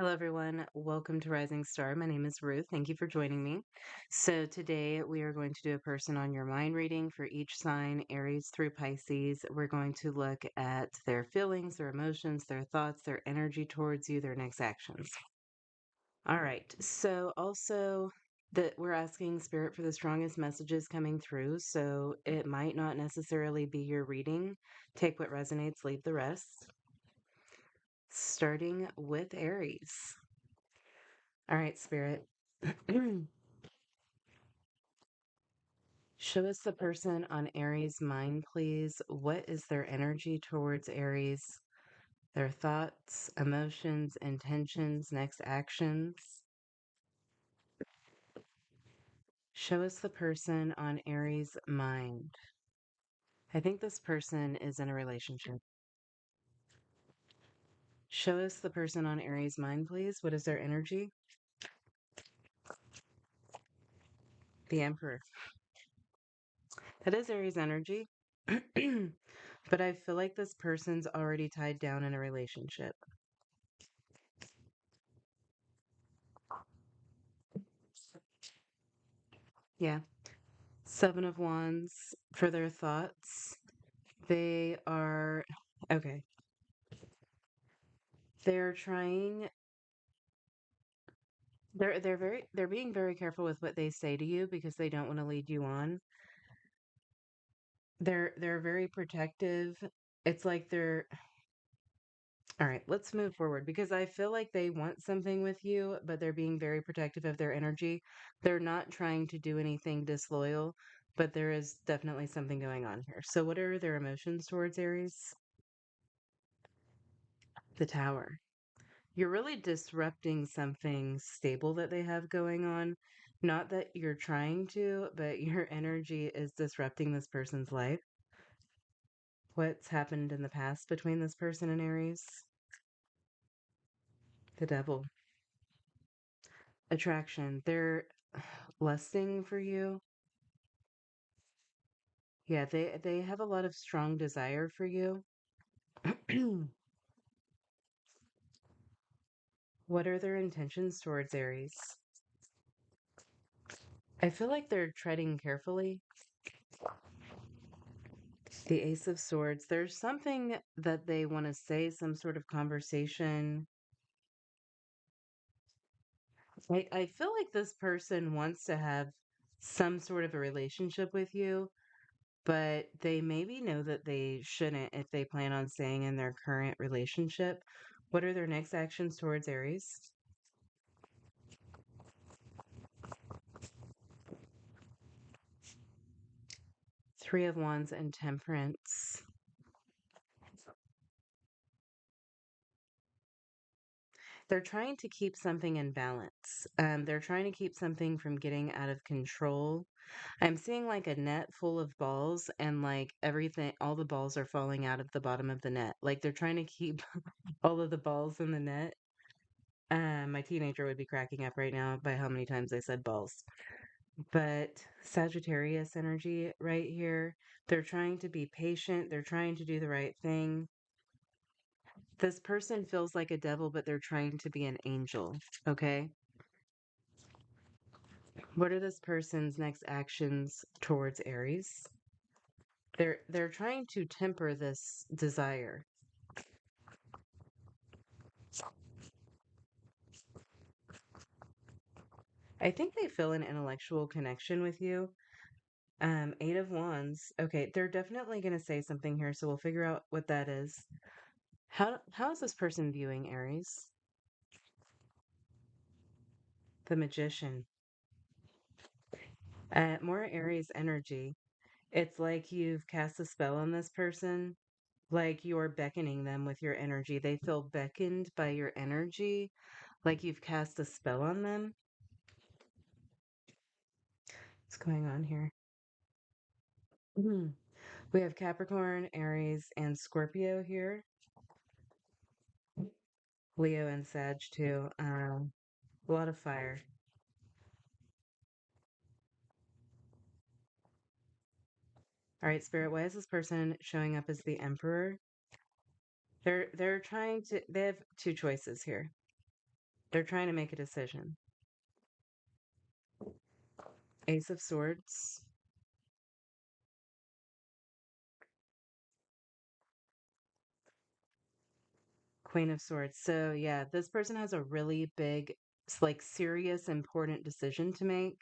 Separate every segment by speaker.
Speaker 1: Hello, everyone. Welcome to Rising Star. My name is Ruth. Thank you for joining me. So, today we are going to do a person on your mind reading for each sign, Aries through Pisces. We're going to look at their feelings, their emotions, their thoughts, their energy towards you, their next actions. All right. So, also, that we're asking Spirit for the strongest messages coming through. So, it might not necessarily be your reading. Take what resonates, leave the rest. Starting with Aries. All right, Spirit. Show us the person on Aries' mind, please. What is their energy towards Aries? Their thoughts, emotions, intentions, next actions. Show us the person on Aries' mind. I think this person is in a relationship. Show us the person on Aries' mind, please. What is their energy? The Emperor. That is Aries' energy. But I feel like this person's already tied down in a relationship. Yeah. Seven of Wands for their thoughts. They are okay. They're trying they're being very careful with what they say to you because they don't want to lead you on. They're very protective. It's like they're all right, let's move forward because I feel like they want something with you, but they're being very protective of their energy. They're not trying to do anything disloyal, but there is definitely something going on here. So what are their emotions towards Aries? The Tower. You're really disrupting something stable that they have going on. Not that you're trying to, but your energy is disrupting this person's life. What's happened in the past between this person and Aries? The Devil. Attraction. They're lusting for you. Yeah, they have a lot of strong desire for you. What are their intentions towards Aries? I feel like they're treading carefully. The Ace of Swords. There's something that they want to say, some sort of conversation. I feel like this person wants to have some sort of a relationship with you, but they maybe know that they shouldn't if they plan on staying in their current relationship. What are their next actions towards Aries? Three of Wands and Temperance. They're trying to keep something in balance. They're trying to keep something from getting out of control. I'm seeing like a net full of balls and like everything, all the balls are falling out of the bottom of the net. Like they're trying to keep all of the balls in the net. My teenager would be cracking up right now by how many times I said balls. But Sagittarius energy right here. They're trying to be patient. They're trying to do the right thing. This person feels like a devil, but they're trying to be an angel. Okay. What are this person's next actions towards Aries? They're trying to temper this desire. I think they feel an intellectual connection with you. Eight of Wands. Okay, they're definitely going to say something here, so we'll figure out what that is. How is this person viewing Aries? The Magician. More Aries energy. It's like you've cast a spell on this person, like you're beckoning them with your energy. They feel beckoned by your energy, like you've cast a spell on them. What's going on here? We have Capricorn, Aries, and Scorpio here. Leo and Sag too. A lot of fire. All right, Spirit, why is this person showing up as the Emperor? They're trying to they have two choices here. They're trying to make a decision. Ace of Swords. Queen of Swords. So yeah, this person has a really big, like serious, important decision to make.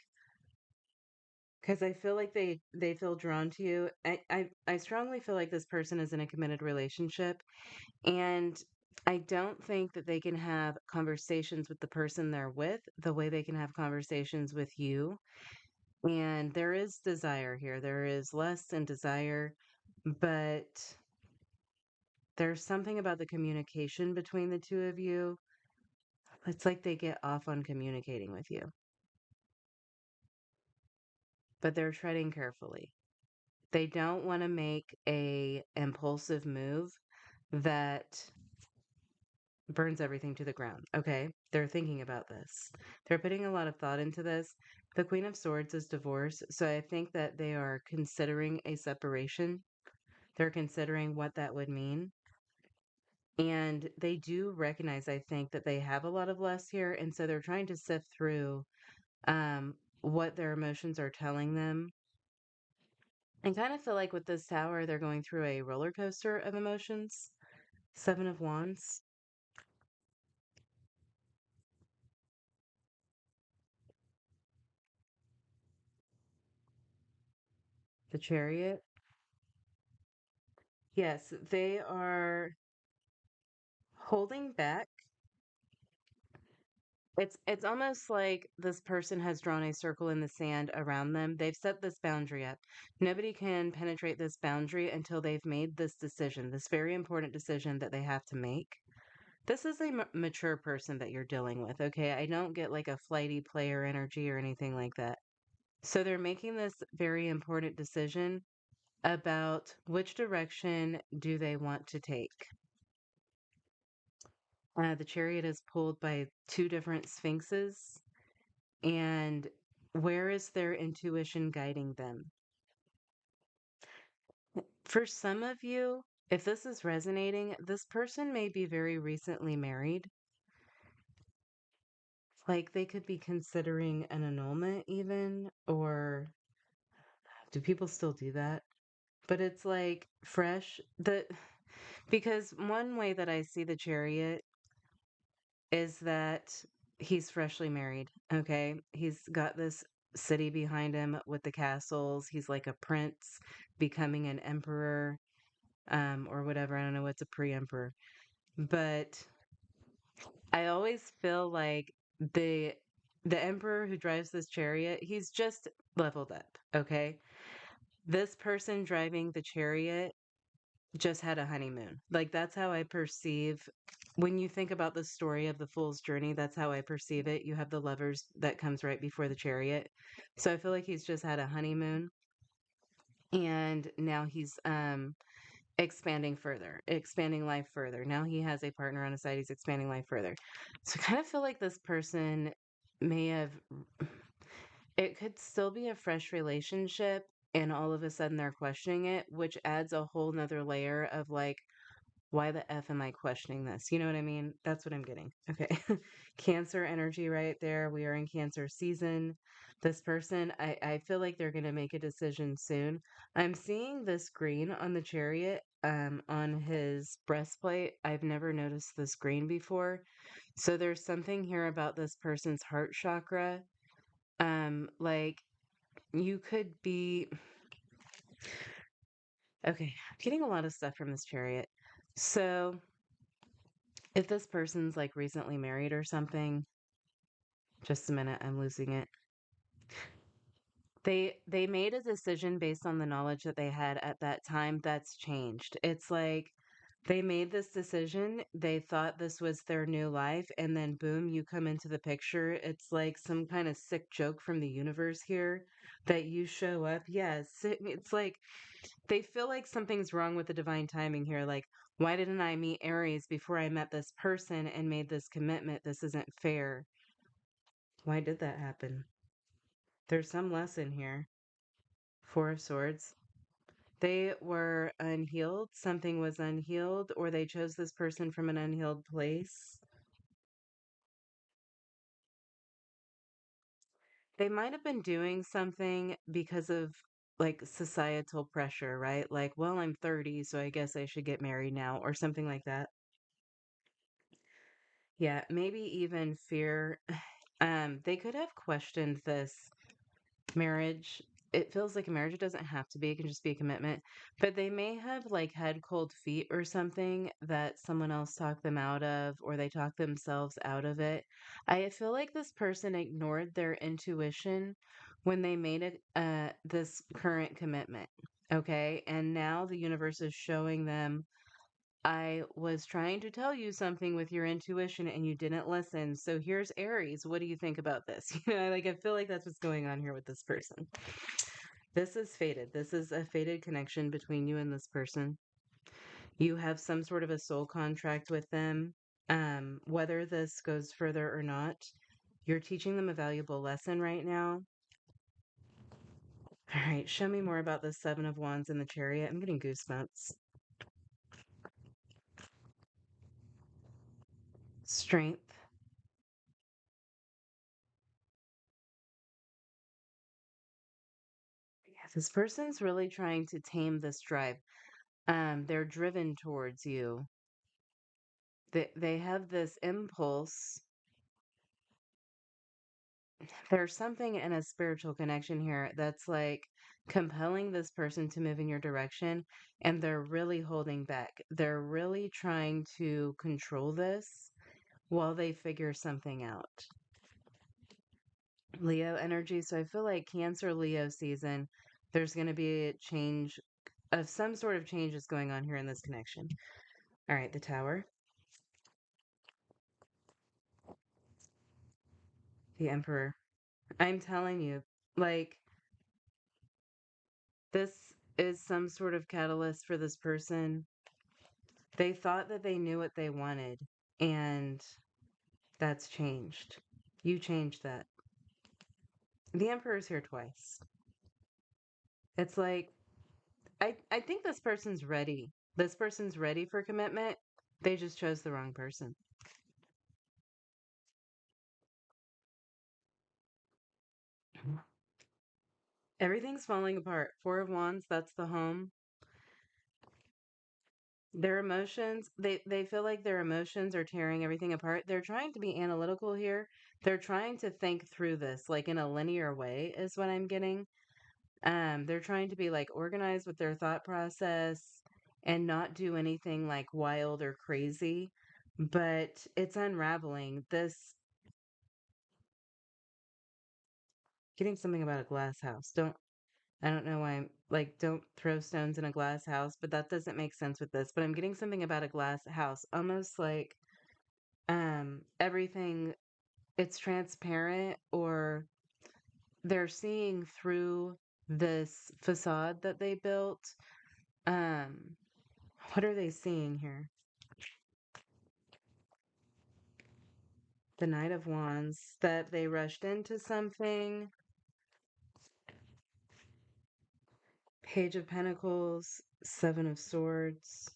Speaker 1: Because I feel like they feel drawn to you. I strongly feel like this person is in a committed relationship, and I don't think that they can have conversations with the person they're with the way they can have conversations with you. And there is desire here. There is lust and desire, but there's something about the communication between the two of you. It's like they get off on communicating with you, but they're treading carefully. They don't want to make a impulsive move that burns everything to the ground. Okay? They're thinking about this. They're putting a lot of thought into this. The Queen of Swords is divorce, so I think that they are considering a separation. They're considering what that would mean. And they do recognize, I think, that they have a lot of lust here, and so they're trying to sift through what their emotions are telling them. I kind of feel like with this tower, they're going through a roller coaster of emotions. Seven of Wands, the Chariot. Yes, they are holding back. It's almost like this person has drawn a circle in the sand around them. They've set this boundary up. Nobody can penetrate this boundary until they've made this decision, this very important decision that they have to make. This is a mature person that you're dealing with, okay? I don't get like a flighty player energy or anything like that. So they're making this very important decision about which direction do they want to take. The chariot is pulled by two different sphinxes, and where is their intuition guiding them? For some of you, if this is resonating, this person may be very recently married. Like they could be considering an annulment, even, or do people still do that? But it's like fresh. Because one way that I see the chariot is that he's freshly married. Okay. He's got this city behind him with the castles. He's like a prince becoming an emperor, or whatever. I don't know what's a pre emperor. But I always feel like the the emperor who drives this chariot, he's just leveled up. Okay. This person driving the chariot just had a honeymoon. Like that's how I perceive when you think about the story of the fool's journey, that's how I perceive it. You have the lovers that comes right before the chariot. So I feel like he's just had a honeymoon and now he's expanding further, expanding life further. Now he has a partner on his side, he's expanding life further. So I kind of feel like this person may have it could still be a fresh relationship and all of a sudden they're questioning it, which adds a whole nother layer of like why the F am I questioning this? You know what I mean? That's what I'm getting. Okay. Cancer energy right there. We are in Cancer season. This person, I feel like they're going to make a decision soon. I'm seeing this green on the chariot on his breastplate. I've never noticed this green before. So there's something here about this person's heart chakra. Like you could be okay, I'm getting a lot of stuff from this chariot. So if this person's like recently married or something, just a minute, I'm losing it. They made a decision based on the knowledge that they had at that time that's changed. It's like they made this decision, they thought this was their new life, and then boom, you come into the picture. It's like some kind of sick joke from the universe here that you show up. Yes, it's like they feel like something's wrong with the divine timing here. Like, why didn't I meet Aries before I met this person and made this commitment? This isn't fair. Why did that happen? There's some lesson here. Four of Swords. They were unhealed. Something was unhealed, or they chose this person from an unhealed place. They might have been doing something because of like societal pressure, right? Like, well, I'm 30, so I guess I should get married now or something like that. Yeah, maybe even fear. They could have questioned this marriage. It feels like a marriage. It doesn't have to be, it can just be a commitment. But they may have like had cold feet or something that someone else talked them out of, or they talked themselves out of it. I feel like this person ignored their intuition when they made it this current commitment. Okay. And now the universe is showing them, I was trying to tell you something with your intuition and you didn't listen. So here's Aries. What do you think about this? Like I feel like that's what's going on here with this person. This is fated. This is a fated connection between you and this person. You have some sort of a soul contract with them. Whether this goes further or not, you're teaching them a valuable lesson right now. All right, show me more about the Seven of Wands and the Chariot. I'm getting goosebumps. Strength. Yeah, this person's really trying to tame this drive. They're driven towards you. They have this impulse. There's something in a spiritual connection here that's like compelling this person to move in your direction, and they're really holding back. They're really trying to control this while they figure something out. Leo energy. So I feel like Cancer Leo season, there's going to be a change of some sort of change is going on here in this connection. All right, the Tower, the Emperor. I'm telling you, like, this is some sort of catalyst for this person. They thought that they knew what they wanted, and that's changed. You changed that. The Emperor's here twice. It's like, I think this person's ready. This person's ready for commitment. They just chose the wrong person. Everything's falling apart. Four of Wands, that's the home. Their emotions, they feel like their emotions are tearing everything apart. They're trying to be analytical here. They're trying to think through this like in a linear way is what I'm getting. They're trying to be like organized with their thought process and not do anything like wild or crazy, but it's unraveling. This getting something about a glass house. I don't know why I'm like, don't throw stones in a glass house, but that doesn't make sense with this. But I'm getting something about a glass house, almost like everything, it's transparent, or they're seeing through this facade that they built. Um, what are they seeing here? The Knight of Wands, that they rushed into something. Page of Pentacles, Seven of Swords.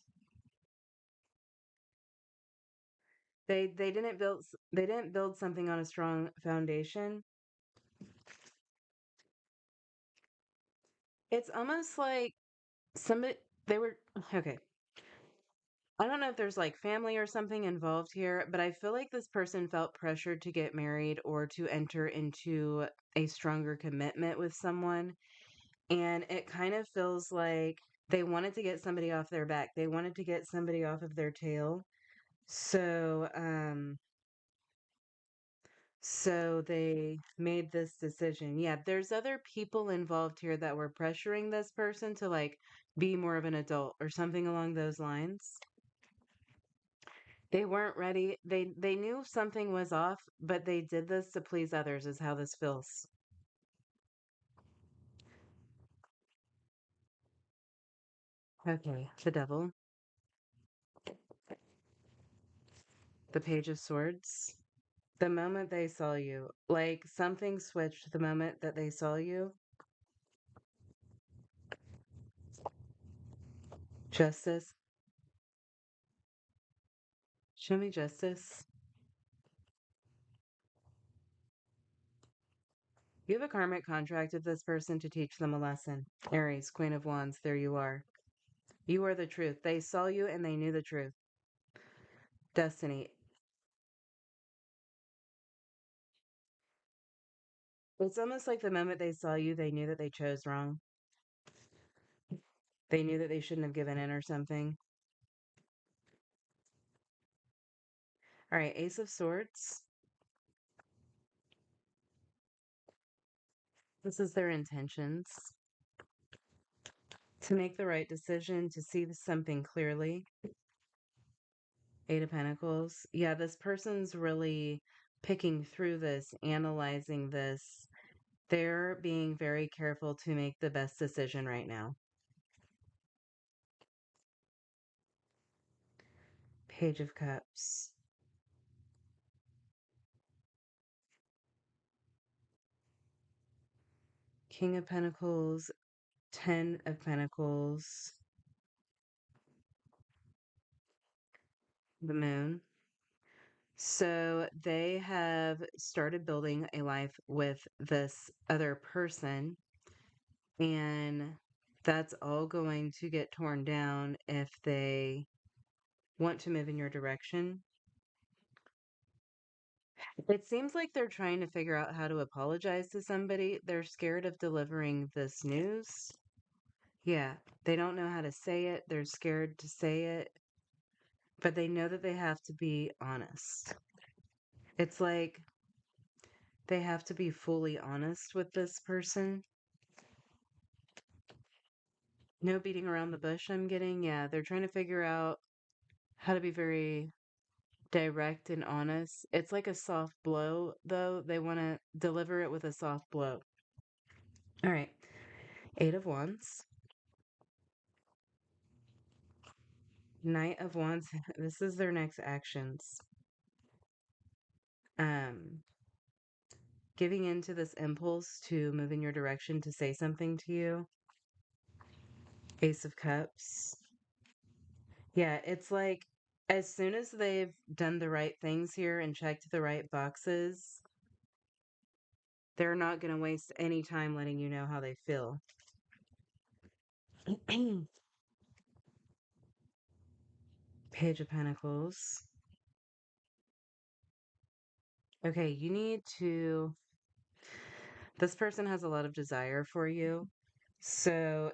Speaker 1: They didn't build something on a strong foundation. It's almost like somebody they were okay. I don't know if there's like family or something involved here, but I feel like this person felt pressured to get married or to enter into a stronger commitment with someone. And it kind of feels like they wanted to get somebody off their back. They wanted to get somebody off of their tail. So, so they made this decision. Yeah, there's other people involved here that were pressuring this person to like be more of an adult or something along those lines. They weren't ready. They knew something was off, but they did this to please others is how this feels. Okay, the Devil, the Page of Swords. The moment they saw you, like something switched the moment that they saw you. Justice. Show me justice. You have a karmic contract with this person to teach them a lesson. Aries, Queen of Wands, there you are. You are the truth. They saw you and they knew the truth. Destiny. It's almost like the moment they saw you, they knew that they chose wrong. They knew that they shouldn't have given in or something. All right, Ace of Swords. This is their intentions. To make the right decision, to see something clearly. Eight of Pentacles. Yeah, this person's really picking through this, analyzing this. They're being very careful to make the best decision right now. Page of Cups. King of Pentacles. 10 of Pentacles. The Moon. So they have started building a life with this other person, and that's all going to get torn down if they want to move in your direction. It seems like they're trying to figure out how to apologize to somebody. They're scared of delivering this news. Yeah, they don't know how to say it. They're scared to say it, but they know that they have to be honest. It's like they have to be fully honest with this person. No beating around the bush, I'm getting. Yeah, they're trying to figure out how to be very direct and honest. It's like a soft blow, though. They want to deliver it with a soft blow. All right. Eight of Wands. Knight of Wands. This is their next actions. Um, Giving into this impulse to move in your direction, to say something to you. Ace of Cups. Yeah, it's like as soon as they've done the right things here and checked the right boxes, they're not going to waste any time letting you know how they feel. Page of Pentacles. Okay, you need to. This person has a lot of desire for you. So,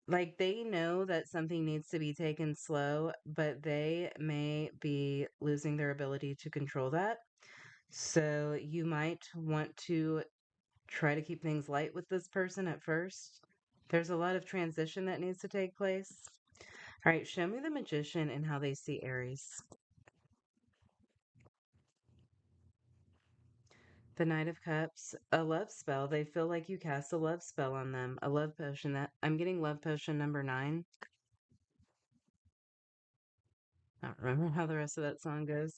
Speaker 1: like, they know that something needs to be taken slow, but they may be losing their ability to control that. So, you might want to try to keep things light with this person at first. There's a lot of transition that needs to take place. All right, show me the Magician and how they see Aries. The Knight of Cups, a love spell. They feel like you cast a love spell on them. A love potion. That I'm getting love potion number 9. I don't remember how the rest of that song goes.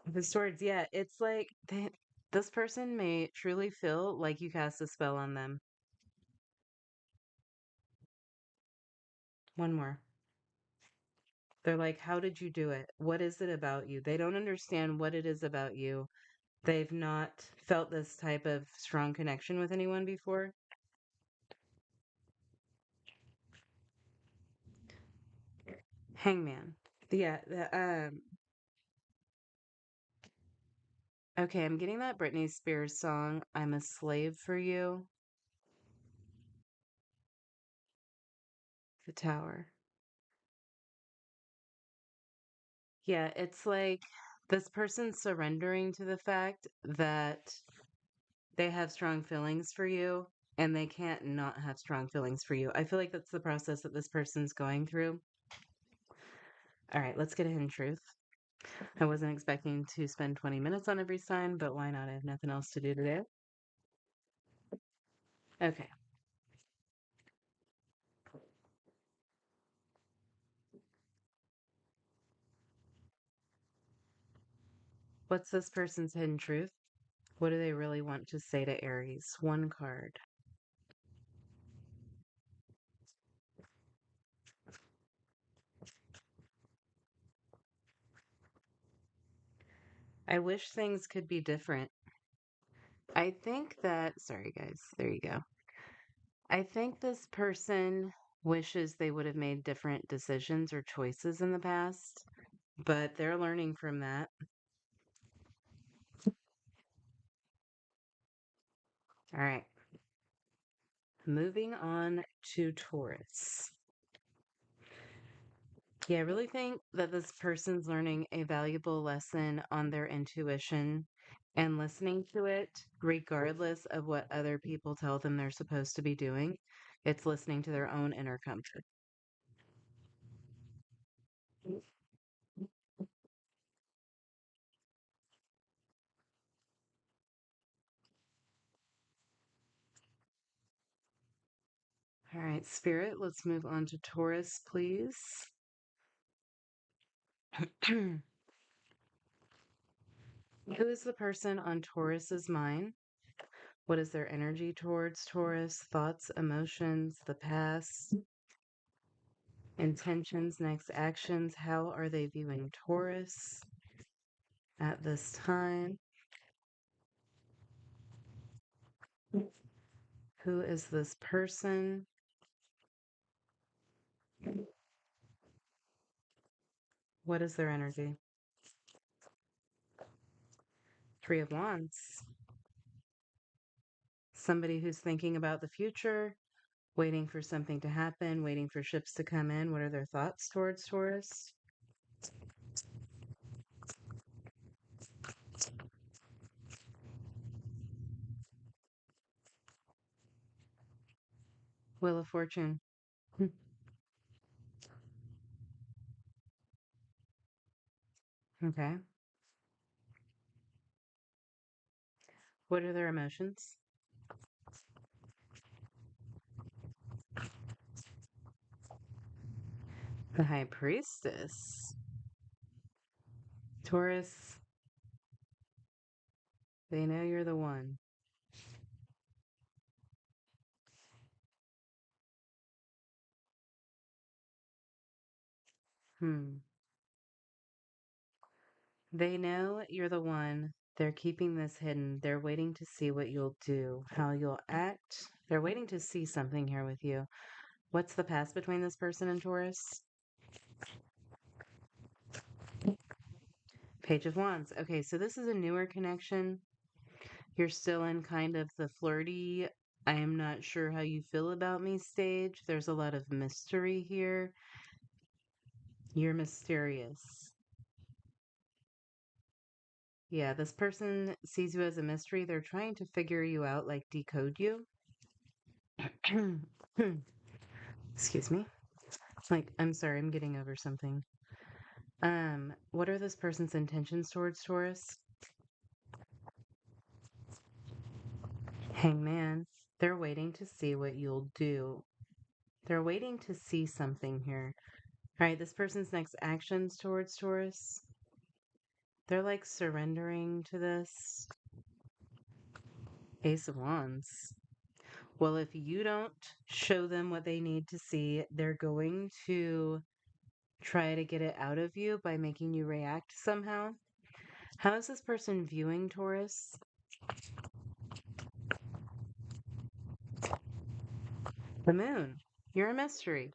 Speaker 1: The swords, yeah, it's like this person may truly feel like you cast a spell on them. One more. They're like, how did you do it? What is it about you? They don't understand what it is about you. They've not felt this type of strong connection with anyone before. Hangman. Yeah, okay, I'm getting that Britney Spears song, I'm a Slave for You. The Tower. Yeah, it's like this person's surrendering to the fact that they have strong feelings for you and they can't not have strong feelings for you. I feel like that's the process that this person's going through. All right, let's get a hidden truth. I wasn't expecting to spend 20 minutes on every sign, but why not? I have nothing else to do today. Okay. What's this person's hidden truth? What do they really want to say to Aries? One card. I wish things could be different. I think that, sorry guys, there you go. I think this person wishes they would have made different decisions or choices in the past, but they're learning from that. All right, moving on to Taurus. Yeah, I really think that this person's learning a valuable lesson on their intuition and listening to it, regardless of what other people tell them they're supposed to be doing. It's listening to their own inner compass. All right, Spirit, let's move on to Taurus, please. Who is the person on Taurus's mind? What is their energy towards Taurus? Thoughts, emotions, the past, intentions, next actions. How are they viewing Taurus at this time? Who is this person? What is their energy? Three of Wands. Somebody who's thinking about the future, waiting for something to happen, waiting for ships to come in. What are their thoughts towards Taurus? Wheel of Fortune. Okay. What are their emotions? The High Priestess. Taurus, they know you're the one. Hmm. They know you're the one. They're keeping this hidden. They're waiting to see what you'll do, how you'll act. They're waiting to see something here with you. What's the past between this person and Taurus? Page of Wands. Okay, so this is a newer connection. You're still in kind of the flirty, I am not sure how you feel about me stage. There's a lot of mystery here. You're mysterious. Yeah, this person sees you as a mystery. They're trying to figure you out, like decode you. Excuse me. Like, I'm sorry, I'm getting over something. What are this person's intentions towards Taurus? Hangman. They're waiting to see what you'll do. They're waiting to see something here. All right, this person's next actions towards Taurus. They're like surrendering to this. Ace of Wands. Well, if you don't show them what they need to see, they're going to try to get it out of you by making you react somehow. How is this person viewing Taurus? The moon. You're a mystery.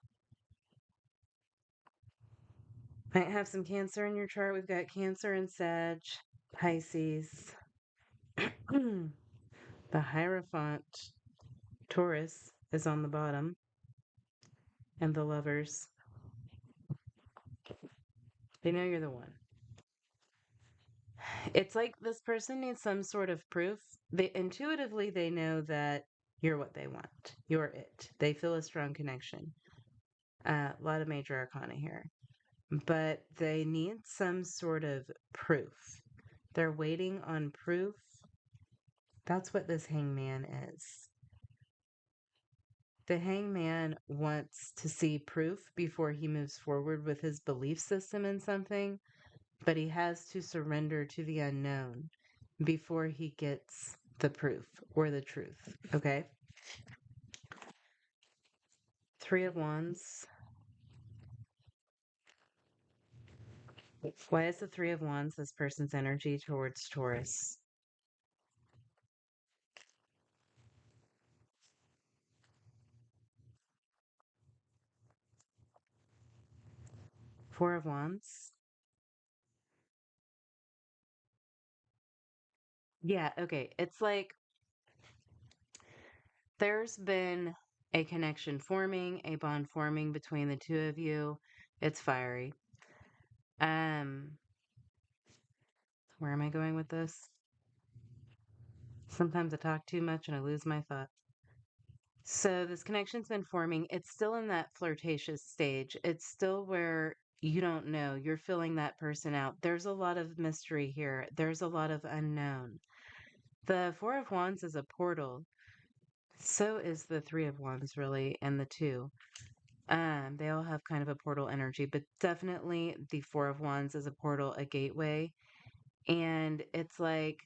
Speaker 1: Might have some Cancer in your chart. We've got Cancer and Sag, Pisces. The Hierophant, Taurus, is on the bottom, and the Lovers. They know you're the one. It's like this person needs some sort of proof. They intuitively they know that you're what they want. You're it. They feel a strong connection. A lot of major arcana here. But they need some sort of proof. They're waiting on proof. That's what this hangman is. The hangman wants to see proof before he moves forward with his belief system in something, but he has to surrender to the unknown before he gets the proof or the truth. Okay? Three of Wands. Why is the Three of Wands this person's energy towards Taurus? Four of Wands. Yeah, okay. It's like there's been a connection forming, a bond forming between the two of you. It's fiery. Um, where am I going with this? Sometimes I talk too much and I lose my thought. So this connection's been forming. It's still in that flirtatious stage. It's still where you don't know. You're filling that person out. There's a lot of mystery here. There's a lot of unknown. The Four of Wands is a portal. So is the Three of Wands, really, and the Two. They all have kind of a portal energy, but definitely the Four of Wands is a portal, a gateway. And it's like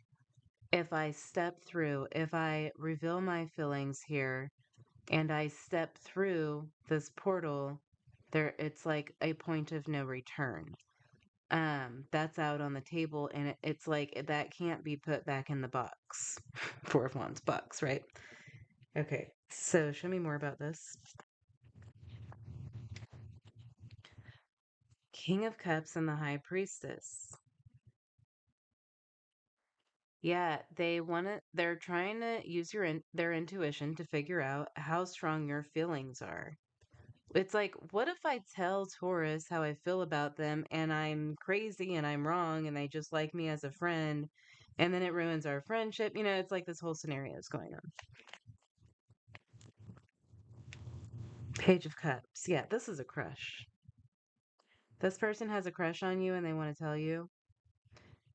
Speaker 1: if I step through, if I reveal my feelings here and I step through this portal, there it's like a point of no return. That's out on the table and it's like that can't be put back in the box. Four of Wands box, right? Okay. So show me more about this. King of Cups and the High Priestess. Yeah, they're trying to use their intuition to figure out how strong your feelings are. It's like, what if I tell Taurus how I feel about them and I'm crazy and I'm wrong and they just like me as a friend and then it ruins our friendship? You know, it's like this whole scenario is going on. Page of Cups. Yeah, this is a crush. This person has a crush on you and they want to tell you.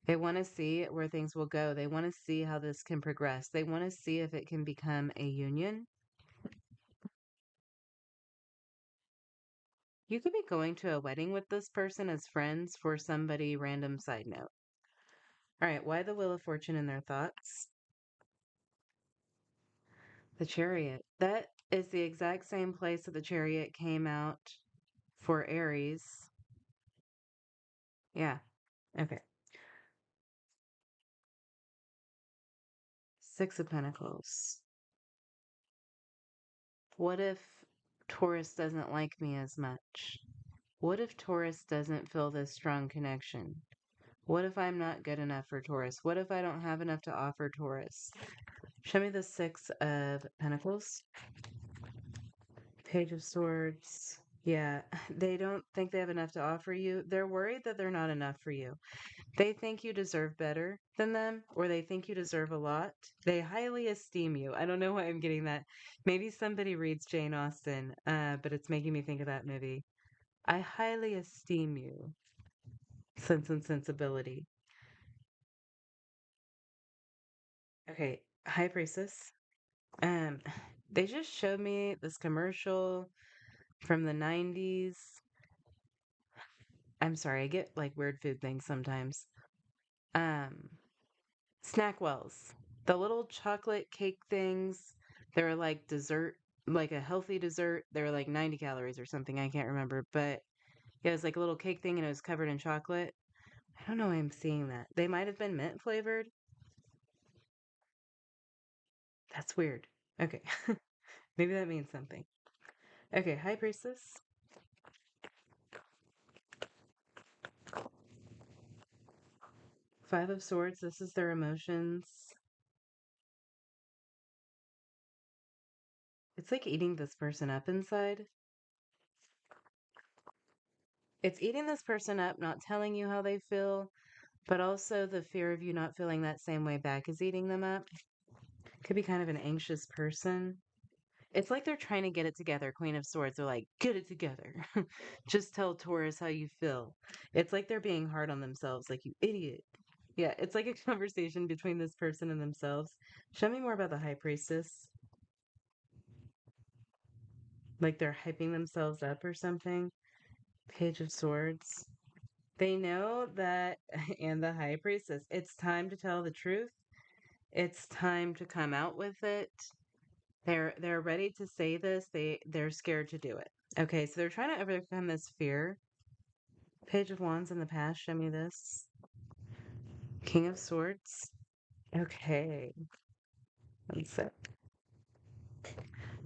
Speaker 1: They want to see where things will go. They want to see how this can progress. They want to see if it can become a union. You could be going to a wedding with this person as friends for somebody random side note. All right, why the Wheel of Fortune in their thoughts? The Chariot. That is the exact same place that the Chariot came out for Aries. Yeah. Okay. Six of Pentacles. What if Taurus doesn't like me as much? What if Taurus doesn't feel this strong connection? What if I'm not good enough for Taurus? What if I don't have enough to offer Taurus? Show me the Six of Pentacles. Page of Swords. Yeah, they don't think they have enough to offer you. They're worried that they're not enough for you. They think you deserve better than them, or they think you deserve a lot. They highly esteem you. I don't know why I'm getting that. Maybe somebody reads Jane Austen, but it's making me think of that movie. I highly esteem you. Sense and Sensibility. Okay, High Priestess. Um, they just showed me this commercial from the 90s. I'm sorry, I get like weird food things sometimes. Um, Snackwells. The little chocolate cake things. They're like dessert, like a healthy dessert. They were like 90 calories or something. I can't remember, but yeah, it was like a little cake thing and it was covered in chocolate. I don't know why I'm seeing that. They might have been mint flavored. That's weird. Okay. Maybe that means something. Okay, High Priestess. Five of Swords. This is their emotions. It's like eating this person up inside. It's eating this person up, not telling you how they feel, but also the fear of you not feeling that same way back is eating them up. Could be kind of an anxious person. It's like they're trying to get it together. Queen of Swords. They're like, get it together. Just tell Taurus how you feel. It's like they're being hard on themselves, like, you idiot. Yeah, it's like a conversation between this person and themselves. Show me more about the High Priestess. Like they're hyping themselves up or something. Page of Swords. They know that, and the High Priestess, it's time to tell the truth. It's time to come out with it. They're ready to say this. They're scared to do it. Okay, so they're trying to overcome this fear. Page of Wands in the past, show me this. King of Swords. Okay. That's it.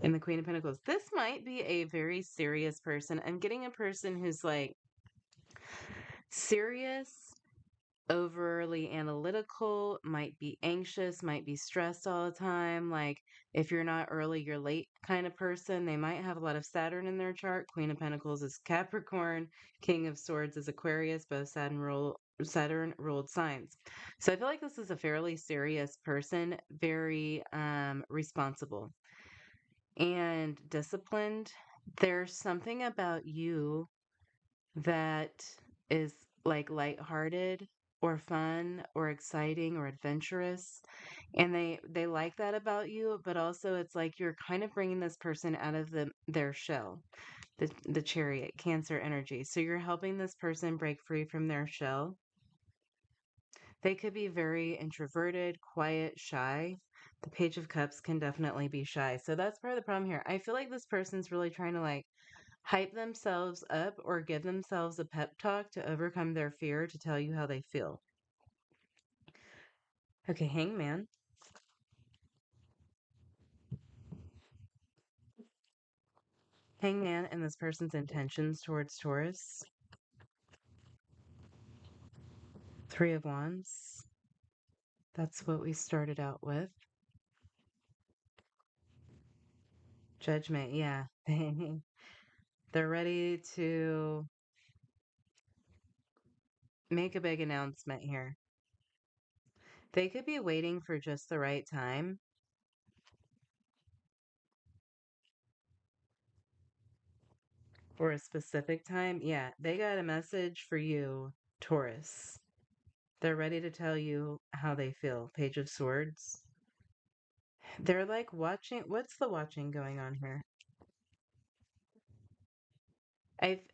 Speaker 1: And the Queen of Pentacles. This might be a very serious person. I'm getting a person who's like Serious, overly analytical, might be anxious, might be stressed all the time. Like if you're not early, you're late kind of person. They might have a lot of Saturn in their chart. Queen of Pentacles is Capricorn, King of Swords is Aquarius, both Saturn ruled signs. So I feel like this is a fairly serious person, very responsible and disciplined. There's something about you that is like lighthearted or fun or exciting or adventurous, and they like that about you, but also it's like you're kind of bringing this person out of their shell, the Chariot, Cancer energy. So you're helping this person break free from their shell. They could be very introverted, quiet, shy. The Page of Cups can definitely be shy. So that's part of the problem here. I feel like this person's really trying to like hype themselves up or give themselves a pep talk to overcome their fear to tell you how they feel. Okay, Hangman. Hangman and this person's intentions towards Taurus. Three of Wands. That's what we started out with. Judgment, yeah. They're ready to make a big announcement here. They could be waiting for just the right time. For a specific time. Yeah, they got a message for you, Taurus. They're ready to tell you how they feel. Page of Swords. They're like watching. What's the watching going on here?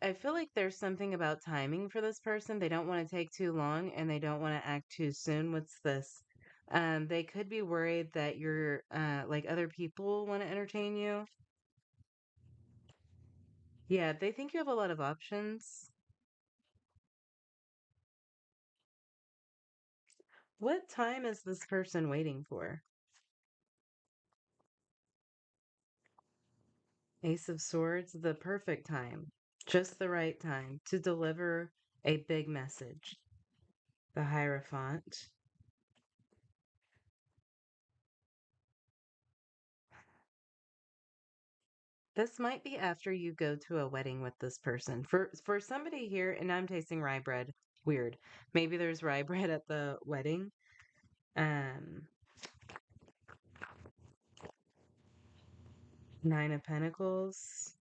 Speaker 1: I feel like there's something about timing for this person. They don't want to take too long and they don't want to act too soon. What's this? They could be worried that you're like other people want to entertain you. Yeah, they think you have a lot of options. What time is this person waiting for? Ace of Swords, the perfect time, just the right time to deliver a big message. The Hierophant. This might be after you go to a wedding with this person. For somebody here, and I'm tasting rye bread. Weird. Maybe there's rye bread at the wedding. Um, Nine of Pentacles.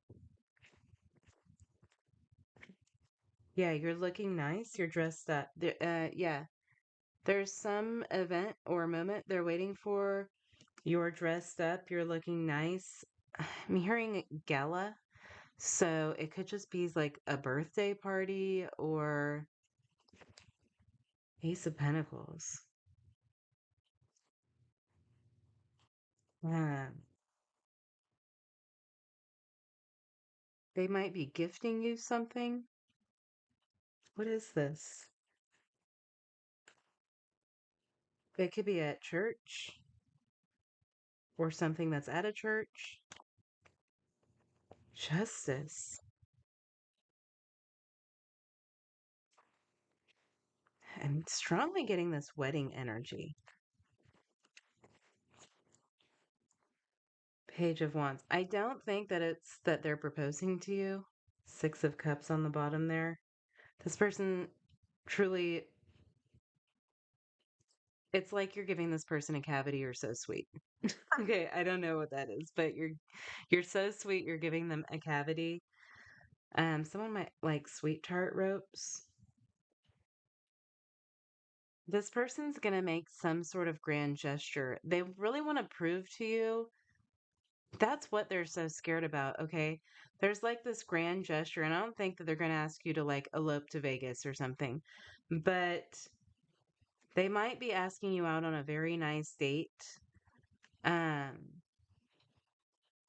Speaker 1: Yeah, you're looking nice. You're dressed up. Yeah, there's some event or moment they're waiting for. You're dressed up. You're looking nice. I'm hearing gala. So it could just be like a birthday party or Ace of Pentacles. Yeah. They might be gifting you something. What is this? It could be at church or something that's at a church. Justice. I'm strongly getting this wedding energy. Page of Wands. I don't think that it's that they're proposing to you. Six of Cups on the bottom there. This person truly, it's like you're giving this person a cavity. You're so sweet. Okay, I don't know what that is, but you're so sweet. You're giving them a cavity. Someone might like sweet tart ropes. This person's gonna make some sort of grand gesture. They really want to prove to you. That's what they're so scared about, okay? There's like this grand gesture, and I don't think that they're gonna ask you to like elope to Vegas or something, but they might be asking you out on a very nice date. Um,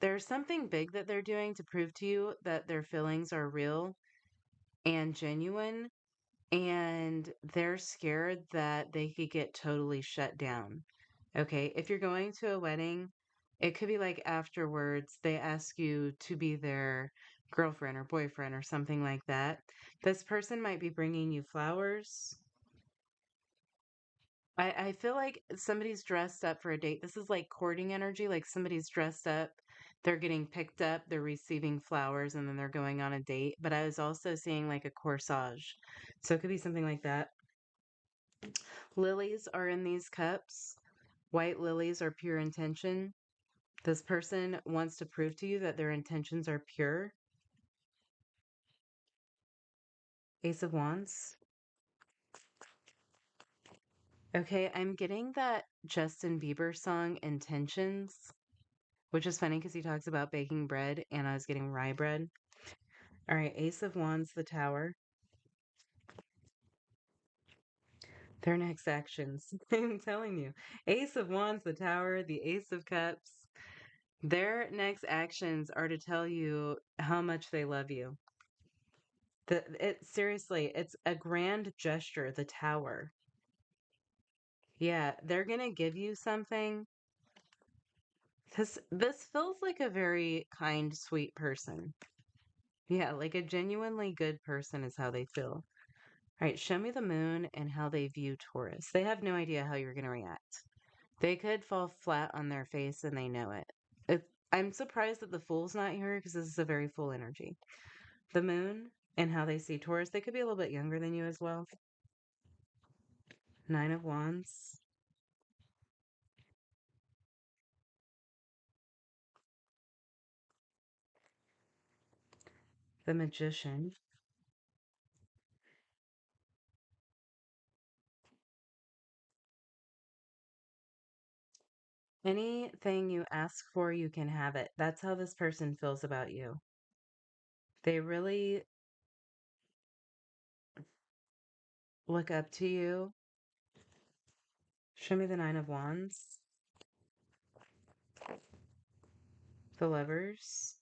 Speaker 1: there's something big that they're doing to prove to you that their feelings are real and genuine, and they're scared that they could get totally shut down. Okay, if you're going to a wedding, it could be like afterwards, they ask you to be there girlfriend or boyfriend or something like that. This person might be bringing you flowers. I feel like somebody's dressed up for a date. This is like courting energy, like somebody's dressed up, they're getting picked up, they're receiving flowers, and then they're going on a date. But I was also seeing like a corsage. So it could be something like that. Lilies are in these cups. White lilies are pure intention. This person wants to prove to you that their intentions are pure. Ace of Wands. Okay, I'm getting that Justin Bieber song Intentions, which is funny because he talks about baking bread, and I was getting rye bread. All right, Ace of Wands, the Tower. Their next actions. I'm telling you. Ace of Wands, the Tower, the Ace of Cups. Their next actions are to tell you how much they love you. Seriously, it's a grand gesture, the Tower. Yeah, they're gonna give you something. This feels like a very kind, sweet person. Yeah, like a genuinely good person is how they feel. All right, show me the moon and how they view Taurus. They have no idea how you're going to react. They could fall flat on their face and they know it. I'm surprised that the Fool's not here because this is a very full energy. The moon and how they see Taurus. They could be a little bit younger than you as well. Nine of Wands. The Magician. Anything you ask for, you can have it. That's how this person feels about you. They really look up to you. Show me the Nine of Wands. The Lovers.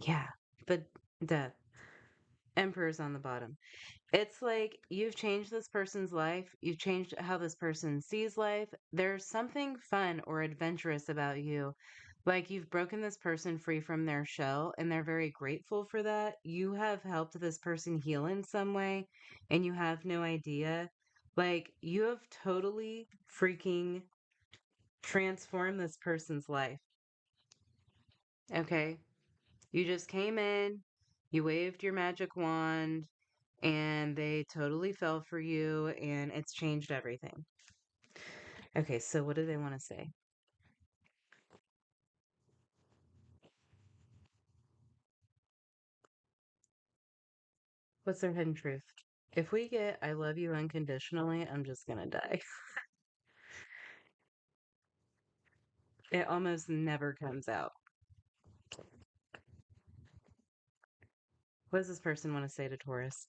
Speaker 1: Yeah, the Death. Emperor's on the bottom. It's like you've changed this person's life. You've changed how this person sees life. There's something fun or adventurous about you. Like you've broken this person free from their shell, and they're very grateful for that. You have helped this person heal in some way, and you have no idea. Like you have totally freaking transformed this person's life. Okay. You just came in, you waved your magic wand, and they totally fell for you, and it's changed everything. Okay, so what do they want to say? What's their hidden truth? If we get I love you unconditionally, I'm just gonna die. It almost never comes out. What does this person want to say to Taurus?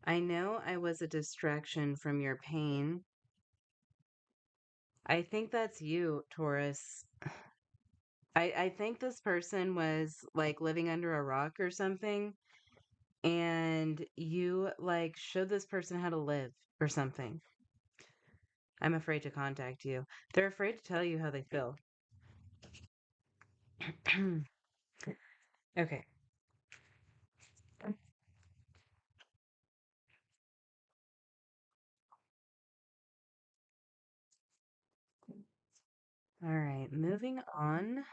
Speaker 1: I know I was a distraction from your pain. I think that's you, Taurus. I think this person was like living under a rock or something, and you like showed this person how to live or something. I'm afraid to contact you. They're afraid to tell you how they feel. Okay. All right. Moving on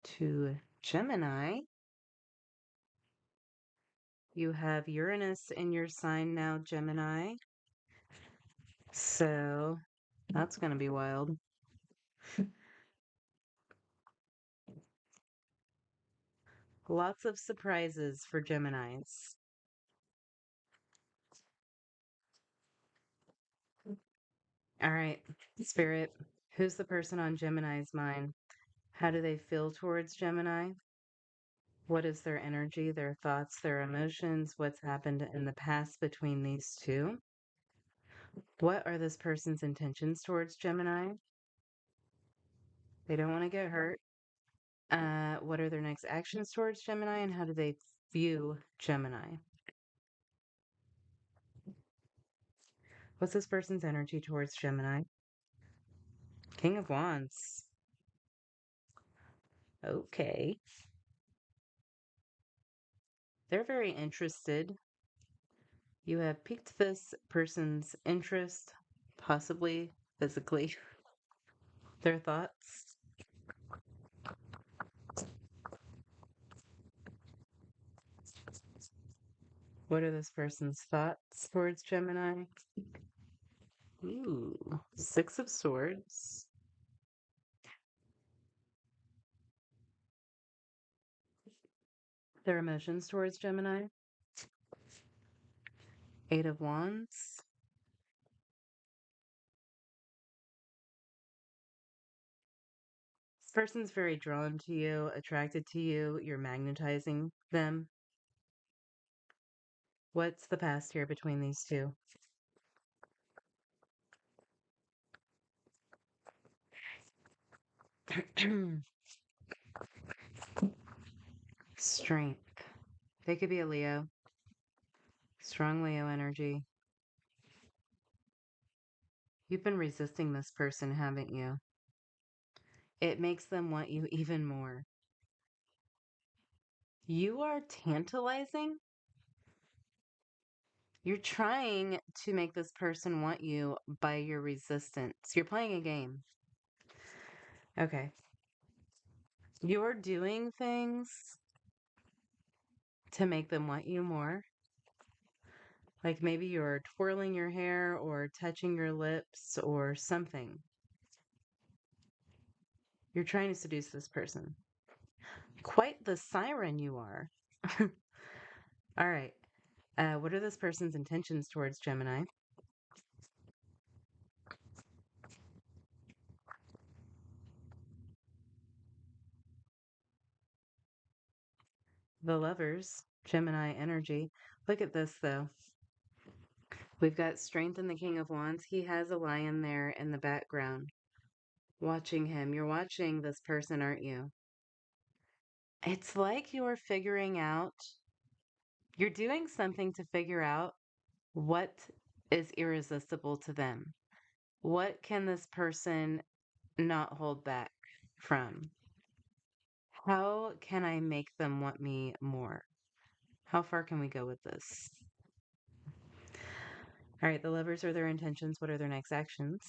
Speaker 1: to Gemini. You have Uranus in your sign now, Gemini. So that's going to be wild. Lots of surprises for Geminis. All right, Spirit. Who's the person on Gemini's mind? How do they feel towards Gemini? What is their energy, their thoughts, their emotions? What's happened in the past between these two? What are this person's intentions towards Gemini? They don't want to get hurt. What are their next actions towards Gemini, and how do they view Gemini? What's this person's energy towards Gemini? King of Wands. Okay. They're very interested. You have piqued this person's interest, possibly physically. Their thoughts. What are this person's thoughts towards Gemini? Ooh, Six of Swords. Their emotions towards Gemini. Eight of Wands. This person's very drawn to you, attracted to you. You're magnetizing them. What's the past here between these two? Strength. They could be a Leo. Strong Leo energy. You've been resisting this person, haven't you? It makes them want you even more. You are tantalizing. You're trying to make this person want you by your resistance. You're playing a game. Okay. You're doing things to make them want you more. Like maybe you're twirling your hair or touching your lips or something. You're trying to seduce this person. Quite the siren you are. All right. What are this person's intentions towards Gemini? The Lovers, Gemini energy. Look at this, though. We've got strength in the King of Wands. He has a lion there in the background watching him. You're watching this person, aren't you? It's like you're figuring out, you're doing something to figure out what is irresistible to them. What can this person not hold back from? How can I make them want me more? How far can we go with this? All right, the Lovers are their intentions. What are their next actions?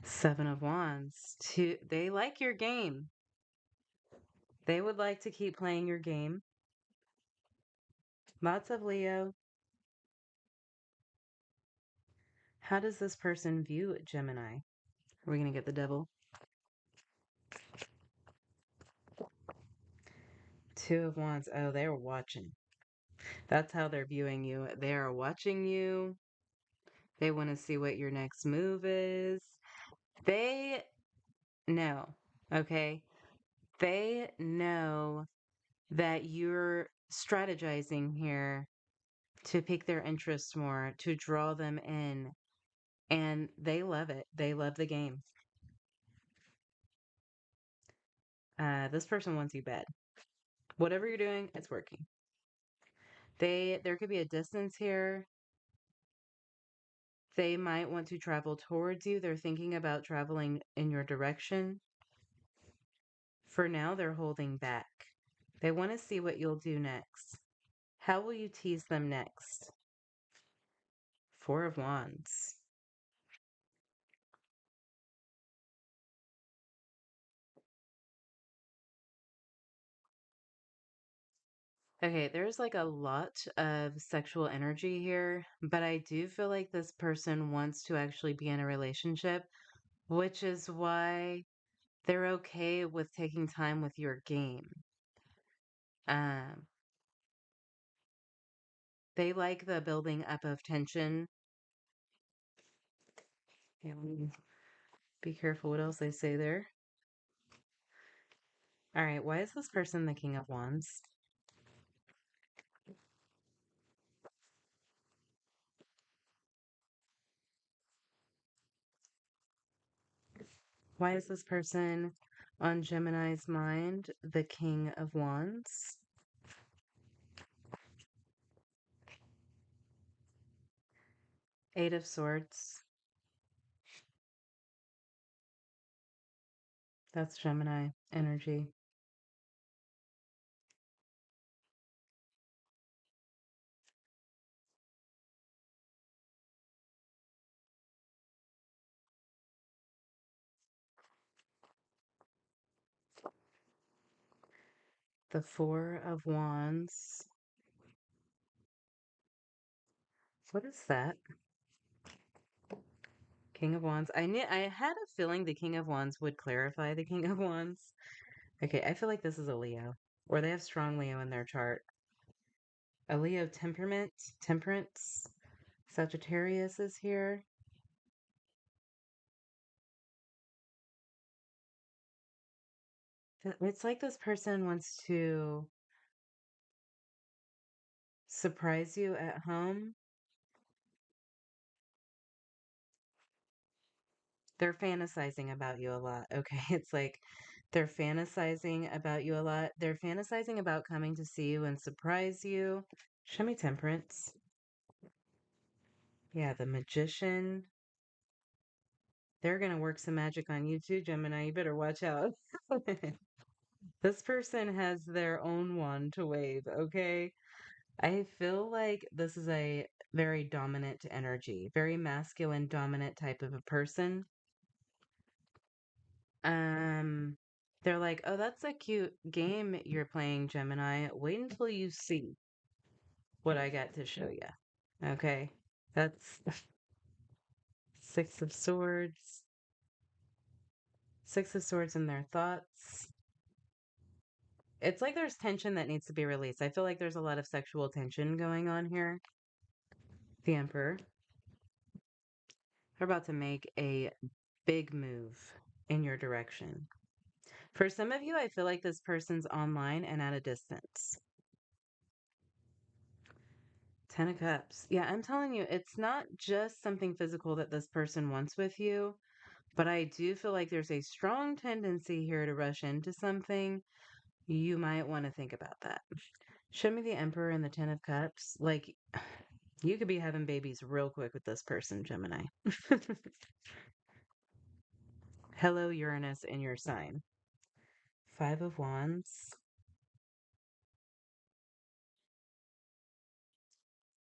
Speaker 1: Seven of Wands. They like your game. They would like to keep playing your game. Lots of Leo. How does this person view Gemini? Are we going to get the Devil? Two of Wands. Oh, they're watching. That's how they're viewing you. They are watching you. They want to see what your next move is. They know, okay? They know that you're strategizing here to pique their interest more, to draw them in. And they love it. They love the game. This person wants you bad. Whatever you're doing, it's working. There could be a distance here. They might want to travel towards you. They're thinking about traveling in your direction. For now, they're holding back. They want to see what you'll do next. How will you tease them next? Four of Wands. Okay, there's like a lot of sexual energy here, but I do feel like this person wants to actually be in a relationship, which is why they're okay with taking time with your game. Um, they like the building up of tension. Okay, let me be careful what else they say there. All right, why is this person the King of Wands? Why is this person on Gemini's mind the King of Wands? Eight of Swords. That's Gemini energy. The Four of Wands. What is that? King of Wands. I had a feeling the King of Wands would clarify the King of Wands. Okay, I feel like this is a Leo. Or they have strong Leo in their chart. A Leo temperance. Sagittarius is here. It's like this person wants to surprise you at home. They're fantasizing about you a lot. Okay, it's like they're fantasizing about you a lot. They're fantasizing about coming to see you and surprise you. Show me temperance. Yeah, the magician. They're going to work some magic on you too, Gemini. You better watch out. This person has their own wand to wave, okay? I feel like this is a very dominant energy, very masculine, dominant type of a person. Um, they're like, "Oh, that's a cute game you're playing, Gemini. Wait until you see what I got to show you." Okay. That's Six of Swords. Six of Swords in their thoughts. It's like there's tension that needs to be released. I feel like there's a lot of sexual tension going on here. The Emperor. They're about to make a big move in your direction. For some of you, I feel like this person's online and at a distance. Ten of Cups. Yeah, I'm telling you, it's not just something physical that this person wants with you, but I do feel like there's a strong tendency here to rush into something. You might want to think about that. Show me the Emperor and the Ten of Cups. Like, you could be having babies real quick with this person, Gemini. Hello, Uranus in your sign. Five of Wands.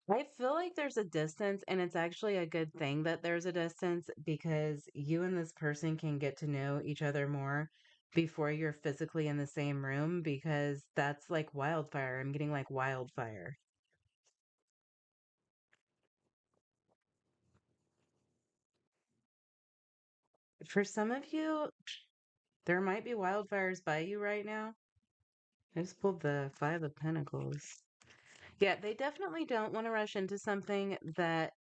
Speaker 1: I feel like there's a distance, and it's actually a good thing that there's a distance because you and this person can get to know each other more before you're physically in the same room because that's like wildfire. I'm getting like wildfire. For some of you, there might be wildfires by you right now. I just pulled the Five of Pentacles. Yeah, they definitely don't want to rush into something that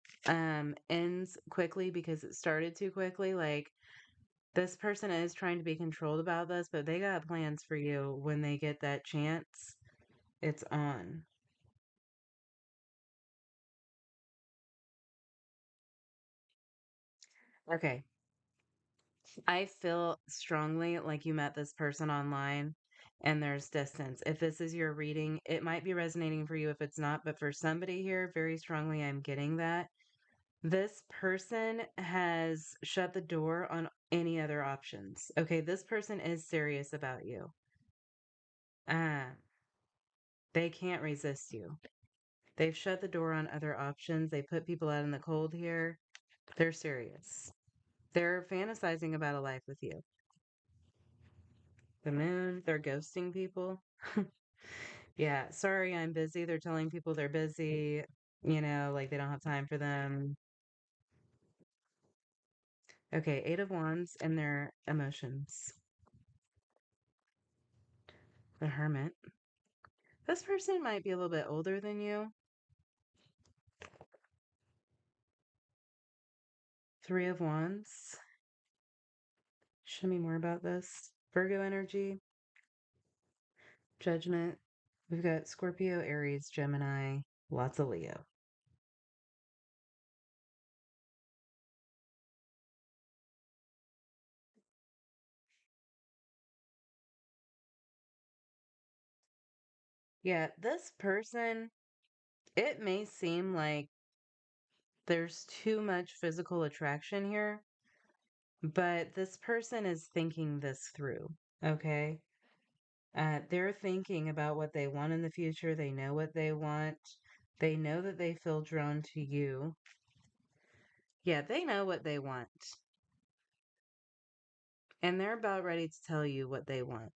Speaker 1: ends quickly because it started too quickly. Like this person is trying to be controlled about this, but they got plans for you when they get that chance. It's on. Okay. I feel strongly like you met this person online and there's distance. If this is your reading, it might be resonating for you if it's not, but for somebody here, very strongly, I'm getting that. This person has shut the door on any other options. Okay, this person is serious about you. Uh, they can't resist you. They've shut the door on other options. They put people out in the cold here. They're serious. They're fantasizing about a life with you. The moon, they're ghosting people. Yeah, sorry, I'm busy. They're telling people they're busy, like they don't have time for them. Okay, Eight of Wands and their emotions. The Hermit. This person might be a little bit older than you. Three of Wands. Show me more about this. Virgo energy. Judgment. We've got Scorpio, Aries, Gemini, lots of Leo. Yeah, this person, it may seem like There's too much physical attraction here, but this person is thinking this through, okay? They're thinking about what they want in the future. They know what they want. They know that they feel drawn to you. Yeah, they know what they want. And they're about ready to tell you what they want.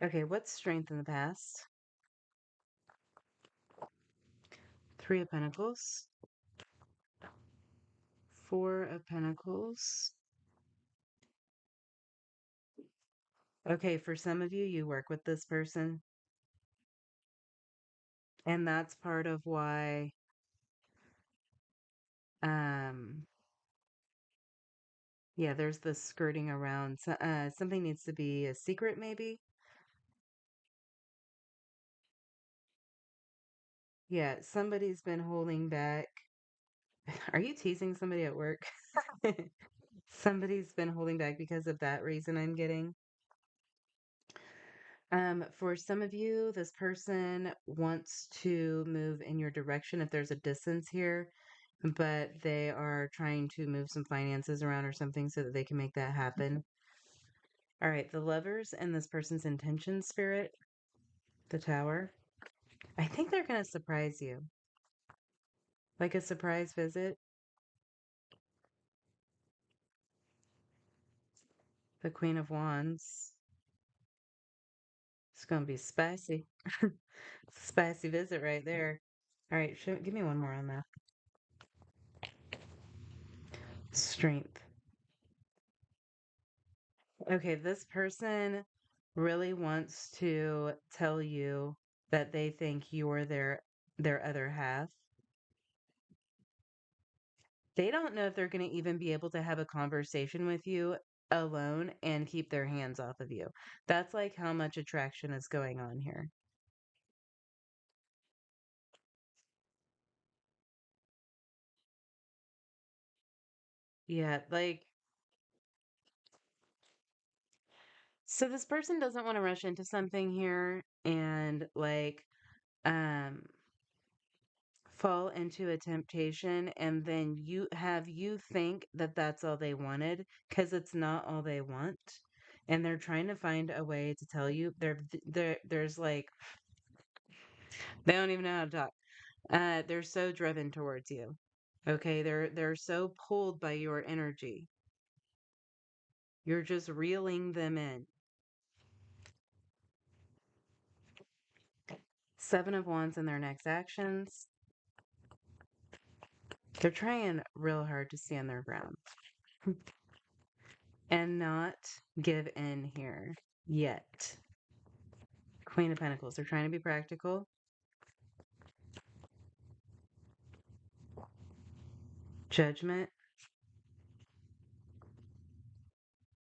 Speaker 1: Okay, what's strength in the past? Three of Pentacles. Four of Pentacles. Okay, for some of you, you work with this person. And that's part of why um yeah, there's this skirting around. So, something needs to be a secret, maybe. Yeah, somebody's been holding back. Are you teasing somebody at work? Somebody's been holding back because of that reason I'm getting. For some of you, this person wants to move in your direction if there's a distance here, but they are trying to move some finances around or something so that they can make that happen. All right, the Lovers and this person's intention spirit, the Tower. I think they're going to surprise you. Like a surprise visit. The Queen of Wands. It's going to be spicy. Spicy visit right there. All right, give me one more on that. Strength. Okay, this person really wants to tell you that they think you're their other half. They don't know if they're going to even be able to have a conversation with you alone and keep their hands off of you. That's like how much attraction is going on here. Yeah, like so this person doesn't want to rush into something here and like um fall into a temptation and then you think that that's all they wanted because it's not all they want, and they're trying to find a way to tell you there's like they don't even know how to talk. They're so driven towards you. Okay, they're so pulled by your energy. You're just reeling them in. Seven of Wands in their next actions. They're trying real hard to stand their ground and not give in here yet. Queen of Pentacles. They're trying to be practical. Judgment.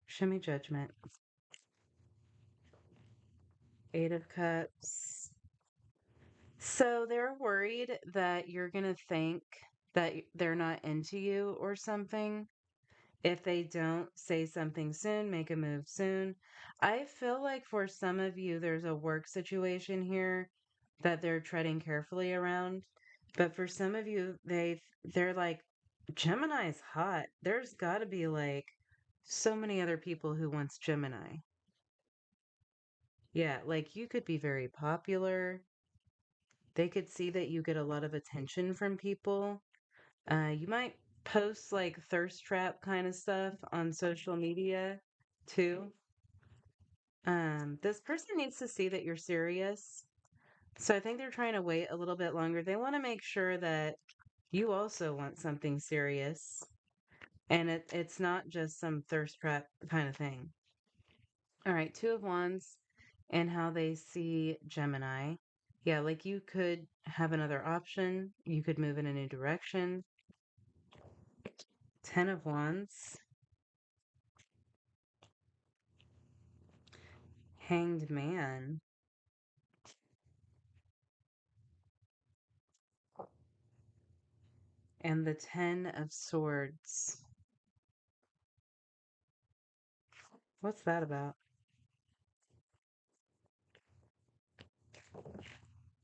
Speaker 1: Show me Judgment. Eight of Cups. So they're worried that you're going to think that they're not into you or something. If they don't say something soon, make a move soon. I feel like for some of you, there's a work situation here that they're treading carefully around. But for some of you, they're like, Gemini's hot. There's got to be like so many other people who wants Gemini. Yeah, like you could be very popular. They could see that you get a lot of attention from people. You might post like thirst trap kind of stuff on social media too. This person needs to see that you're serious. So I think they're trying to wait a little bit longer. They want to make sure that you also want something serious. And it's not just some thirst trap kind of thing. All right, Two of Wands and how they see Gemini. Yeah, like you could have another option. You could move in a new direction. Ten of Wands. Hanged Man. And the Ten of Swords. What's that about?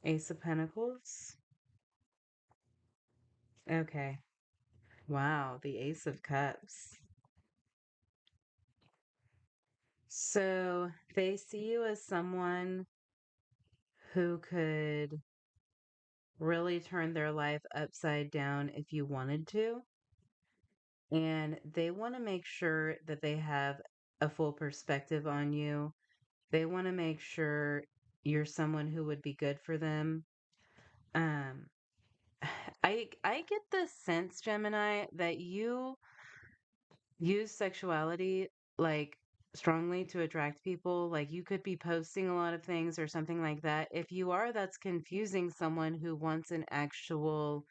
Speaker 1: Ace of Pentacles. Okay. Wow, the Ace of Cups. So they see you as someone who could really turn their life upside down if you wanted to. And they want to make sure that they have a full perspective on you. They want to make sure you're someone who would be good for them. Um, I get the sense, Gemini, that you use sexuality like strongly to attract people. Like you could be posting a lot of things or something like that. If you are, that's confusing someone who wants an actual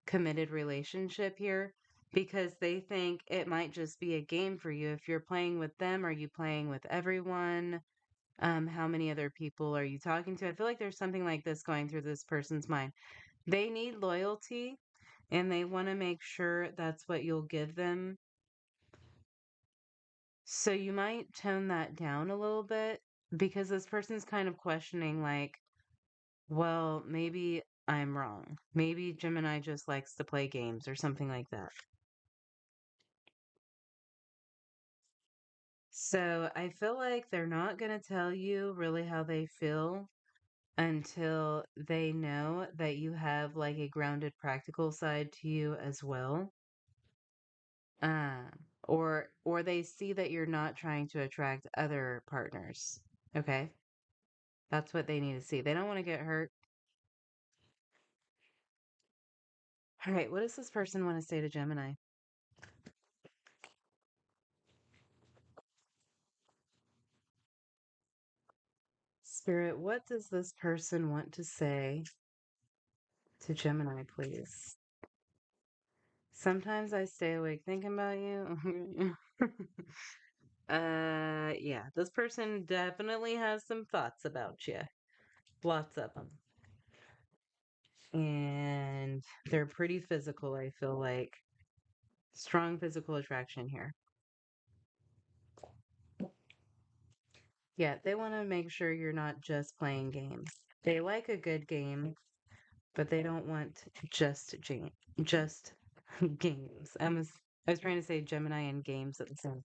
Speaker 1: committed relationship here because they think it might just be a game for you. If you're playing with them, are you playing with everyone? How many other people are you talking to? I feel like there's something like this going through this person's mind. They need loyalty and they want to make sure that's what you'll give them. So you might tone that down a little bit because this person's kind of questioning, like, well, maybe I'm wrong. Maybe Gemini just likes to play games or something like that. So I feel like they're not going to tell you really how they feel until they know that you have like a grounded practical side to you as well. Um, or they see that you're not trying to attract other partners. Okay? That's what they need to see. They don't want to get hurt. All right, what does this person want to say to Gemini? Spirit, what does this person want to say to Gemini, please? Sometimes I stay awake thinking about you. Yeah, this person definitely has some thoughts about you. Lots of them. And they're pretty physical, I feel like. Strong physical attraction here. Yeah, they want to make sure you're not just playing games. They like a good game, but they don't want just games. I was trying to say Gemini and games at the same.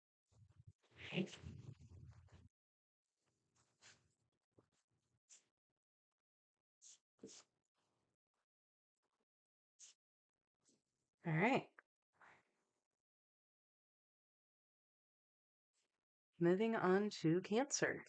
Speaker 1: All right. Moving on to Cancer.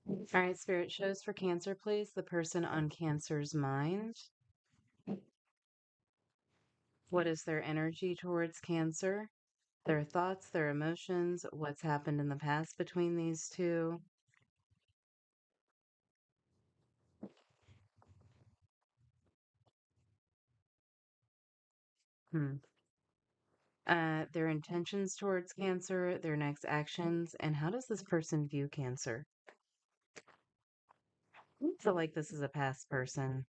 Speaker 1: All right, Spirit shows for Cancer, please. The person on Cancer's mind. What is their energy towards Cancer? Their thoughts, their emotions, what's happened in the past between these two. Hmm. Their intentions towards Cancer, their next actions, and how does this person view Cancer? I feel like this is a past person.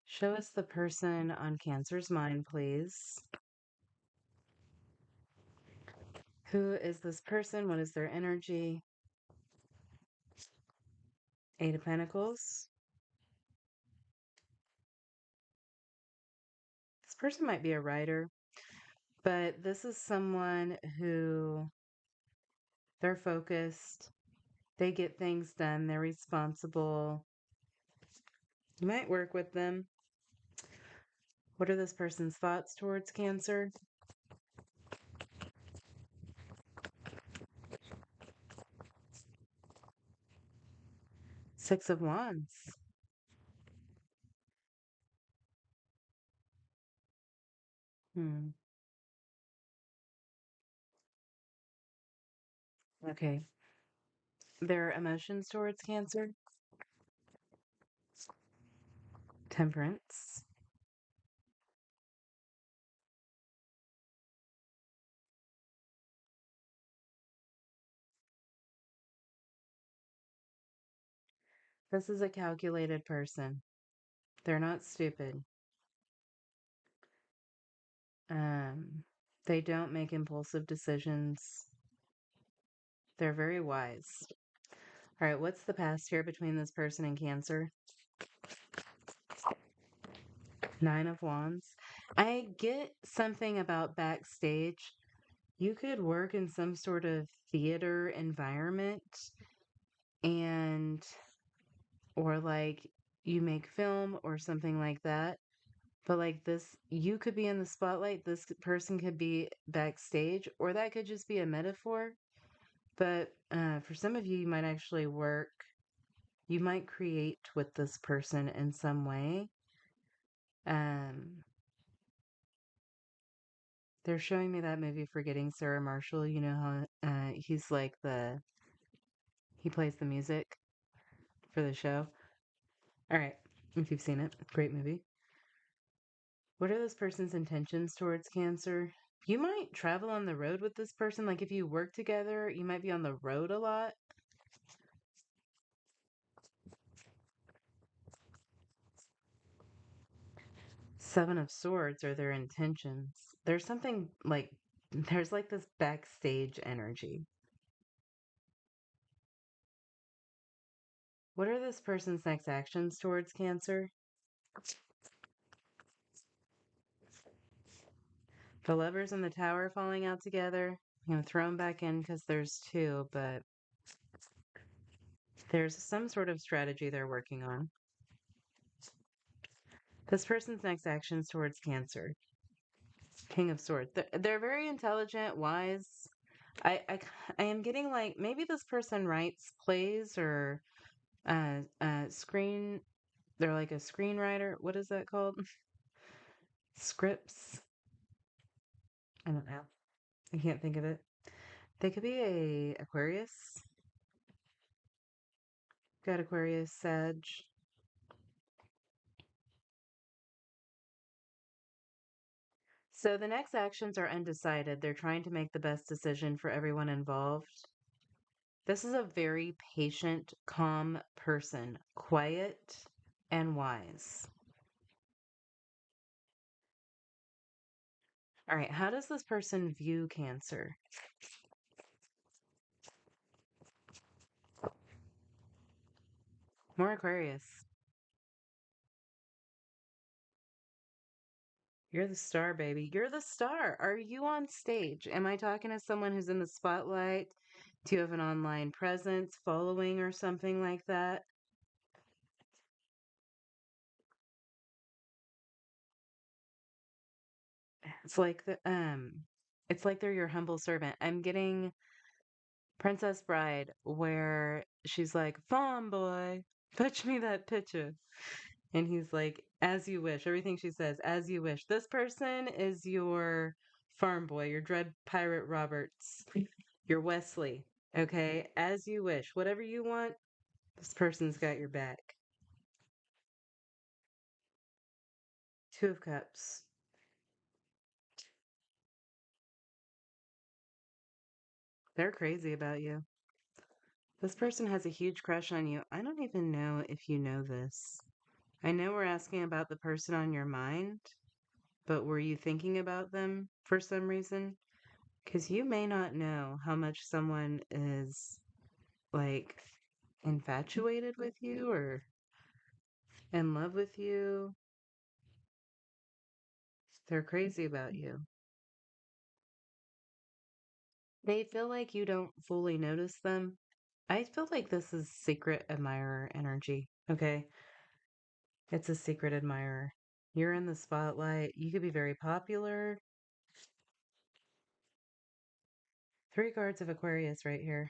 Speaker 1: Show us the person on Cancer's mind, please. Who is this person? What is their energy? Eight of Pentacles. This person might be a writer, but this is someone who they're focused, they get things done, they're responsible. You might work with them. What are this person's thoughts towards Cancer? Six of Wands. Hmm. Okay. Their emotions towards Cancer? Temperance. This is a calculated person. They're not stupid. Um, they don't make impulsive decisions. They're very wise. All right, what's the past here between this person and Cancer? Nine of Wands. I get something about backstage. You could work in some sort of theater environment and, or like you make film or something like that. But like this, you could be in the spotlight, this person could be backstage, or that could just be a metaphor. But for some of you, you might actually work, you might create with this person in some way. Um, they're showing me that movie Forgetting Sarah Marshall. You know how he's like he plays the music for the show. All right, if you've seen it, great movie. What are this person's intentions towards Cancer? You might travel on the road with this person. Like if you work together, you might be on the road a lot. Seven of Swords are their intentions. There's something like, there's like this backstage energy. What are this person's next actions towards Cancer? The Lovers and the Tower falling out together. I'm going to throw them back in because there's two, but there's some sort of strategy they're working on. This person's next actions towards Cancer. King of Swords. They're very intelligent, wise. I am getting like maybe this person writes plays or screen. They're like a screenwriter. What is that called? Scripts. I don't know. I can't think of it. They could be a Aquarius. Got Aquarius, Sag. So the next actions are undecided. They're trying to make the best decision for everyone involved. This is a very patient, calm person, quiet and wise. All right, how does this person view Cancer? More Aquarius. You're the star, baby. You're the star. Are you on stage? Am I talking to someone who's in the spotlight? Do you have an online presence, following, or something like that? It's like it's like they're your humble servant. I'm getting Princess Bride where she's like, "Fawn boy, fetch me that picture." And he's like, "As you wish." Everything she says, "As you wish." This person is your farm boy, your Dread Pirate Roberts, your Wesley. Okay, as you wish. Whatever you want, this person's got your back. Two of Cups. They're crazy about you. This person has a huge crush on you. I don't even know if you know this. I know we're asking about the person on your mind, but were you thinking about them for some reason? Because you may not know how much someone is like infatuated with you or in love with you. They're crazy about you. They feel like you don't fully notice them. I feel like this is secret admirer energy. Okay. It's a secret admirer. You're in the spotlight. You could be very popular. Three cards of Aquarius right here.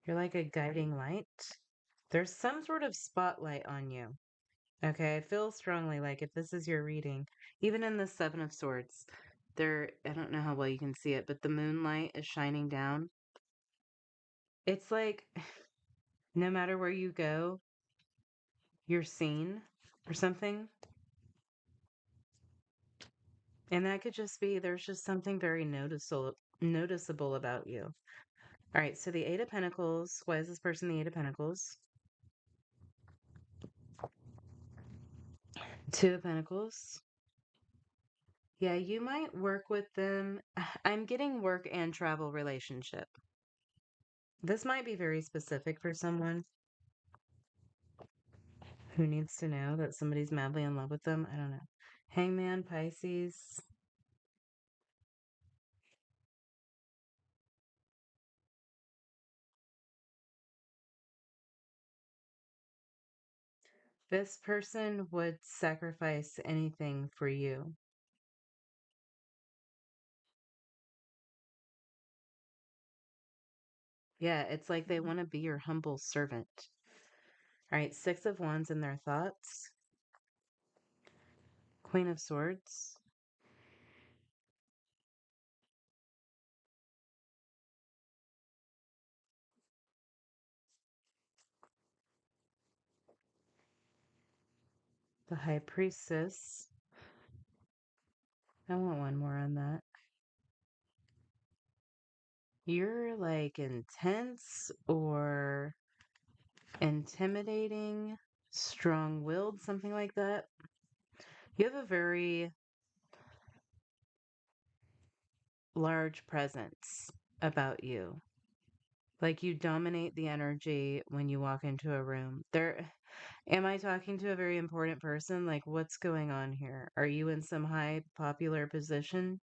Speaker 1: You're like a guiding light. There's some sort of spotlight on you. Okay, I feel strongly like if this is your reading, even in the Seven of Swords, there, I don't know how well you can see it, but the moonlight is shining down. It's like no matter where you go, you're seen or something. And that could just be there's just something very noticeable about you. All right, so the Eight of Pentacles. Why is this person the Eight of Pentacles? Two of Pentacles. Yeah, you might work with them. I'm getting work and travel relationship. This might be very specific for someone who needs to know that somebody's madly in love with them. I don't know. Hangman, Pisces. This person would sacrifice anything for you. Yeah, it's like they want to be your humble servant. All right, Six of Wands in their thoughts. Queen of Swords. The High Priestess. I want one more on that. You're like intense or intimidating, strong-willed, something like that. You have a very large presence about you. Like you dominate the energy when you walk into a room. Am I talking to a very important person? Like what's going on here? Are you in some high popular position?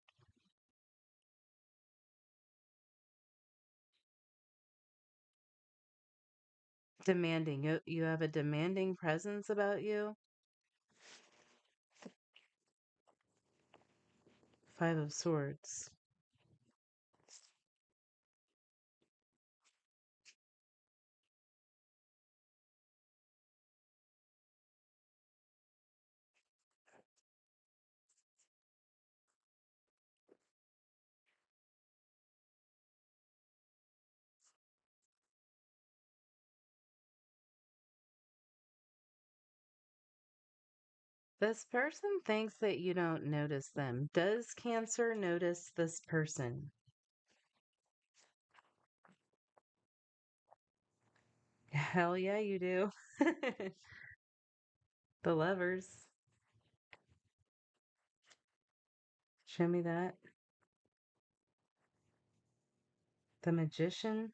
Speaker 1: Demanding. You have a demanding presence about you. Five of Swords. This person thinks that you don't notice them. Does Cancer notice this person? Hell yeah, you do. The Lovers. Show me that. The Magician.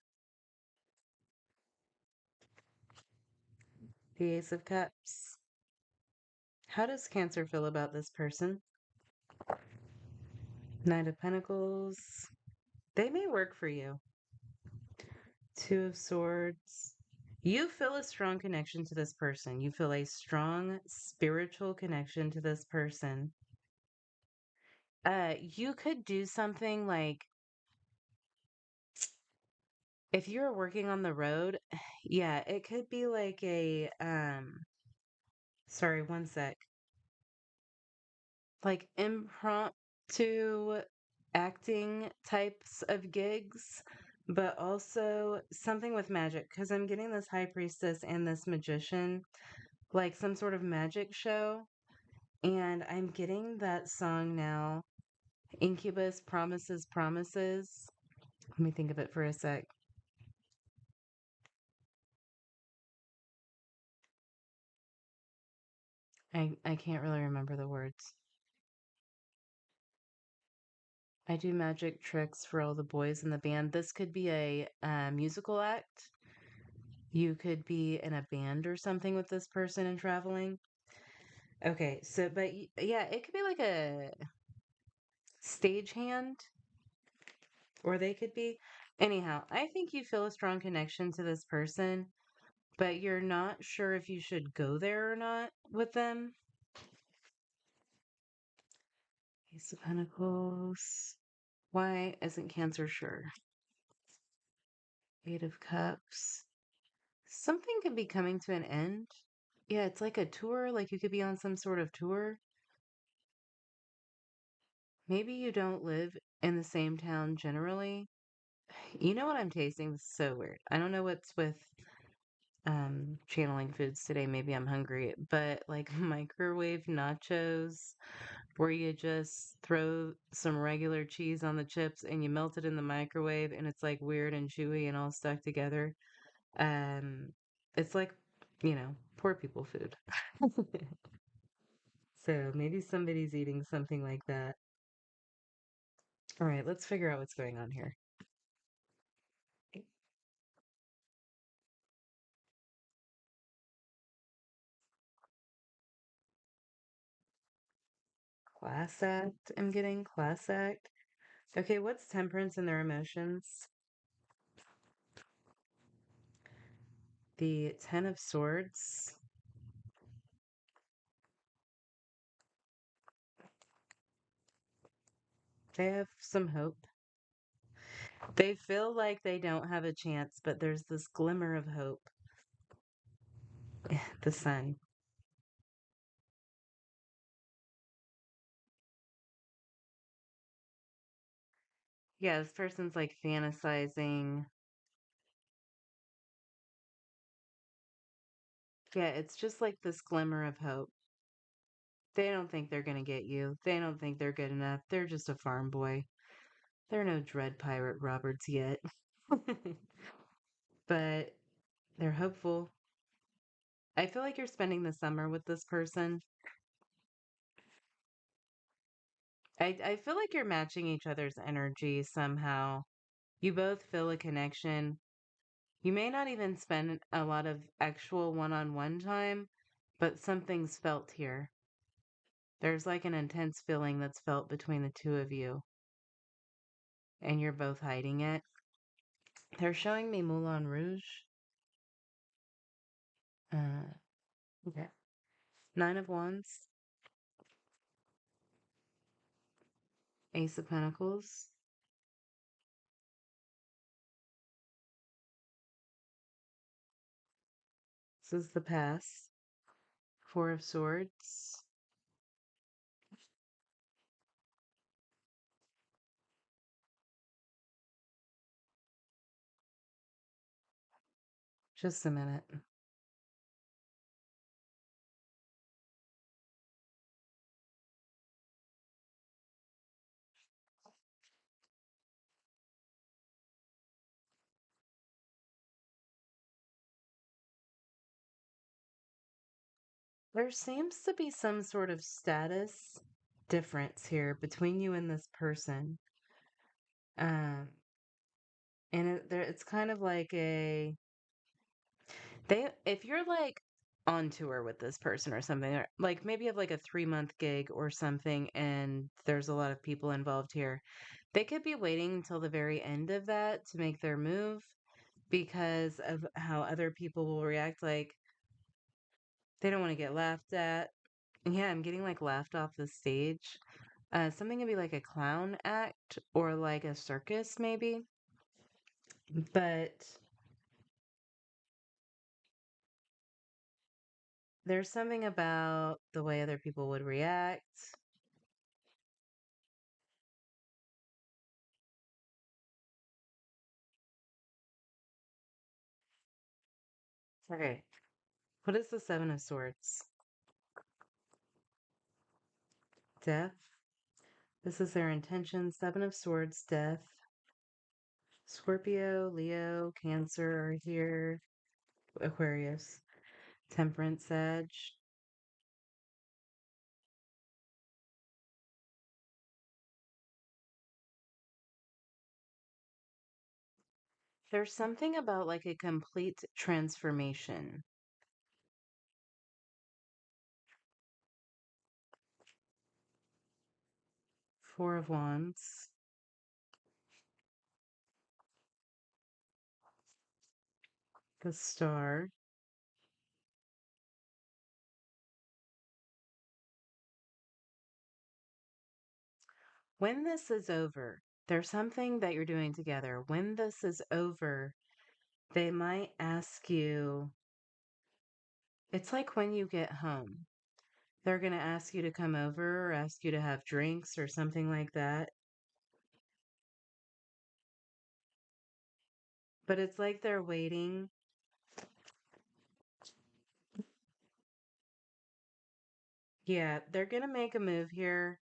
Speaker 1: The Ace of Cups. How does Cancer feel about this person? Knight of Pentacles. They may work for you. Two of Swords. You feel a strong connection to this person. You feel a strong spiritual connection to this person. You could do something like if you're working on the road, yeah, it could be like a sorry, one sec. Like impromptu acting types of gigs, but also something with magic because I'm getting this high priestess and this magician, like some sort of magic show. And I'm getting that song now, Incubus Promises Promises. Let me think of it for a sec. I can't really remember the words. I do magic tricks for all the boys in the band. This could be a musical act. You could be in a band or something with this person and traveling. Okay, so, but yeah, it could be like a stagehand, or they could be. Anyhow, I think you feel a strong connection to this person, but you're not sure if you should go there or not with them. Ace of Pentacles. Why isn't Cancer sure? Eight of Cups. Something could be coming to an end. Yeah, it's like a tour, like you could be on some sort of tour. Maybe you don't live in the same town generally. You know what I'm tasting? This is so weird. I don't know what's with channeling foods today. Maybe I'm hungry, but like microwave nachos where you just throw some regular cheese on the chips and you melt it in the microwave and it's like weird and chewy and all stuck together. Um it's like, poor people food. So maybe somebody's eating something like that. All right, let's figure out what's going on here. Class act, I'm getting class act. Okay, what's temperance in their emotions? The Ten of Swords. They have some hope. They feel like they don't have a chance, but there's this glimmer of hope. The sun. Yeah, this person's like fantasizing. Yeah, it's just like this glimmer of hope. They don't think they're going to get you. They don't think they're good enough. They're just a farm boy. They're no Dread Pirate Roberts yet. But they're hopeful. I feel like you're spending the summer with this person. I feel like you're matching each other's energy somehow. You both feel a connection. You may not even spend a lot of actual one on one time, but something's felt here. There's like an intense feeling that's felt between the two of you, and you're both hiding it. They're showing me Moulin Rouge. Uh, okay. Nine of Wands, Ace of Pentacles. This is the past. Four of Swords. Just a minute. There seems to be some sort of status difference here between you and this person. Um, and it's kind of like if you're like on tour with this person or something, or like maybe you have like a 3 month gig or something, and there's a lot of people involved here, they could be waiting until the very end of that to make their move because of how other people will react. Like they don't want to get laughed at. Yeah, I'm getting like laughed off the stage. Something could be like a clown act or like a circus, maybe. But there's something about the way other people would react. Okay, what is the Seven of Swords? Death. This is their intention. Seven of Swords, death. Scorpio, Leo, Cancer are here. Aquarius, Temperance, Sag. There's something about like a complete transformation. Four of Wands, the Star. When this is over, there's something that you're doing together. When this is over, they might ask you, it's like when you get home, they're going to ask you to come over or ask you to have drinks or something like that. But it's like they're waiting. Yeah, they're going to make a move here.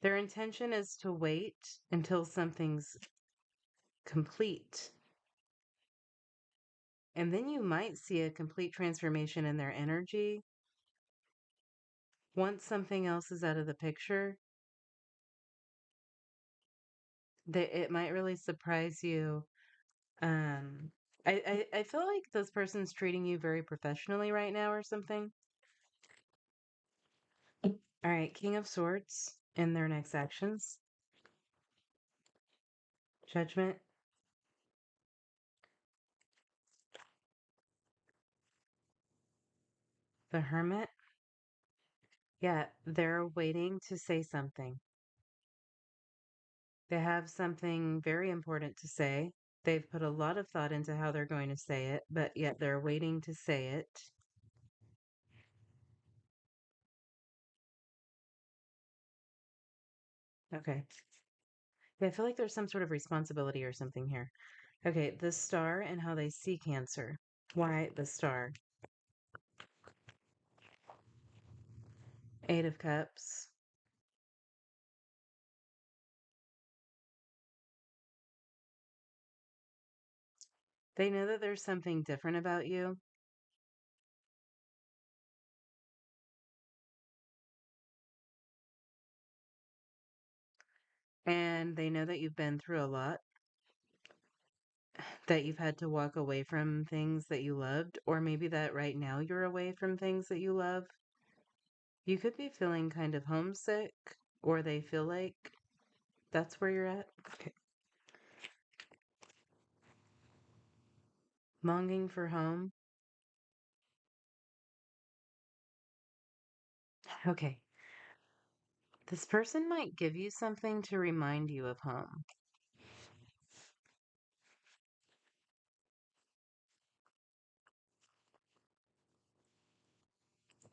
Speaker 1: Their intention is to wait until something's complete. And then you might see a complete transformation in their energy. Once something else is out of the picture, it might really surprise you. Um, I feel like this person's treating you very professionally right now or something. All right, King of Swords in their next actions. Judgment. The Hermit. Yeah, they're waiting to say something. They have something very important to say. They've put a lot of thought into how they're going to say it, but yet they're waiting to say it. Okay. Yeah, I feel like there's some sort of responsibility or something here. Okay, the Star and how they see Cancer. Why the Star? Eight of Cups. They know that there's something different about you. And they know that you've been through a lot, that you've had to walk away from things that you loved, or maybe that right now you're away from things that you love. You could be feeling kind of homesick, or they feel like that's where you're at. Okay. Longing for home. Okay. This person might give you something to remind you of home.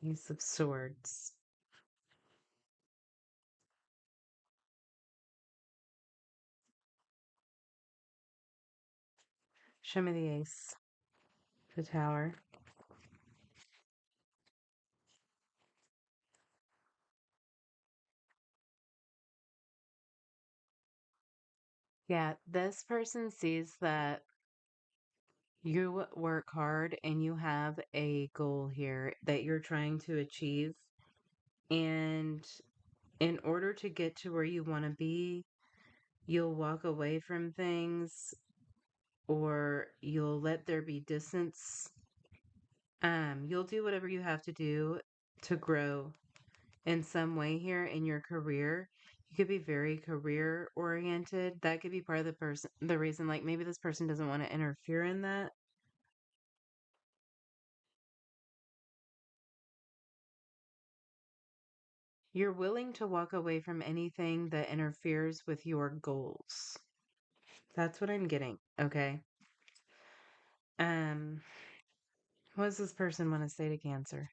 Speaker 1: Ace of Swords. Show me the ace. The Tower. Yeah, this person sees that you work hard and you have a goal here that you're trying to achieve. And in order to get to where you want to be, you'll walk away from things or you'll let there be distance. You'll do whatever you have to do to grow in some way here in your career. You could be very career oriented. That could be part of the reason, like maybe this person doesn't want to interfere in that. You're willing to walk away from anything that interferes with your goals. That's what I'm getting. Okay. Um, what does this person want to say to Cancer?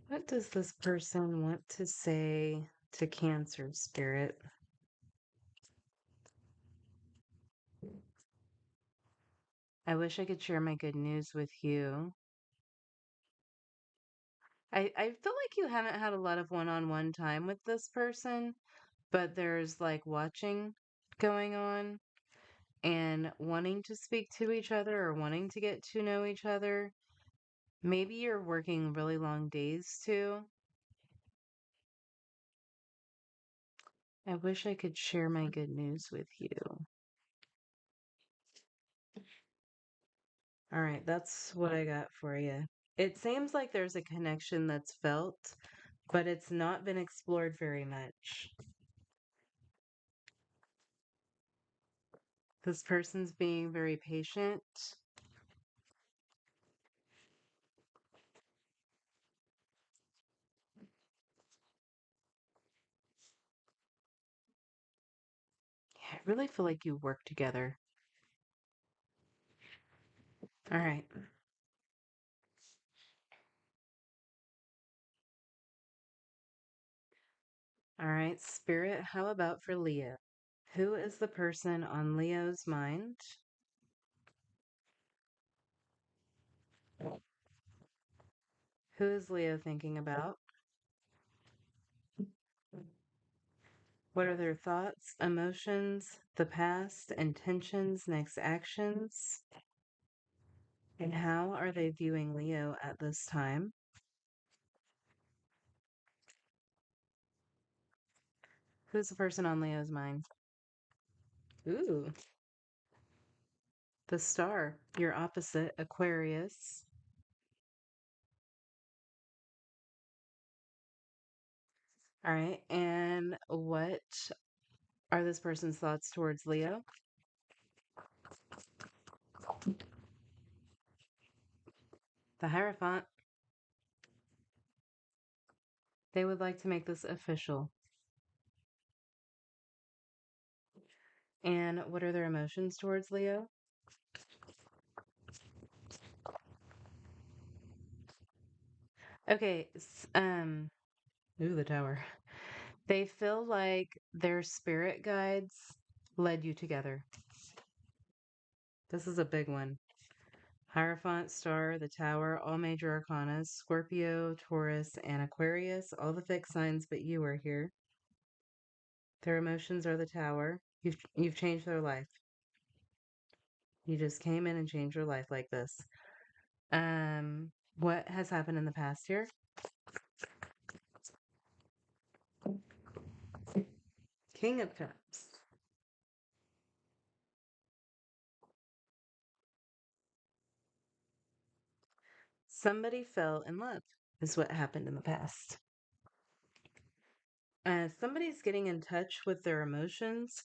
Speaker 1: What does this person want to say to Cancer, Spirit? I wish I could share my good news with you. I feel like you haven't had a lot of one-on-one time with this person, but there's like watching going on and wanting to speak to each other or wanting to get to know each other. Maybe you're working really long days too. I wish I could share my good news with you. All right, that's what I got for you. It seems like there's a connection that's felt, but it's not been explored very much. This person's being very patient. Yeah, I really feel like you work together. All right. All right, Spirit, how about for Leo? Who is the person on Leo's mind? Who is Leo thinking about? What are their thoughts, emotions, the past, intentions, next actions? And how are they viewing Leo at this time? Who's the person on Leo's mind? Ooh, the star, your opposite, Aquarius. All right. And what are this person's thoughts towards Leo? The Hierophant. They would like to make this official. And what are their emotions towards Leo? Okay. Ooh, the Tower. They feel like their spirit guides led you together. This is a big one. Hierophant, Star, the Tower, all major arcanas, Scorpio, Taurus, and Aquarius, all the fixed signs, but you are here. Their emotions are the Tower. You've changed their life. You just came in and changed your life like this. What has happened in the past year? King of Cups. Somebody fell in love, is what happened in the past. Somebody's getting in touch with their emotions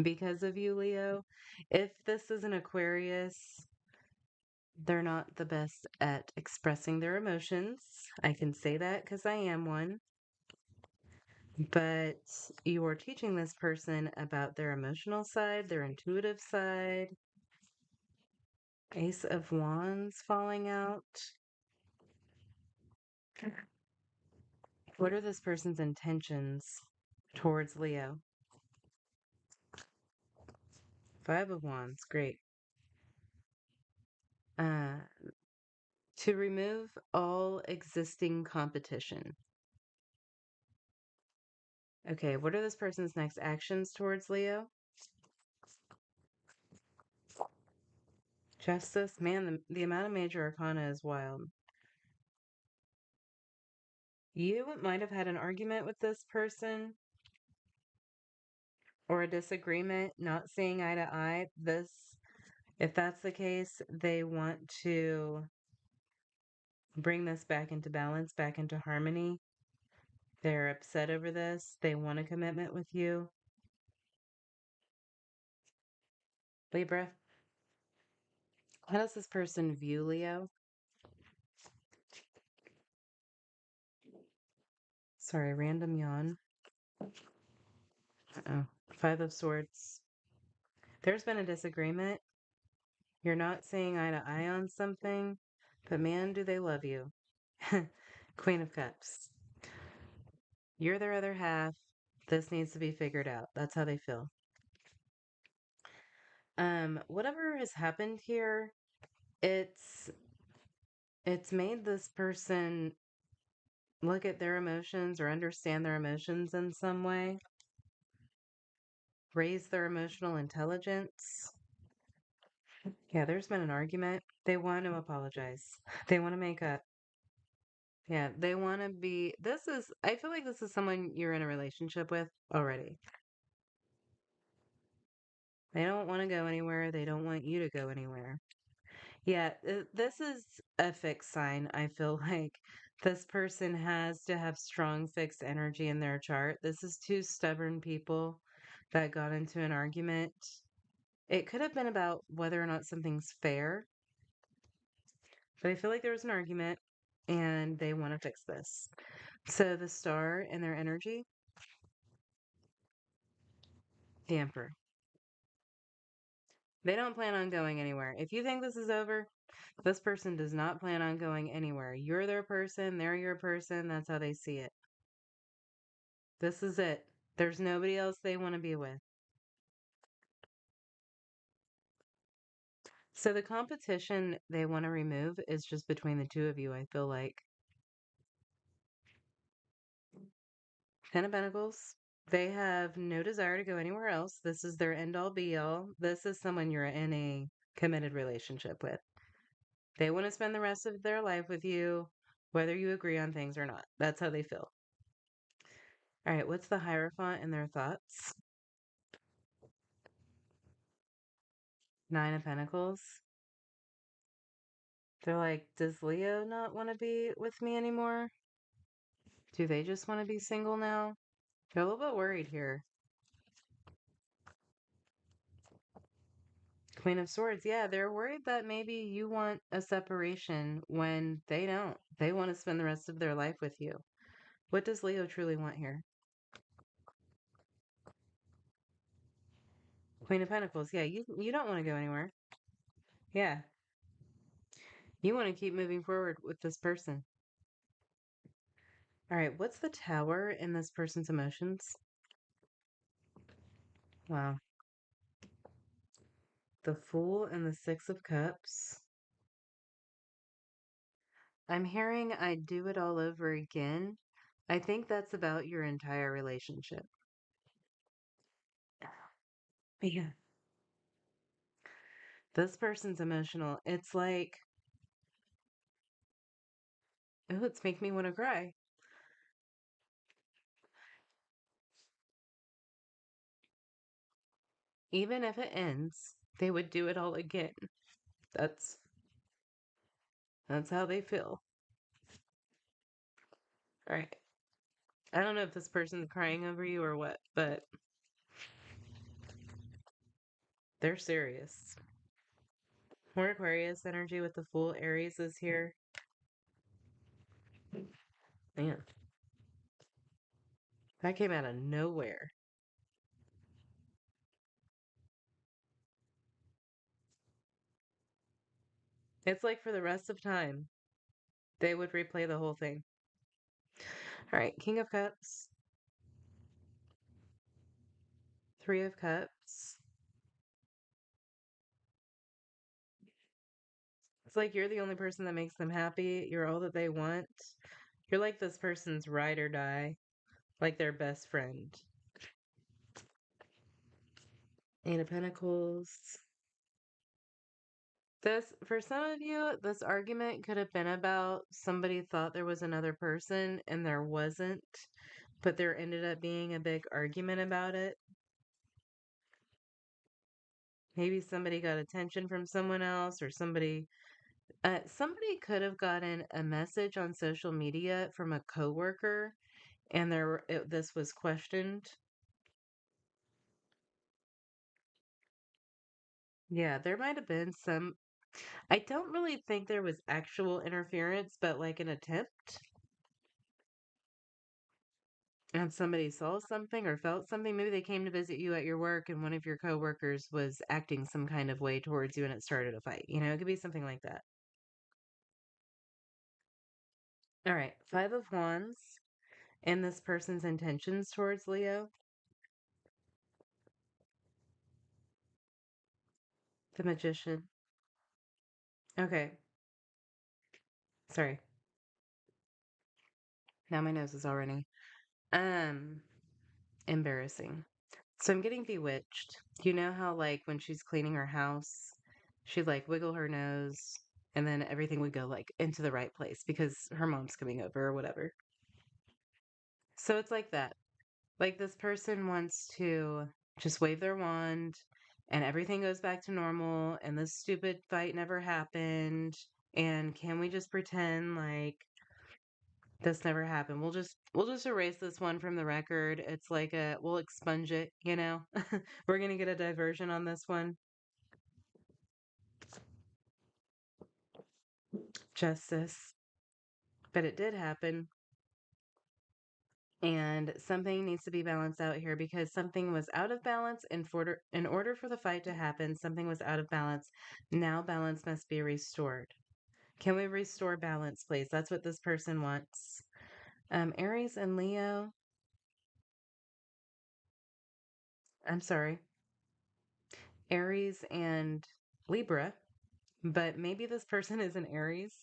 Speaker 1: because of you, Leo. If this is an Aquarius, they're not the best at expressing their emotions. I can say that because I am one. But you are teaching this person about their emotional side, their intuitive side. Ace of Wands falling out. What are this person's intentions towards Leo? Five of Wands, great. Uh, to remove all existing competition. Okay, what are this person's next actions towards Leo? Justice. Man, the amount of major arcana is wild. You might have had an argument with this person or a disagreement, not seeing eye to eye. If that's the case, they want to bring this back into balance, back into harmony. They're upset over this. They want a commitment with you. Libra. How does this person view Leo? Sorry, random yawn. Uh-oh. Five of Swords. There's been a disagreement. You're not seeing eye to eye on something, but man, do they love you. Queen of Cups. You're their other half. This needs to be figured out. That's how they feel. Whatever has happened here, it's made this person look at their emotions or understand their emotions in some way, raise their emotional intelligence. Yeah, there's been an argument. They want to apologize. They want to make up. Yeah, they want to be. I feel like this is someone you're in a relationship with already. They don't want to go anywhere. They don't want you to go anywhere. Yeah, this is a fixed sign. I feel like this person has to have strong fixed energy in their chart. This is two stubborn people that got into an argument. It could have been about whether or not something's fair, but I feel like there was an argument and they want to fix this. So the star and their energy, the Emperor. They don't plan on going anywhere. If you think this is over, this person does not plan on going anywhere. You're their person, they're your person. That's how they see it. This is it. There's nobody else they want to be with. So the competition they want to remove is just between the two of you, I feel like. Ten of Pentacles. They have no desire to go anywhere else. This is their end all be all. This is someone you're in a committed relationship with. They want to spend the rest of their life with you, whether you agree on things or not. That's how they feel. All right, what's the Hierophant in their thoughts? Nine of Pentacles. They're like, does Leo not want to be with me anymore? Do they just want to be single now? They're a little bit worried here. Queen of Swords. Yeah, they're worried that maybe you want a separation when they don't. They want to spend the rest of their life with you. What does Leo truly want here? Queen of Pentacles. Yeah, you don't want to go anywhere. Yeah. You want to keep moving forward with this person. All right, what's the Tower in this person's emotions? Wow. The Fool and the Six of Cups. I'm hearing I'd do it all over again. I think that's about your entire relationship. Yeah. This person's emotional. It's like, oh, it's making me want to cry. Even if it ends, they would do it all again. That's that's how they feel. All right. I don't know if this person's crying over you or what, but they're serious. More Aquarius energy with the Fool. Aries is here. Man, that came out of nowhere. It's like for the rest of time, they would replay the whole thing. All right, King of Cups, Three of Cups. It's like you're the only person that makes them happy. You're all that they want. You're like this person's ride or die, like their best friend. Eight of Pentacles. For some of you, this argument could have been about somebody thought there was another person and there wasn't, but there ended up being a big argument about it. Maybe somebody got attention from someone else, or somebody could have gotten a message on social media from a coworker, and this was questioned. Yeah, there might have been some. I don't really think there was actual interference, but like an attempt. And somebody saw something or felt something. Maybe they came to visit you at your work and one of your coworkers was acting some kind of way towards you and it started a fight. It could be something like that. All right, Five of Wands and this person's intentions towards Leo. The Magician. Okay, sorry. Now my nose is all running. Um, Embarrassing. So I'm getting bewitched. You know how like when she's cleaning her house, she'd like wiggle her nose and then everything would go like into the right place because her mom's coming over or whatever. So it's like that. Like this person wants to just wave their wand and everything goes back to normal and this stupid fight never happened. And can we just pretend like this never happened? We'll just erase this one from the record. It's like we'll expunge it. We're gonna get a diversion on this one. Justice. But it did happen. And something needs to be balanced out here because something was out of balance in order for the fight to happen, something was out of balance. Now balance must be restored. Can we restore balance, please? That's what this person wants. Aries and Leo. I'm sorry. Aries and Libra. But maybe this person is an Aries.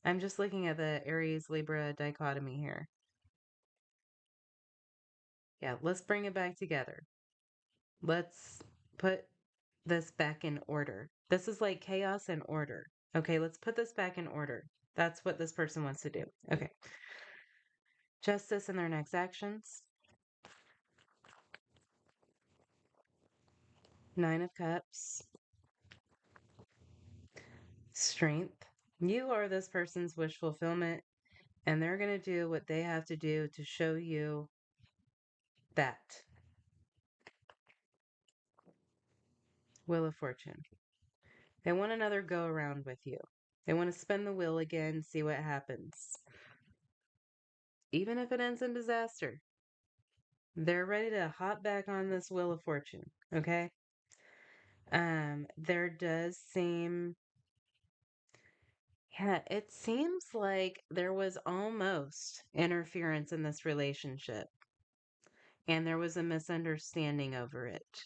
Speaker 1: I'm just looking at the Aries Libra dichotomy here. Yeah, let's bring it back together. Let's put this back in order. This is like chaos and order. Okay, let's put this back in order. That's what this person wants to do. Okay. Justice in their next actions. Nine of Cups. Strength. You are this person's wish fulfillment, and they're going to do what they have to do to show you that. Wheel of Fortune. They want another go around with you. They want to spin the wheel again, see what happens. Even if it ends in disaster, they're ready to hop back on this Wheel of Fortune, okay? There does seem, yeah, it seems like there was almost interference in this relationship, and there was a misunderstanding over it.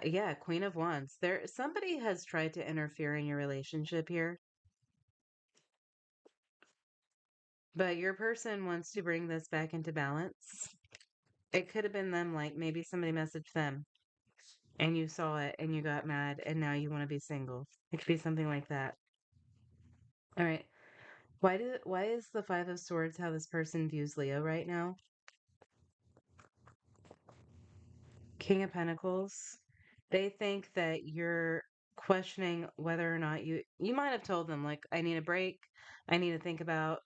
Speaker 1: Yeah, Queen of Wands. Somebody has tried to interfere in your relationship here, but your person wants to bring this back into balance. It could have been them, like maybe somebody messaged them and you saw it and you got mad and now you want to be single. It could be something like that. All right. Why is the Five of Swords how this person views Leo right now? King of Pentacles. They think that you're questioning whether or not you might have told them like I need a break. I need to think about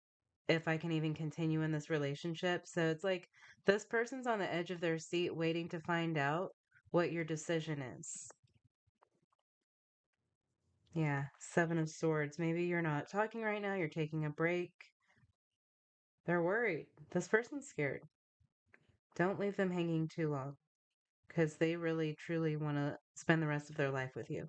Speaker 1: if I can even continue in this relationship. So it's like this person's on the edge of their seat waiting to find out what your decision is. Yeah, Seven of Swords. Maybe you're not talking right now, you're taking a break. They're worried. This person's scared. Don't leave them hanging too long because they really, truly want to spend the rest of their life with you.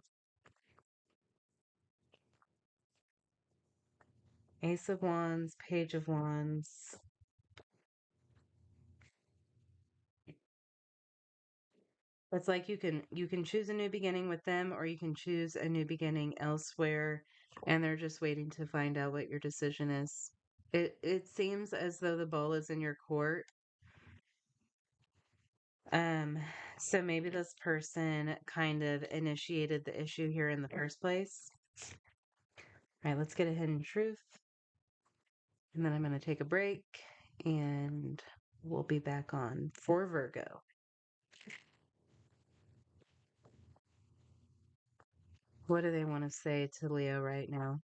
Speaker 1: Ace of Wands, Page of Wands. It's like you can choose a new beginning with them or you can choose a new beginning elsewhere and they're just waiting to find out what your decision is. It seems as though the ball is in your court. Um, so maybe this person kind of initiated the issue here in the first place. All right, let's get a hidden truth. And then I'm going to take a break and we'll be back on for Virgo. What do they want to say to Leo right now?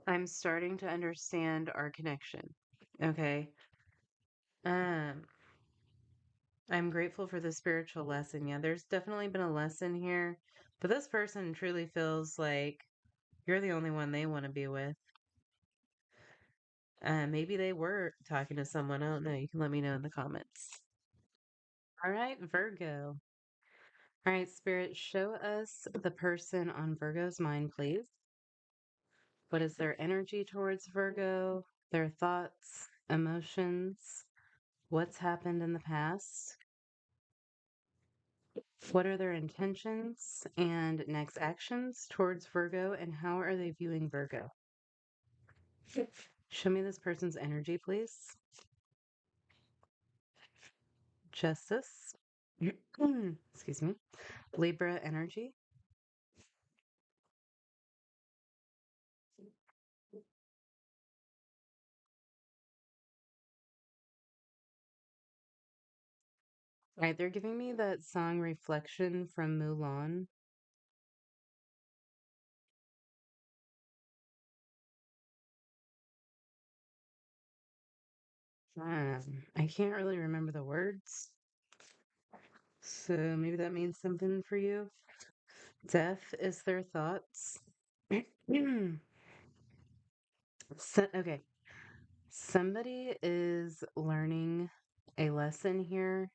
Speaker 1: I'm starting to understand our connection. Okay. Um, I'm grateful for the spiritual lesson. Yeah, there's definitely been a lesson here, but this person truly feels like you're the only one they want to be with. Maybe they were talking to someone. I don't know. You can let me know in the comments. All right, Virgo. All right, Spirit, show us the person on Virgo's mind, please. What is their energy towards Virgo? Their thoughts, emotions, what's happened in the past? What are their intentions and next actions towards Virgo, and how are they viewing Virgo? Show me this person's energy, please. Justice. Excuse me. Libra energy. All right, they're giving me that song Reflection from Mulan. I can't really remember the words. So maybe that means something for you. Death is their thoughts. Okay. Somebody is learning a lesson here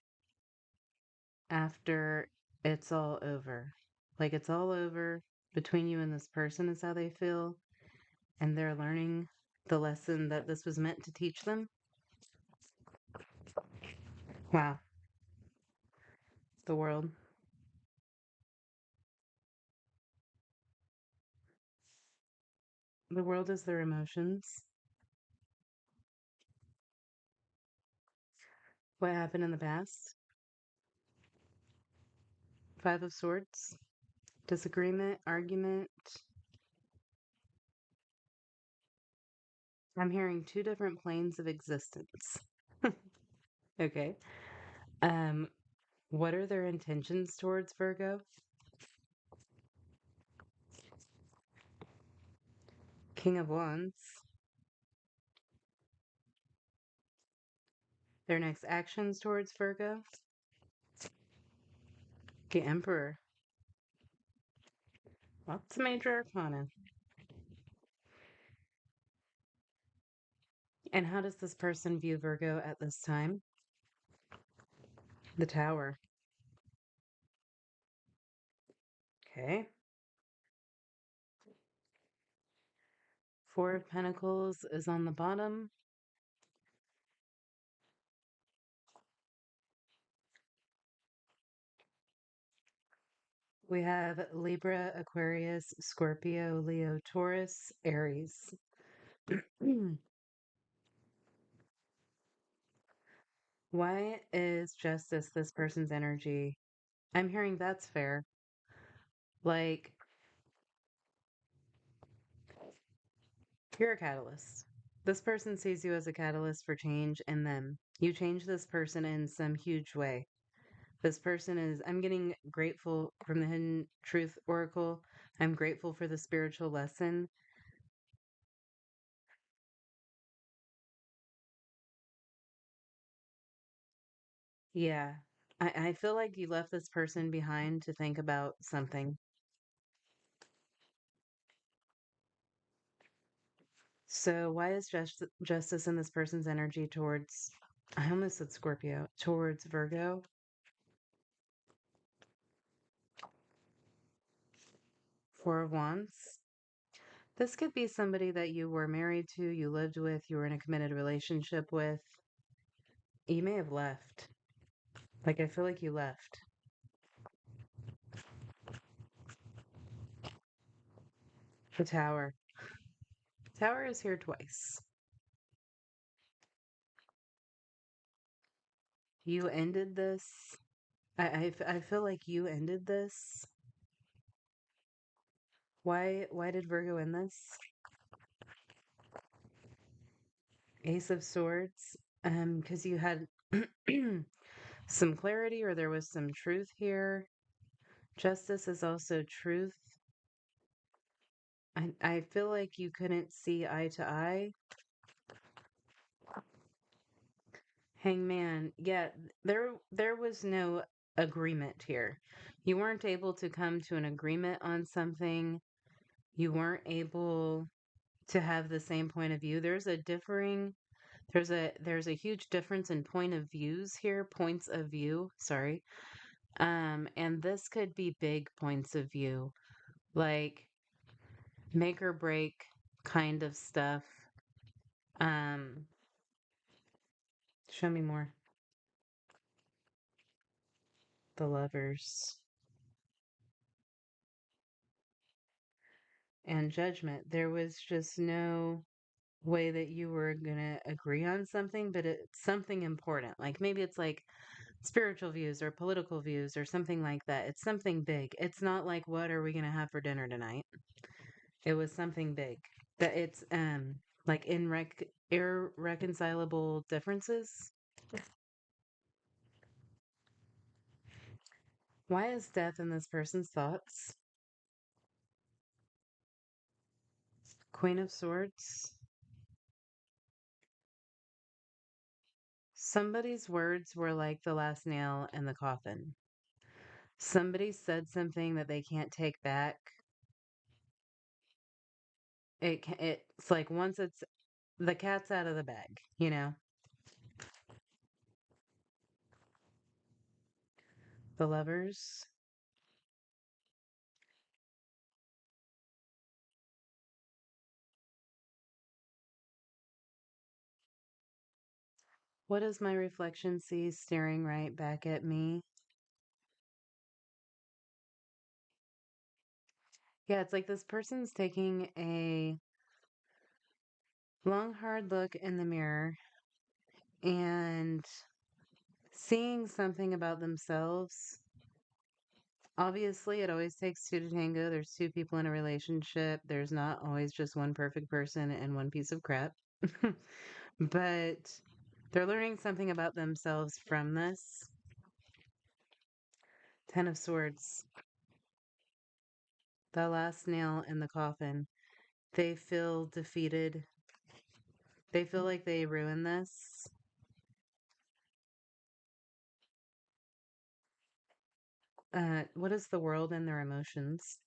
Speaker 1: after it's all over. Like it's all over between you and this person, is how they feel. And they're learning the lesson that this was meant to teach them. Wow. The world. The world is their emotions. What happened in the past? Five of Swords. Disagreement, argument. I'm hearing two different planes of existence. Okay. Um, what are their intentions towards Virgo? King of Wands. Their next actions towards Virgo? The Emperor. Lots of major arcana. And how does this person view Virgo at this time? The Tower. Okay. Four of Pentacles is on the bottom. We have Libra, Aquarius, Scorpio, Leo, Taurus, Aries. Why is justice this person's energy? I'm hearing that's fair. Like, you're a catalyst. This person sees you as a catalyst for change in them. You change this person in some huge way. This person is, I'm getting grateful from the Hidden Truth Oracle. I'm grateful for the spiritual lesson. Yeah. I feel like you left this person behind to think about something. So why is justice in this person's energy towards, I almost said Scorpio, towards Virgo? Four of Wands. This could be somebody that you were married to, you lived with, you were in a committed relationship with. You may have left. Like, I feel like you left. The Tower. Tower is here twice. You ended this. I feel like you ended this. Why did Virgo end this? Ace of Swords. Because you had some clarity or there was some truth here. Justice is also truth. I feel like you couldn't see eye to eye. Hangman. Yeah, there was no agreement here. You weren't able to come to an agreement on something. You weren't able to have the same point of view. There's a huge difference in point of views here, points of view, sorry. And this could be big points of view, like make or break kind of stuff. Um, show me more. The Lovers and Judgment. There was just no way that you were gonna agree on something, but it's something important. Like maybe it's like spiritual views or political views or something like that. It's something big. It's not like what are we gonna have for dinner tonight? It was something big. That it's like irreconcilable differences. Why is death in this person's thoughts? Queen of Swords. Somebody's words were like the last nail in the coffin. Somebody said something that they can't take back. It's like once it's the cat's out of the bag, you know? The Lovers. What does my reflection see staring right back at me? Yeah, it's like this person's taking a long, hard look in the mirror and Seeing something about themselves. Obviously, it always takes two to tango. There's two people in a relationship. There's not always just one perfect person and one piece of crap. But they're learning something about themselves from this. Ten of Swords. The last nail in the coffin. They feel defeated. They feel like they ruined this. What is the world and their emotions?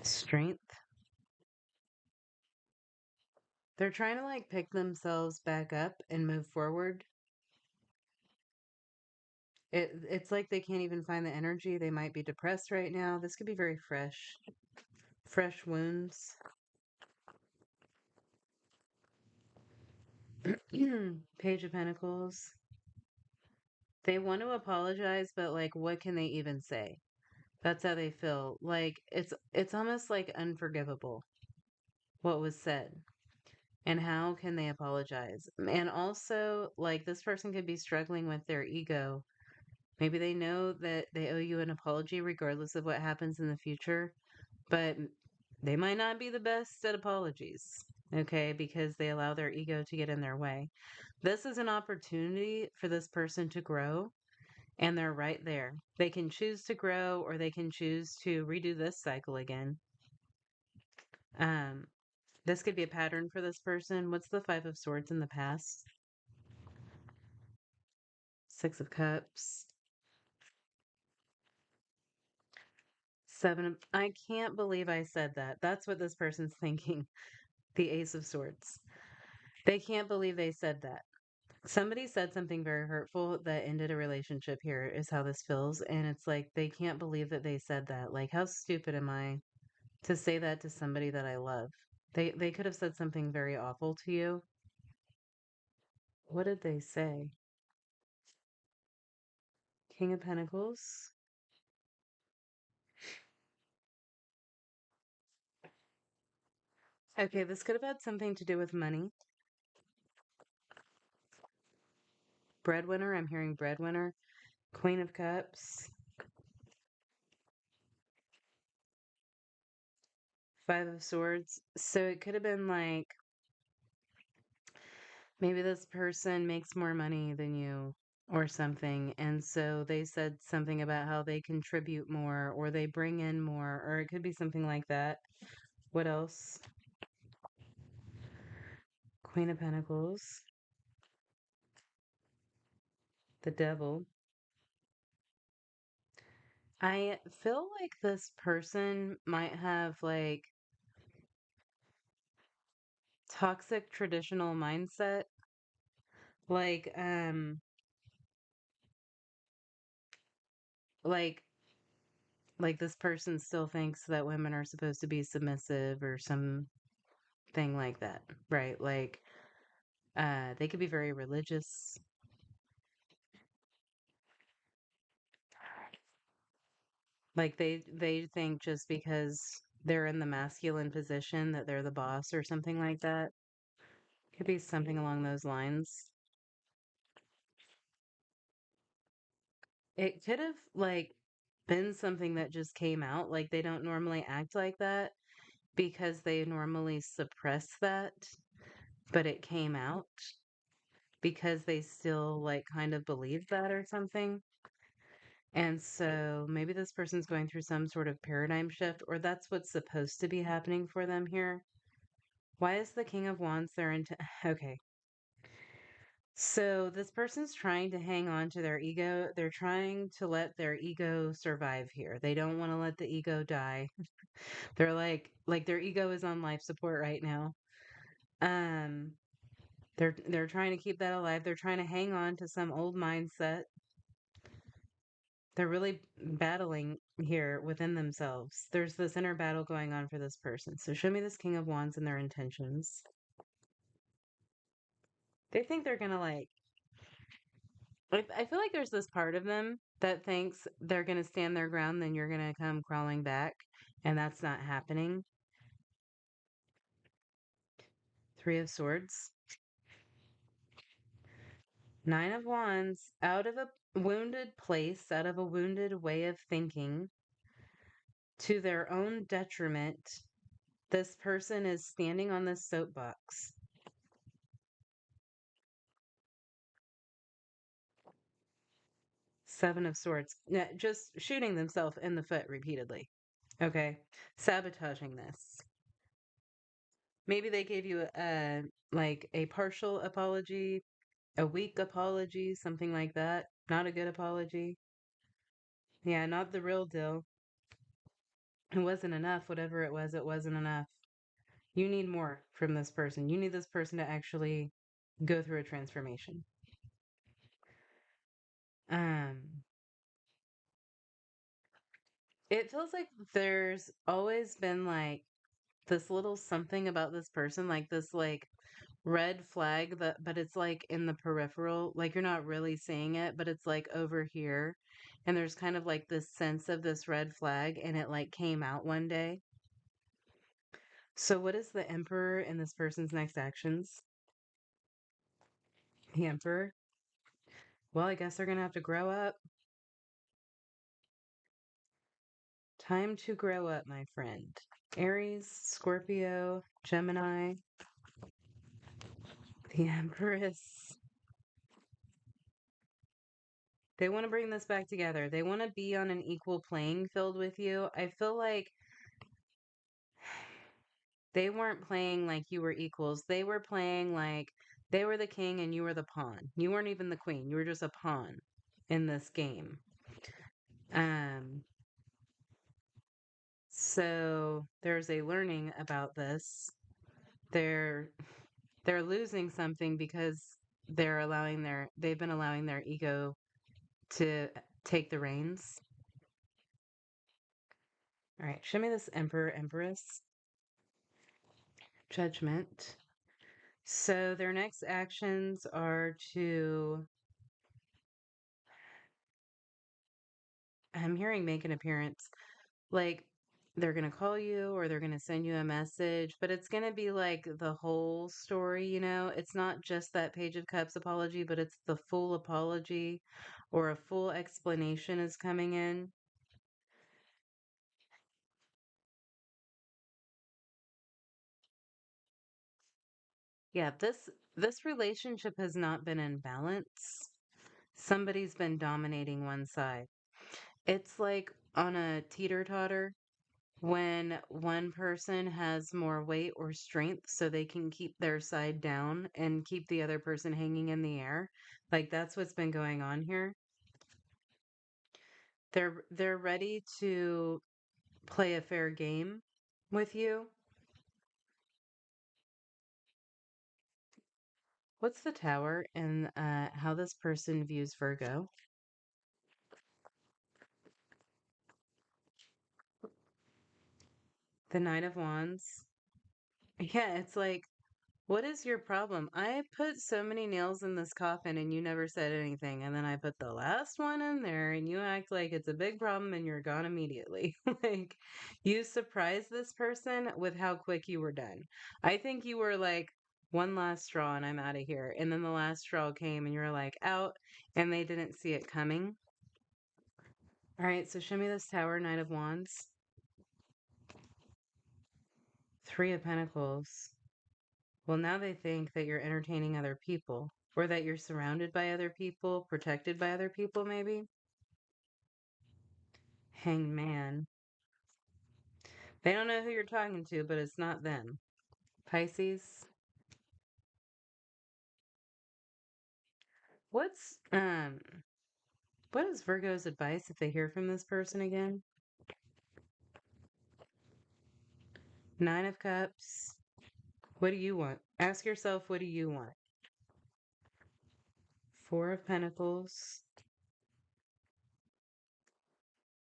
Speaker 1: Strength. They're trying to like pick themselves back up and move forward. It's like they can't even find the energy. They might be depressed right now. This could be very fresh. Fresh wounds. Page of Pentacles. They want to apologize, but like what can they even say? That's how they feel. Like it's almost like unforgivable what was said. And how can they apologize? And also, like this person could be struggling with their ego. Maybe they know that they owe you an apology regardless of what happens in the future, but they might not be the best at apologies, okay, because they allow their ego to get in their way. This is an opportunity for this person to grow, and they're right there. They can choose to grow or they can choose to redo this cycle again. Um, this could be a pattern for this person. What's the Five of Swords in the past? Six of Cups. I can't believe I said that. That's what this person's thinking. The Ace of Swords. They can't believe they said that. Somebody said something very hurtful that ended a relationship here, is how this feels. And it's like they can't believe that they said that. Like, how stupid am I to say that to somebody that I love? They could have said something very awful to you. What did they say? King of Pentacles. Okay, this could have had something to do with money. Breadwinner, I'm hearing breadwinner. Queen of Cups. Five of Swords. So it could have been like maybe this person makes more money than you or something. And so they said something about how they contribute more or they bring in more, or it could be something like that. What else? Queen of Pentacles. The Devil. I feel like this person might have like toxic traditional mindset. Like, like like this person still thinks that women are supposed to be submissive or something like that, right? Like they could be very religious. Like they think just because they're in the masculine position that they're the boss or something like that. Could be something along those lines. It could have like been something that just came out. Like they don't normally act like that because they normally suppress that, but it came out because they still like kind of believe that or something. And so maybe this person's going through some sort of paradigm shift, or that's what's supposed to be happening for them here. Why is the King of Wands there? Okay. So this person's trying to hang on to their ego. They're trying to let their ego survive here. They don't want to let the ego die. They're like their ego is on life support right now. Um, they're trying to keep that alive. They're trying to hang on to some old mindset. They're really battling here within themselves. There's this inner battle going on for this person. So show me this King of Wands and their intentions. They think they're gonna like. I feel like there's this part of them that thinks they're gonna stand their ground, then you're gonna come crawling back, and that's not happening. Three of Swords. Nine of Wands, out of a wounded place, out of a wounded way of thinking, to their own detriment, this person is standing on this soapbox. Seven of Swords. Yeah, just shooting themselves in the foot repeatedly. Okay. Sabotaging this. Maybe they gave you like a partial apology, a weak apology, something like that. Not a good apology. Yeah, not the real deal. It wasn't enough. Whatever it wasn't enough. You need more from this person. You need this person to actually go through a transformation. Um, it feels like there's always been like this little something about this person, like this like red flag that, but it's like in the peripheral, like you're not really seeing it, but it's like over here. And there's kind of like this sense of this red flag, and it like came out one day. So, what is the Emperor in this person's next actions? The Emperor? Well, I guess they're gonna have to grow up. Time to grow up, my friend. Aries, Scorpio, Gemini, the Empress. They want to bring this back together. They want to be on an equal playing field with you. I feel like they weren't playing like you were equals. They were playing like they were the king and you were the pawn. You weren't even the queen. You were just a pawn in this game. Um, so there's a learning about this. They're they're losing something because they've been allowing their ego to take the reins. All right, show me this Emperor, Empress. Judgment. So their next actions are to, I'm hearing make an appearance. Like they're going to call you or they're going to send you a message, but it's going to be like the whole story, you know? It's not just that Page of Cups apology, but it's the full apology or a full explanation is coming in. Yeah, this relationship has not been in balance. Somebody's been dominating one side. It's like on a teeter-totter when one person has more weight or strength so they can keep their side down and keep the other person hanging in the air. Like that's what's been going on here. They're ready to play a fair game with you. What's the Tower and how this person views Virgo? The Knight of Wands. Yeah, it's like, what is your problem? I put so many nails in this coffin and you never said anything. And then I put the last one in there and you act like it's a big problem and you're gone immediately. Like, you surprised this person with how quick you were done. I think you were like, one last straw and I'm out of here. And then the last straw came and you're like, out, and they didn't see it coming. All right, so show me this Tower, Knight of Wands. Three of Pentacles. Well, now they think that you're entertaining other people or that you're surrounded by other people, protected by other people, maybe. Hanged Man. They don't know who you're talking to, but it's not them. Pisces. What's what is Virgo's advice if they hear from this person again? Nine of Cups. What do you want? Ask yourself, what do you want? Four of Pentacles.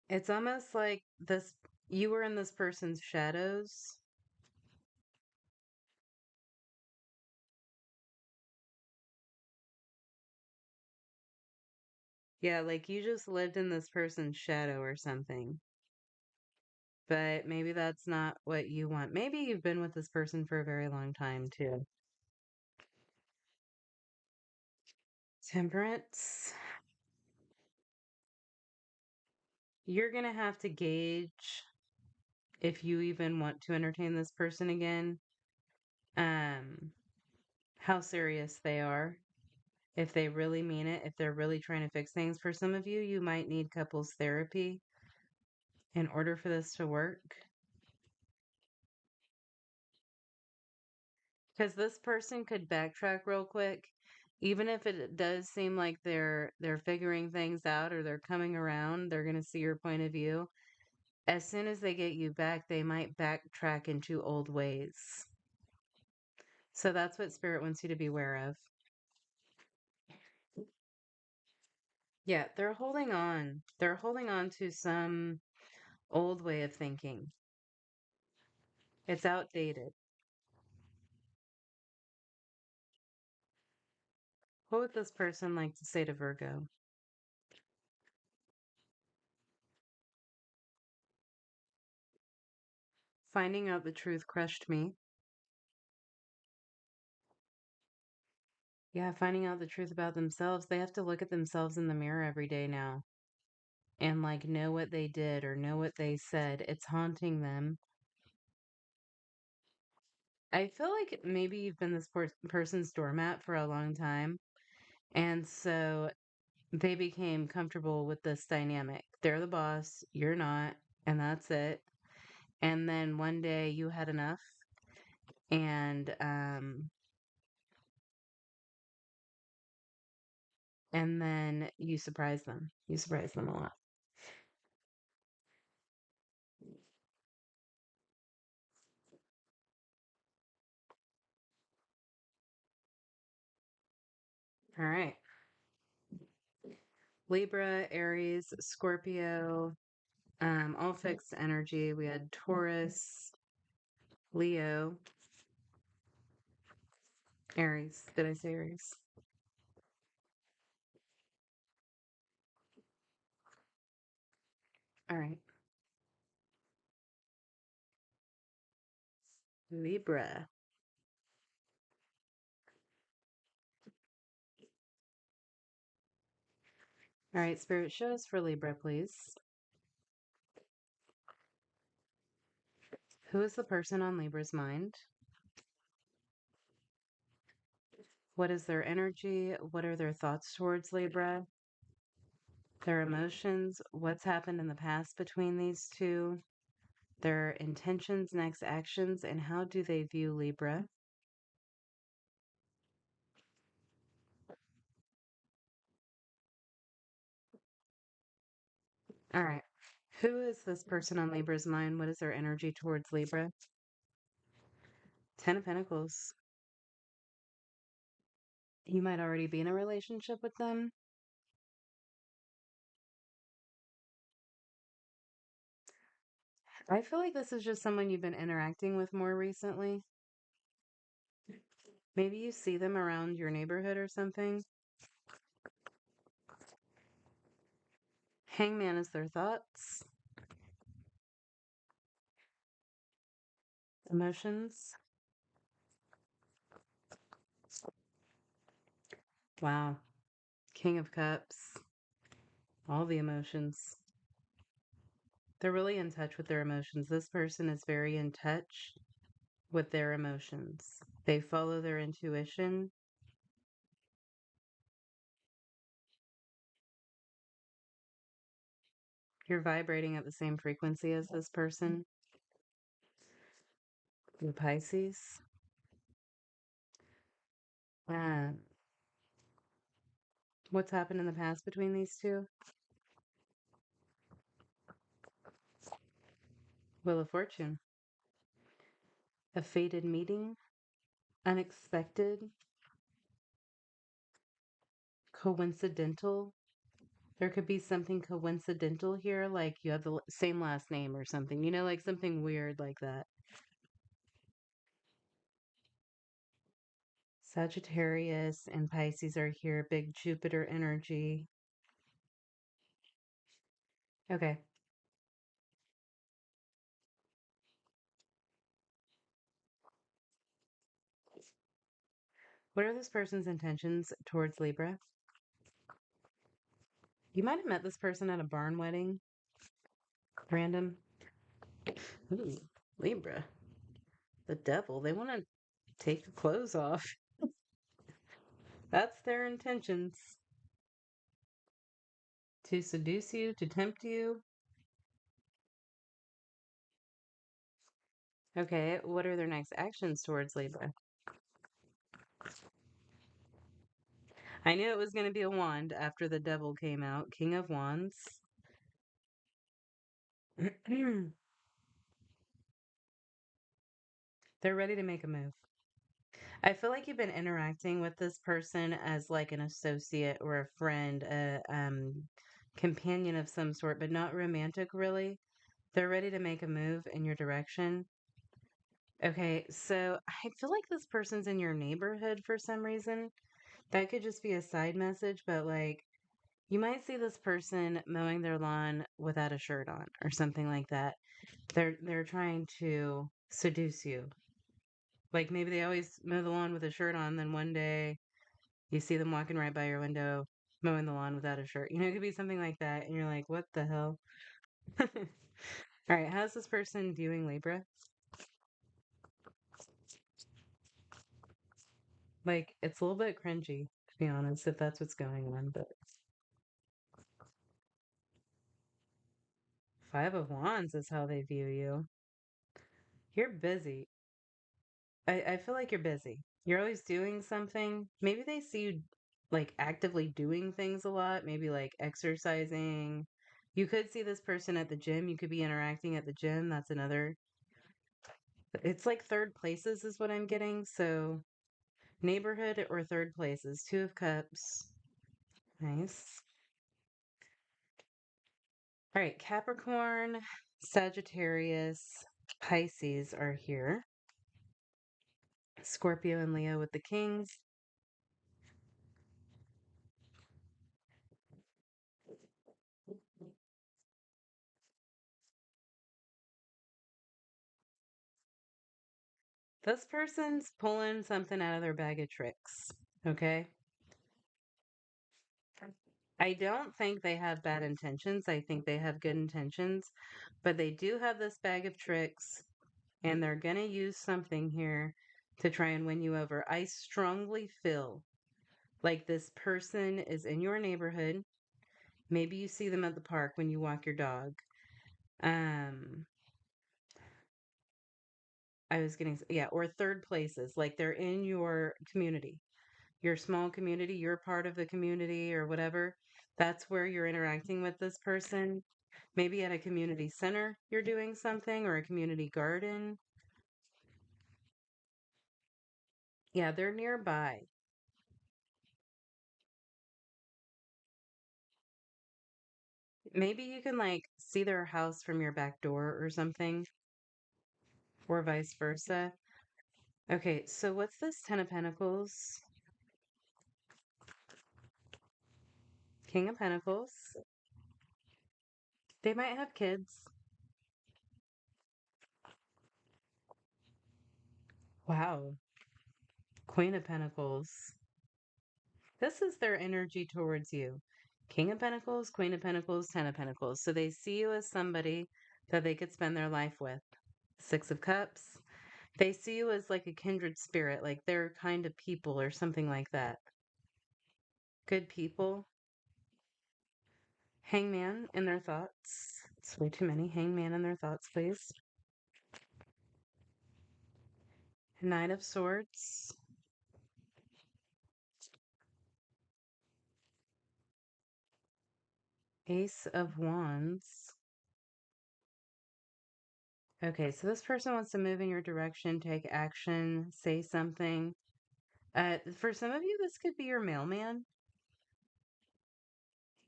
Speaker 1: It's almost like this you were in this person's shadows. Yeah, like you just lived in this person's shadow or something. But maybe that's not what you want. Maybe you've been with this person for a very long time too. Temperance. You're going to have to gauge if you even want to entertain this person again, um, how serious they are, if they really mean it, if they're really trying to fix things. For some of you, you might need couples therapy in order for this to work. Because this person could backtrack real quick, even if it does seem like they're figuring things out or they're coming around, they're going to see your point of view. As soon as they get you back, they might backtrack into old ways. So that's what Spirit wants you to be aware of. Yeah, they're holding on. They're holding on to some old way of thinking. It's outdated. What would this person like to say to Virgo? Finding out the truth crushed me. Yeah, finding out the truth about themselves. They have to look at themselves in the mirror every day now and like know what they did or know what they said. It's haunting them. I feel like maybe you've been this person's doormat for a long time. And so they became comfortable with this dynamic. They're the boss, you're not, and that's it. And then one day you had enough and and then you surprise them. You surprise them a lot. All right. Libra, Aries, Scorpio, all fixed energy. We had Taurus, Leo, Aries. Did I say Aries? All right. Libra. All right, Spirit, show us for Libra, please. Who is the person on Libra's mind? What is their energy? What are their thoughts towards Libra? Their emotions? What's happened in the past between these two? Their intentions, next actions, and how do they view Libra? All right. Who is this person on Libra's mind? What is their energy towards Libra? Ten of Pentacles. You might already be in a relationship with them. I feel like this is just someone you've been interacting with more recently. Maybe you see them around your neighborhood or something. Hangman is their thoughts, emotions. Wow. King of Cups. All the emotions. They're really in touch with their emotions. This person is very in touch with their emotions. They follow their intuition. You're vibrating at the same frequency as this person. The Pisces. Uh, what's happened in the past between these two? Wheel of Fortune. A fated meeting. Unexpected. Coincidental. There could be something coincidental here, like you have the same last name or something, like something weird like that. Sagittarius and Pisces are here, big Jupiter energy. Okay. What are this person's intentions towards Libra? You might have met this person at a barn wedding. Random. Ooh, Libra. The devil. They want to take the clothes off. That's their intentions. To seduce you, to tempt you. Okay, what are their next actions towards Libra? I knew it was going to be a wand after the devil came out. King of Wands. They're ready to make a move. I feel like you've been interacting with this person as like an associate or a friend, a companion of some sort, but not romantic really. They're ready to make a move in your direction. Okay, so I feel like this person's in your neighborhood for some reason. That could just be a side message, but like you might see this person mowing their lawn without a shirt on or something like that. They're trying to seduce you. Like maybe they always mow the lawn with a shirt on, then one day you see them walking right by your window mowing the lawn without a shirt. You know, it could be something like that, and you're like, "What the hell?" All right, how's this person viewing Libra? Like, it's a little bit cringy, to be honest, if that's what's going on, but Five of Wands is how they view you. You're busy. I feel like you're busy. You're always doing something. Maybe they see you like actively doing things a lot, maybe like exercising. You could see this person at the gym. You could be interacting at the gym. That's another. It's like third places is what I'm getting. So neighborhood or third places. Two of Cups. Nice. All right, Capricorn, Sagittarius, Pisces are here. Scorpio and Leo with the Kings. This person's pulling something out of their bag of tricks. Okay. I don't think they have bad intentions. I think they have good intentions, but they do have this bag of tricks and they're going to use something here to try and win you over. I strongly feel like this person is in your neighborhood. Maybe you see them at the park when you walk your dog. Um, I was getting, yeah, or third places, like they're in your community, your small community, you're part of the community or whatever. That's where you're interacting with this person. Maybe at a community center, you're doing something or a community garden. Yeah, they're nearby. Maybe you can like see their house from your back door or something, or vice versa. Okay, so what's this Ten of Pentacles? King of Pentacles. They might have kids. Wow. Queen of Pentacles. This is their energy towards you. King of Pentacles, Queen of Pentacles, Ten of Pentacles. So they see you as somebody that they could spend their life with. Six of Cups. They see you as like a kindred spirit, like they're kind of people or something like that. Good people. Hangman in their thoughts. It's way too many. Hangman in their thoughts, please. Knight of Swords. Ace of Wands. Okay, so this person wants to move in your direction, take action, say something. For some of you, this could be your mailman.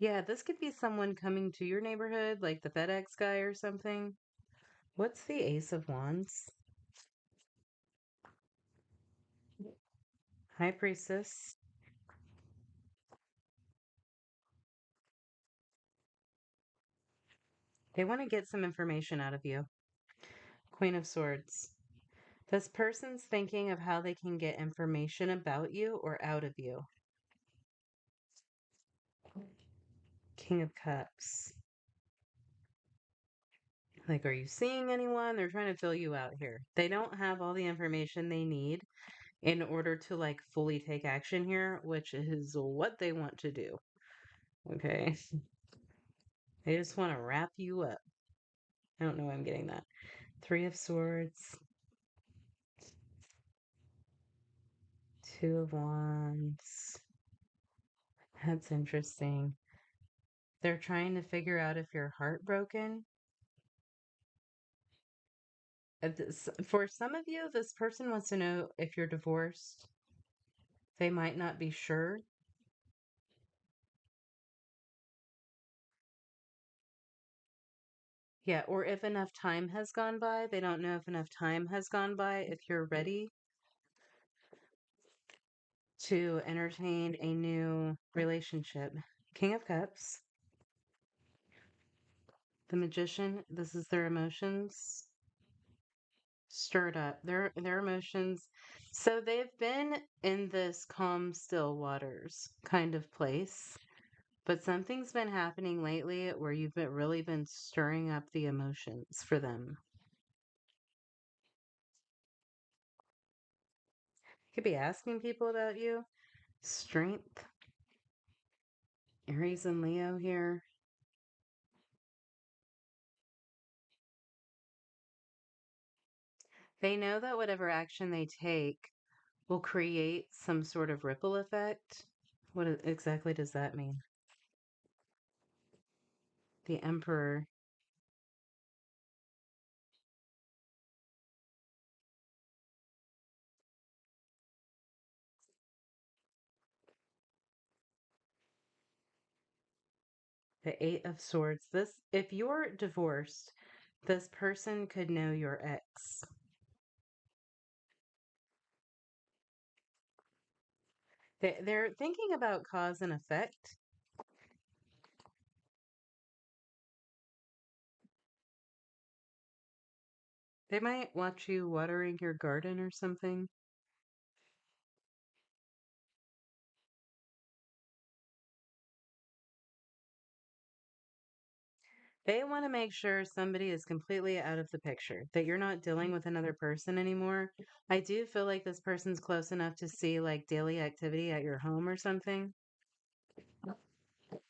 Speaker 1: Yeah, this could be someone coming to your neighborhood, like the FedEx guy or something. What's the Ace of Wands? High Priestess. They want to get some information out of you. Queen of Swords. This person's thinking of how they can get information about you or out of you. King of Cups. Like, are you seeing anyone? They're trying to fill you out here. They don't have all the information they need in order to like fully take action here, which is what they want to do. Okay. They just want to wrap you up. I don't know why I'm getting that. Three of Swords. Two of Wands. That's interesting. They're trying to figure out if you're heartbroken. For some of you, this person wants to know if you're divorced. They might not be sure. Yeah, or if enough time has gone by. They don't know if enough time has gone by, if you're ready to entertain a new relationship. King of Cups. The Magician. This is their emotions. Stirred up. Their emotions. So they've been in this calm, still waters kind of place. But something's been happening lately where you've really been stirring up the emotions for them. Could be asking people about you. Strength. Aries and Leo here. They know that whatever action they take will create some sort of ripple effect. What exactly does that mean? The Emperor. The Eight of Swords. This, if you're divorced, this person could know your ex. They're thinking about cause and effect. They might watch you watering your garden or something. They want to make sure somebody is completely out of the picture, that you're not dealing with another person anymore. I do feel like this person's close enough to see like daily activity at your home or something. All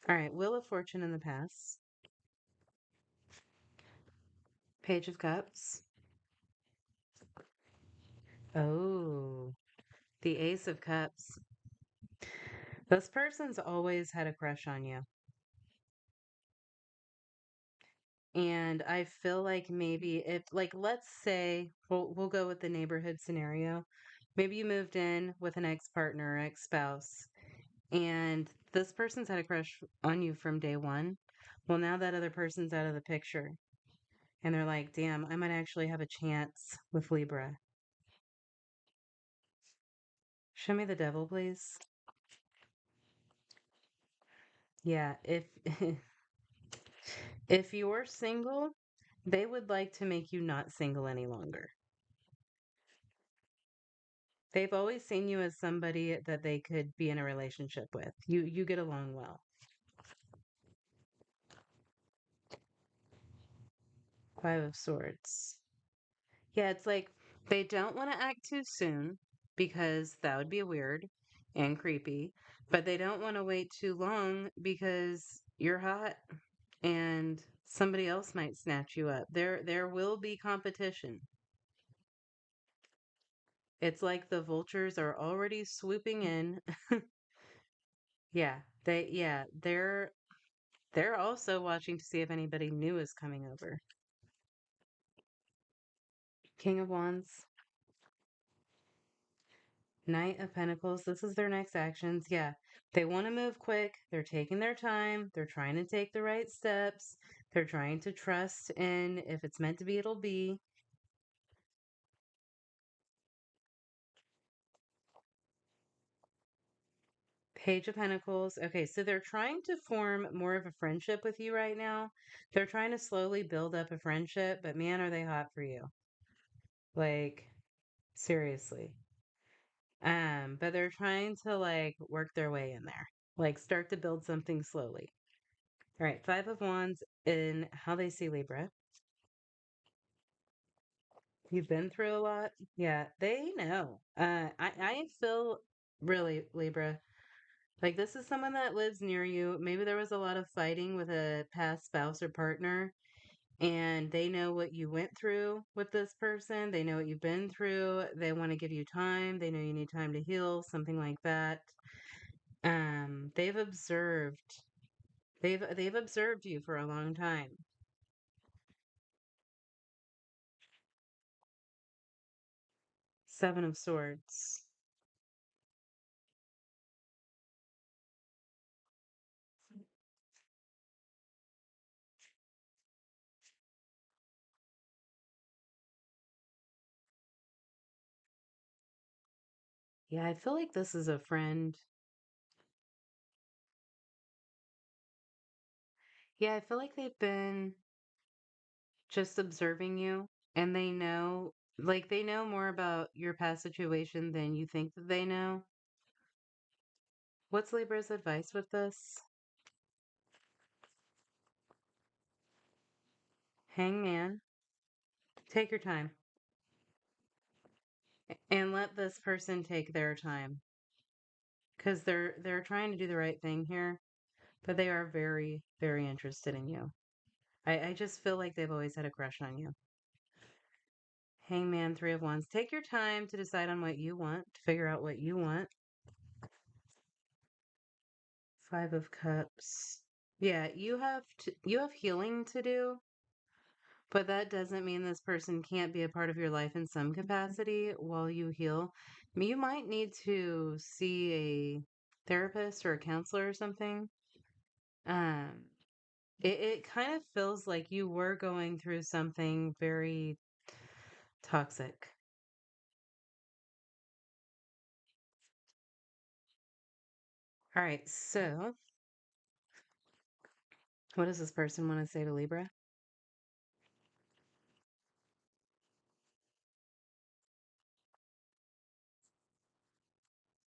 Speaker 1: right, Wheel of Fortune in the past. Page of Cups. Oh, the Ace of Cups. This person's always had a crush on you. And I feel like maybe if like let's say we'll go with the neighborhood scenario. Maybe you moved in with an ex-partner, ex-spouse, and this person's had a crush on you from day one. Well, now that other person's out of the picture, and they're like, "Damn, I might actually have a chance with Libra." Show me the devil, please. Yeah, if if you're single, they would like to make you not single any longer. They've always seen you as somebody that they could be in a relationship with. You get along well. Five of Swords. Yeah, it's like they don't want to act too soon because that would be weird and creepy, but they don't want to wait too long because you're hot and somebody else might snatch you up. There will be competition. It's like the vultures are already swooping in. They're also watching to see if anybody new is coming over. King of Wands, Knight of Pentacles. This is their next actions. Yeah, they want to move quick. They're taking their time. They're trying to take the right steps. They're trying to trust in if it's meant to be, it'll be. Page of Pentacles. Okay, so they're trying to form more of a friendship with you right now. They're trying to slowly build up a friendship, but man, are they hot for you. Like, seriously. But they're trying to like work their way in there. Like start to build something slowly. All right, Five of Wands in how they see Libra. You've been through a lot. Yeah, they know. I feel really, Libra, like this is someone that lives near you. Maybe there was a lot of fighting with a past spouse or partner, and they know what you went through with this person. They know what you've been through. They want to give you time. They know you need time to heal, something like that. They've observed. They've observed you for a long time. Seven of Swords. Yeah, I feel like this is a friend. Yeah, I feel like they've been just observing you and they know more about your past situation than you think that they know. What's Libra's advice with this? Hangman, take your time and let this person take their time because they're trying to do the right thing here, but they are very, very interested in you. I just feel like they've always had a crush on you. Hangman, Three of Wands. Take your time to decide on what you want, to figure out what you want. Five of Cups. Yeah, you have healing to do, but that doesn't mean this person can't be a part of your life in some capacity while you heal. I mean, you might need to see a therapist or a counselor or something. Um, it kind of feels like you were going through something very toxic. All right, so what does this person want to say to Libra?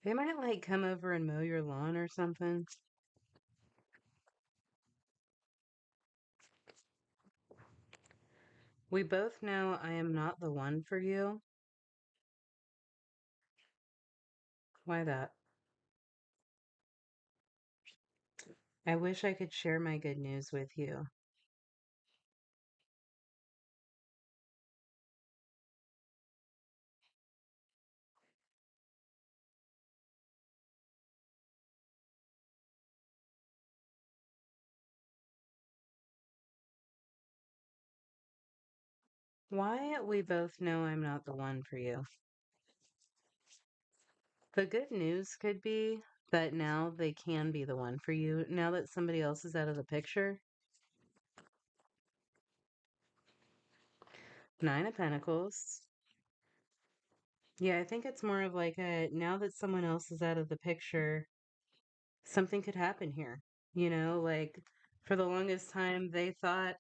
Speaker 1: They might like come over and mow your lawn or something. We both know I am not the one for you. Why that? I wish I could share my good news with you. Why we both know I'm not the one for you. The good news could be that now they can be the one for you. Now that somebody else is out of the picture. Nine of Pentacles. Yeah, I think it's more of like a now that someone else is out of the picture, something could happen here. Like for the longest time, they thought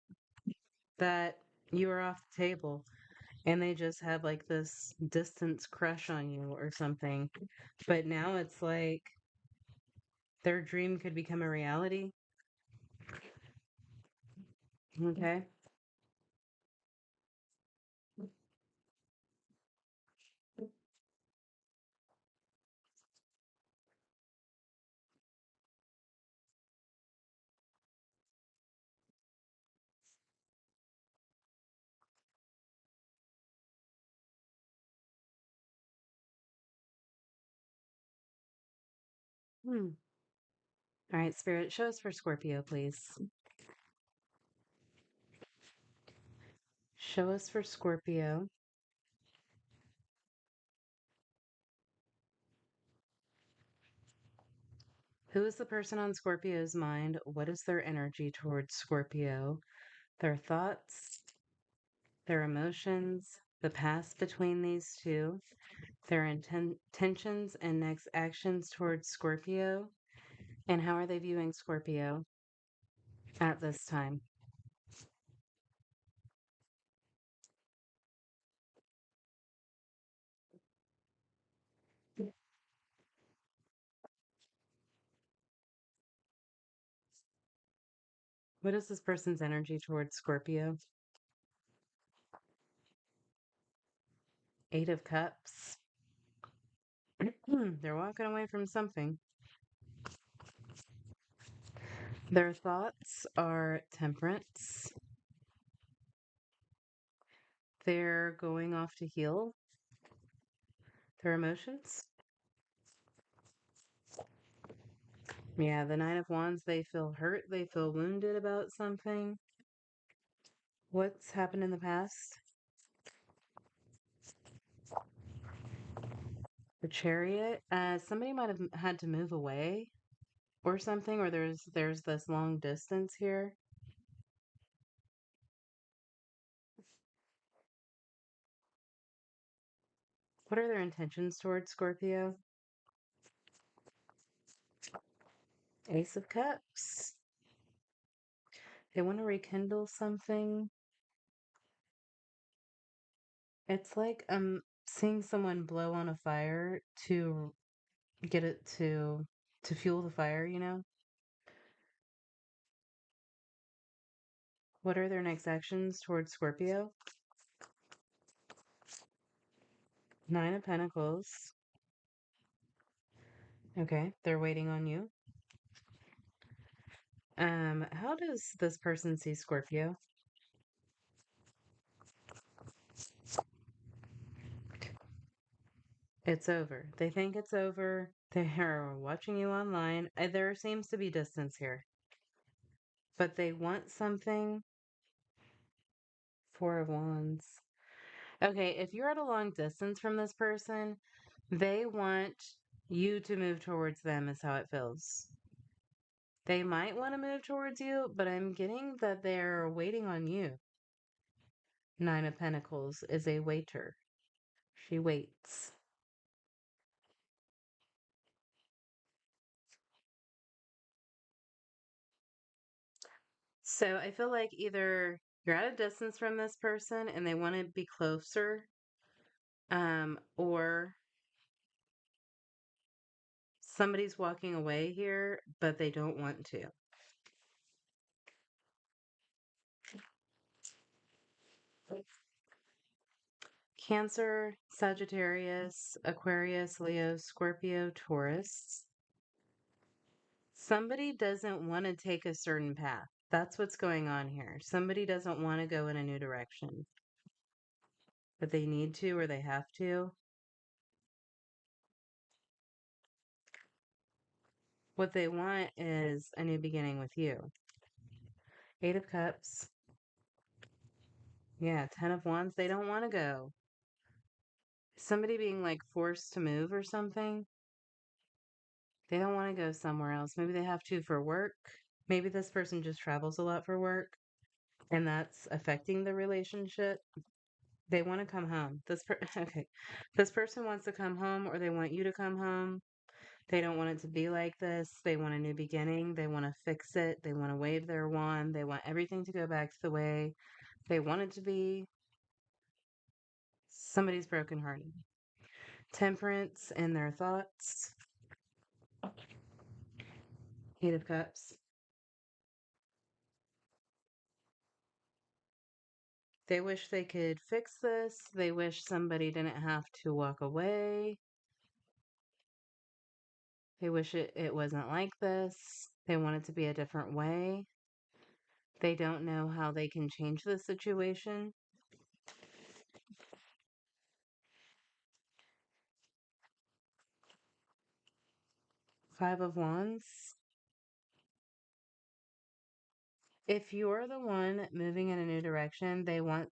Speaker 1: that you were off the table and they just had like this distance crush on you or something. But now it's like their dream could become a reality. Okay. Hmm. All right, Spirit, show us for Scorpio, please. Show us for Scorpio. Who is the person on Scorpio's mind? What is their energy towards Scorpio? Their thoughts, their emotions, the past between these two, their intentions and next actions towards Scorpio, and how are they viewing Scorpio at this time? What is this person's energy towards Scorpio? 8 of Cups. They're walking away from something. Their thoughts are temperance. They're going off to heal their emotions. Yeah, the Nine of Wands, they feel hurt. They feel wounded about something. What's happened in the past? The Chariot. Somebody might have had to move away or something, or there's this long distance here. What are their intentions towards Scorpio? Ace of Cups. They want to rekindle something. It's like seeing someone blow on a fire to get it to fuel the fire, you know? What are their next actions towards Scorpio? Nine of Pentacles. Okay, they're waiting on you. How does this person see Scorpio? It's over. They think it's over. They're watching you online. There seems to be distance here, but they want something. Four of Wands. Okay, if you're at a long distance from this person, they want you to move towards them, is how it feels. They might want to move towards you, but I'm getting that they're waiting on you. Nine of Pentacles is a waiter. She waits. So I feel like either you're at a distance from this person and they want to be closer, or somebody's walking away here, but they don't want to. Cancer, Sagittarius, Aquarius, Leo, Scorpio, Taurus. Somebody doesn't want to take a certain path. That's what's going on here. Somebody doesn't want to go in a new direction, but they need to or they have to. What they want is a new beginning with you. Eight of Cups. Yeah, Ten of Wands. They don't want to go. Somebody being like forced to move or something. They don't want to go somewhere else. Maybe they have to for work. Maybe this person just travels a lot for work and that's affecting the relationship. They want to come home. Okay. This person wants to come home or they want you to come home. They don't want it to be like this. They want a new beginning. They want to fix it. They want to wave their wand. They want everything to go back to the way they want it to be. Somebody's brokenhearted. Temperance in their thoughts. Eight of Cups. They wish they could fix this. They wish somebody didn't have to walk away. They wish it wasn't like this. They want it to be a different way. They don't know how they can change the situation. Five of Wands. If you're the one moving in a new direction, they want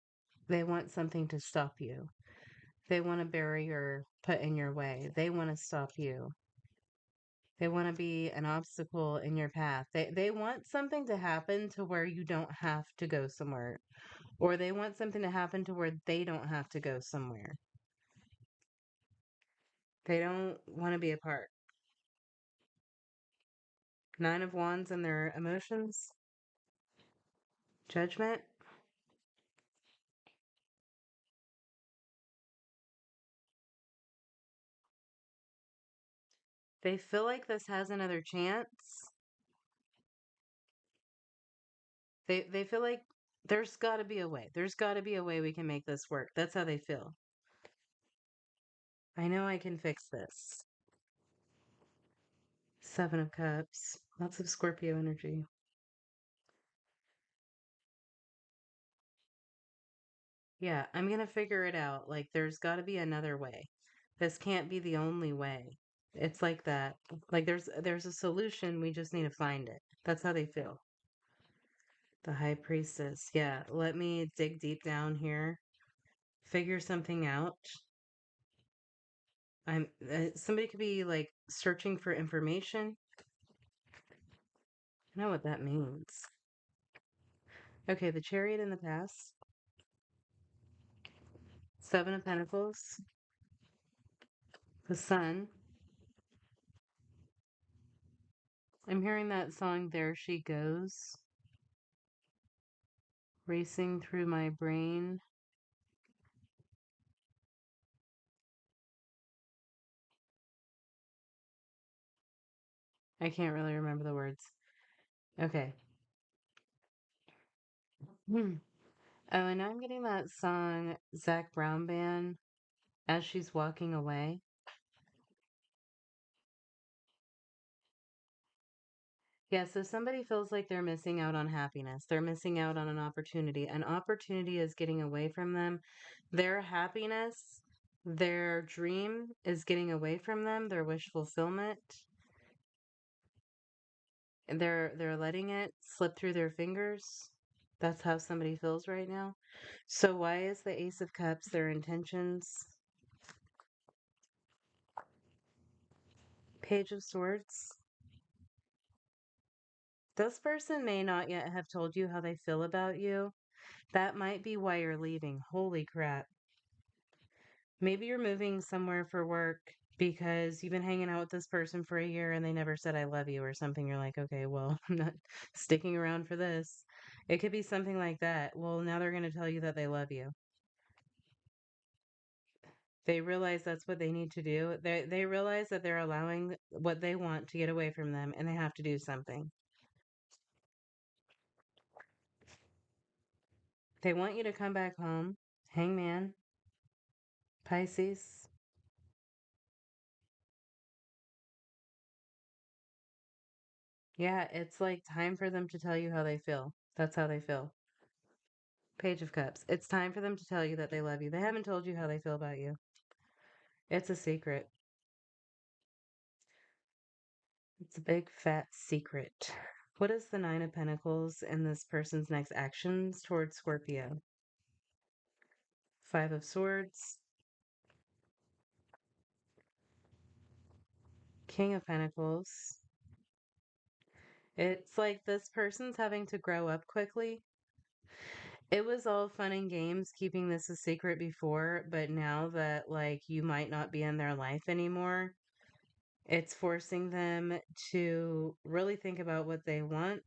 Speaker 1: something to stop you. They want a barrier put in your way. They want to stop you. They want to be an obstacle in your path. They want something to happen to where you don't have to go somewhere. Or they want something to happen to where they don't have to go somewhere. They don't want to be apart. Nine of Wands and their emotions. Judgment. They feel like this has another chance. They feel like there's got to be a way. There's got to be a way we can make this work. That's how they feel. I know I can fix this. Seven of Cups. Lots of Scorpio energy. Yeah, I'm going to figure it out. Like, there's got to be another way. This can't be the only way. It's like that. Like, there's a solution. We just need to find it. That's how they feel. The High Priestess. Yeah, let me dig deep down here. Figure something out. Somebody could be like searching for information. I know what that means. Okay, the Chariot in the past. Seven of Pentacles. The Sun. I'm hearing that song, There She Goes, racing through my brain. I can't really remember the words. Okay. Hmm. Oh, and now I'm getting that song, Zach Brown Band, As She's Walking Away. Yeah, so somebody feels like they're missing out on happiness. They're missing out on an opportunity. An opportunity is getting away from them. Their happiness, their dream is getting away from them, their wish fulfillment. And they're letting it slip through their fingers. That's how somebody feels right now. So why is the Ace of Cups their intentions? Page of Swords. This person may not yet have told you how they feel about you. That might be why you're leaving. Holy crap. Maybe you're moving somewhere for work because you've been hanging out with this person for a year and they never said I love you or something. You're like, okay, well, I'm not sticking around for this. It could be something like that. Well, now they're going to tell you that they love you. They realize that's what they need to do. They realize that they're allowing what they want to get away from them and they have to do something. They want you to come back home. Hangman, Pisces. Yeah, it's like time for them to tell you how they feel. That's how they feel. Page of Cups. It's time for them to tell you that they love you. They haven't told you how they feel about you. It's a secret. It's a big fat secret. What is the Nine of Pentacles and this person's next actions towards Scorpio? Five of Swords, King of Pentacles. It's like this person's having to grow up quickly. It was all fun and games keeping this a secret before, but now that like you might not be in their life anymore, it's forcing them to really think about what they want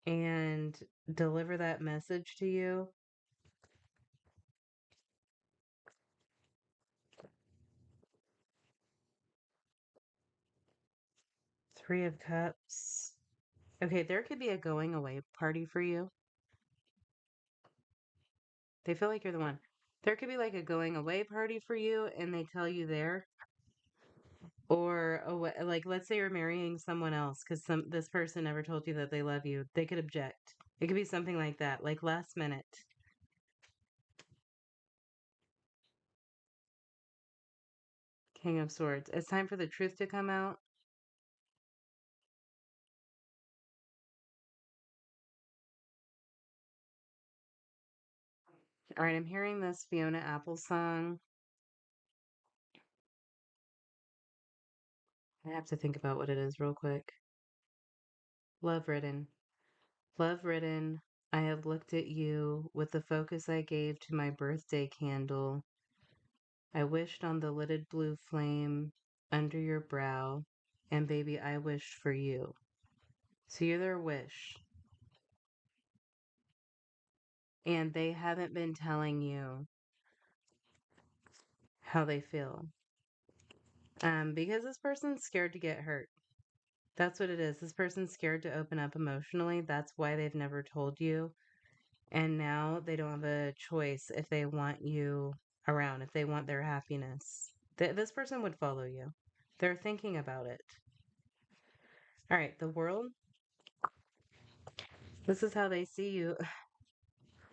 Speaker 1: and deliver that message to you. Three of Cups. Okay, there could be a going away party for you. They feel like you're the one. There could be like a going away party for you, and they tell you there. Or like let's say you're marrying someone else because this person never told you that they love you. They could object. It could be something like that, like last minute. King of Swords. It's time for the truth to come out. All right, I'm hearing this Fiona Apple song. I have to think about what it is real quick. Love Ridden. Love Ridden. I have looked at you with the focus I gave to my birthday candle. I wished on the lidded blue flame under your brow, and baby, I wished for you. So you're their wish. And they haven't been telling you how they feel. Because this person's scared to get hurt. That's what it is. This person's scared to open up emotionally. That's why they've never told you. And now they don't have a choice if they want you around, if they want their happiness. This person would follow you. They're thinking about it. All right, the world. This is how they see you.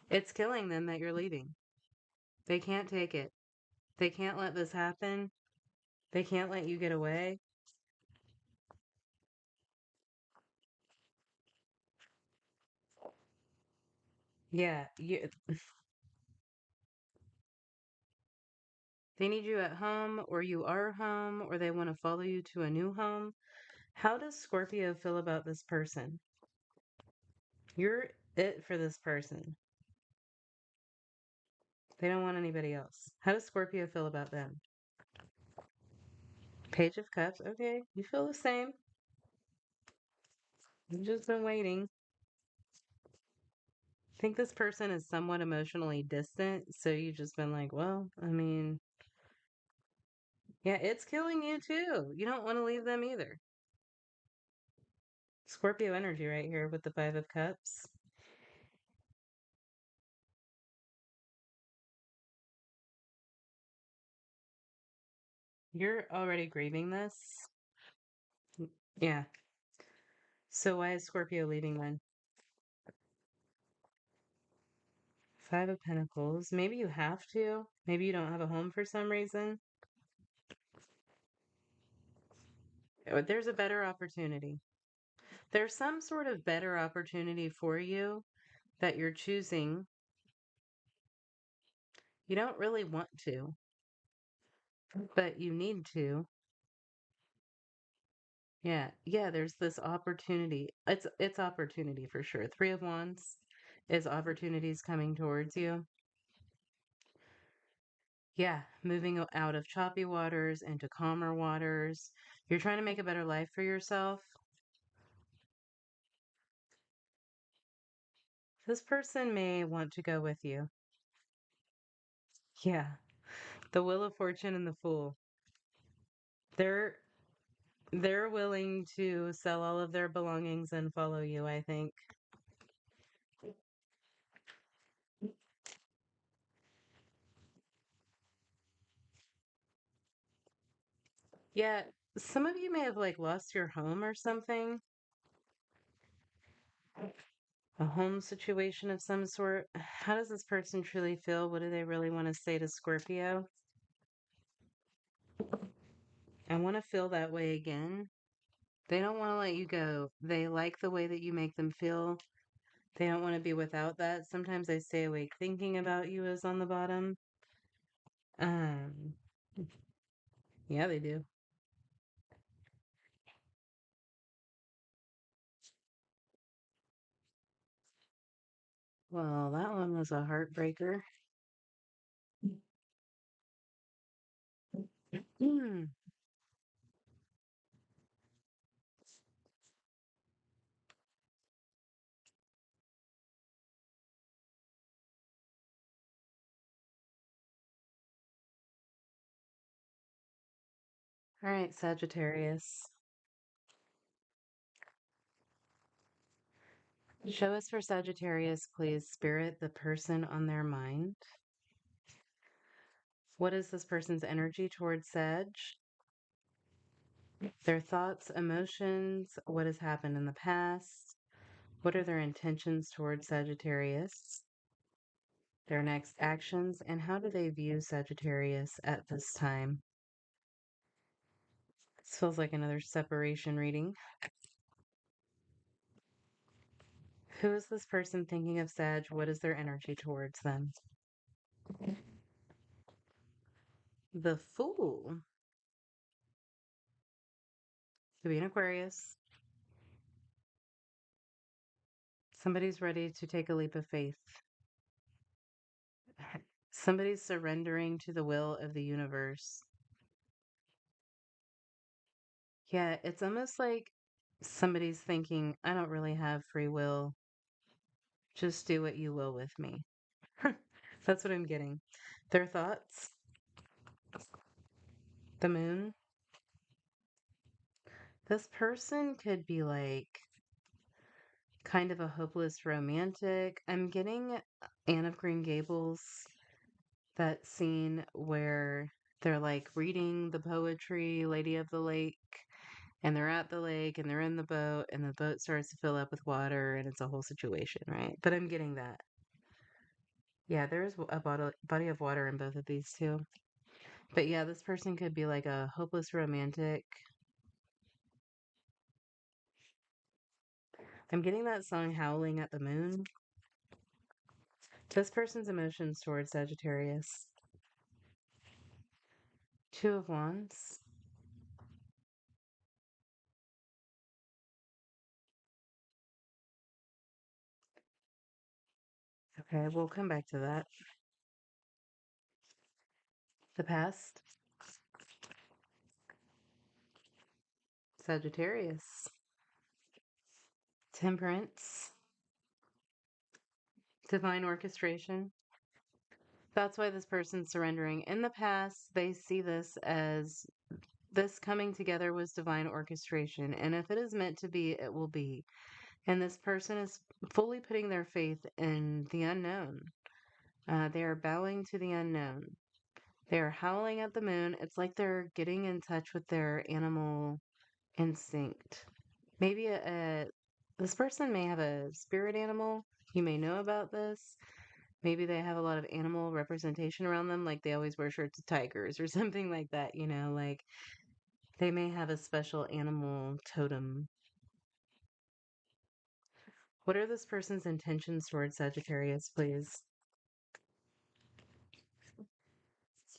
Speaker 1: It's killing them that you're leaving. They can't take it. They can't let this happen. They can't let you get away. Yeah, they need you at home, or you are home, or they want to follow you to a new home. How does Scorpio feel about this person? You're it for this person. They don't want anybody else. How does Scorpio feel about them? Page of Cups. Okay, you feel the same. You've just been waiting. I think this person is somewhat emotionally distant, so you've just been like, well, I mean, yeah, it's killing you too. You don't want to leave them either. Scorpio energy right here with the Five of Cups. You're already grieving this. Yeah. So why is Scorpio leaving then? Five of Pentacles. Maybe you have to. Maybe you don't have a home for some reason. There's a better opportunity. There's some sort of better opportunity for you that you're choosing. You don't really want to, but you need to. Yeah. Yeah, there's this opportunity. It's opportunity for sure. Three of Wands is opportunities coming towards you. Yeah, moving out of choppy waters into calmer waters. You're trying to make a better life for yourself. This person may want to go with you. Yeah, the Wheel of Fortune and the Fool. They're they're willing to sell all of their belongings and follow you, I think. Yeah, some of you may have like lost your home or something. A home situation of some sort. How does this person truly feel? What do they really want to say to Scorpio? I want to feel that way again. They don't want to let you go. They like the way that you make them feel. They don't want to be without that. Sometimes they stay awake thinking about you is on the bottom. Um, yeah, they do. Well, that one was a heartbreaker. Hmm. All right, Sagittarius. Show us for Sagittarius, please, Spirit, the person on their mind. What is this person's energy towards Sag? Their thoughts, emotions, what has happened in the past? What are their intentions towards Sagittarius? Their next actions, and how do they view Sagittarius at this time? This feels like another separation reading. Who is this person thinking of Sag? What is their energy towards them? The Fool. Could be an Aquarius. Somebody's ready to take a leap of faith. Somebody's surrendering to the will of the universe. Yeah, it's almost like somebody's thinking, I don't really have free will. Just do what you will with me. That's what I'm getting. Their thoughts, the moon, This person could be like kind of a hopeless romantic. I'm getting Anne of Green Gables, that scene where they're like reading the poetry, Lady of the Lake, and they're at the lake and they're in the boat and the boat starts to fill up with water and it's a whole situation, right? But I'm getting that. Yeah, there's a body of water in both of these two. But yeah, this person could be like a hopeless romantic. I'm getting that song Howling at the Moon. This person's emotions towards Sagittarius. Two of Wands. Okay, we'll come back to that. The past. Sagittarius. Temperance. Divine orchestration. That's why this person's surrendering. In the past, they see this as this coming together was divine orchestration. And if it is meant to be, it will be. And this person is fully putting their faith in the unknown. They are bowing to the unknown. They are howling at the moon. It's like they're getting in touch with their animal instinct. Maybe this person may have a spirit animal. You may know about this. Maybe they have a lot of animal representation around them, like they always wear shirts of tigers or something like that, like they may have a special animal totem. What are this person's intentions towards Sagittarius, please?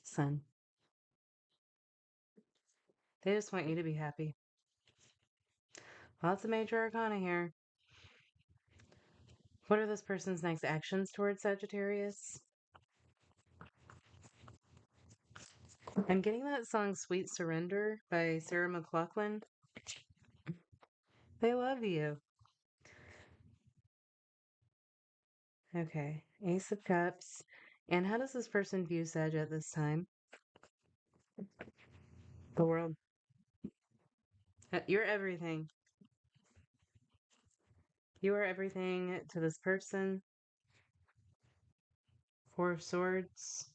Speaker 1: Sun. They just want you to be happy. Lots of major arcana here. What are this person's next actions towards Sagittarius? I'm getting that song Sweet Surrender by Sarah McLachlan. They love you. Okay, Ace of Cups. And how does this person view Sag at this time? The world. You're everything. You are everything to this person. Four of Swords.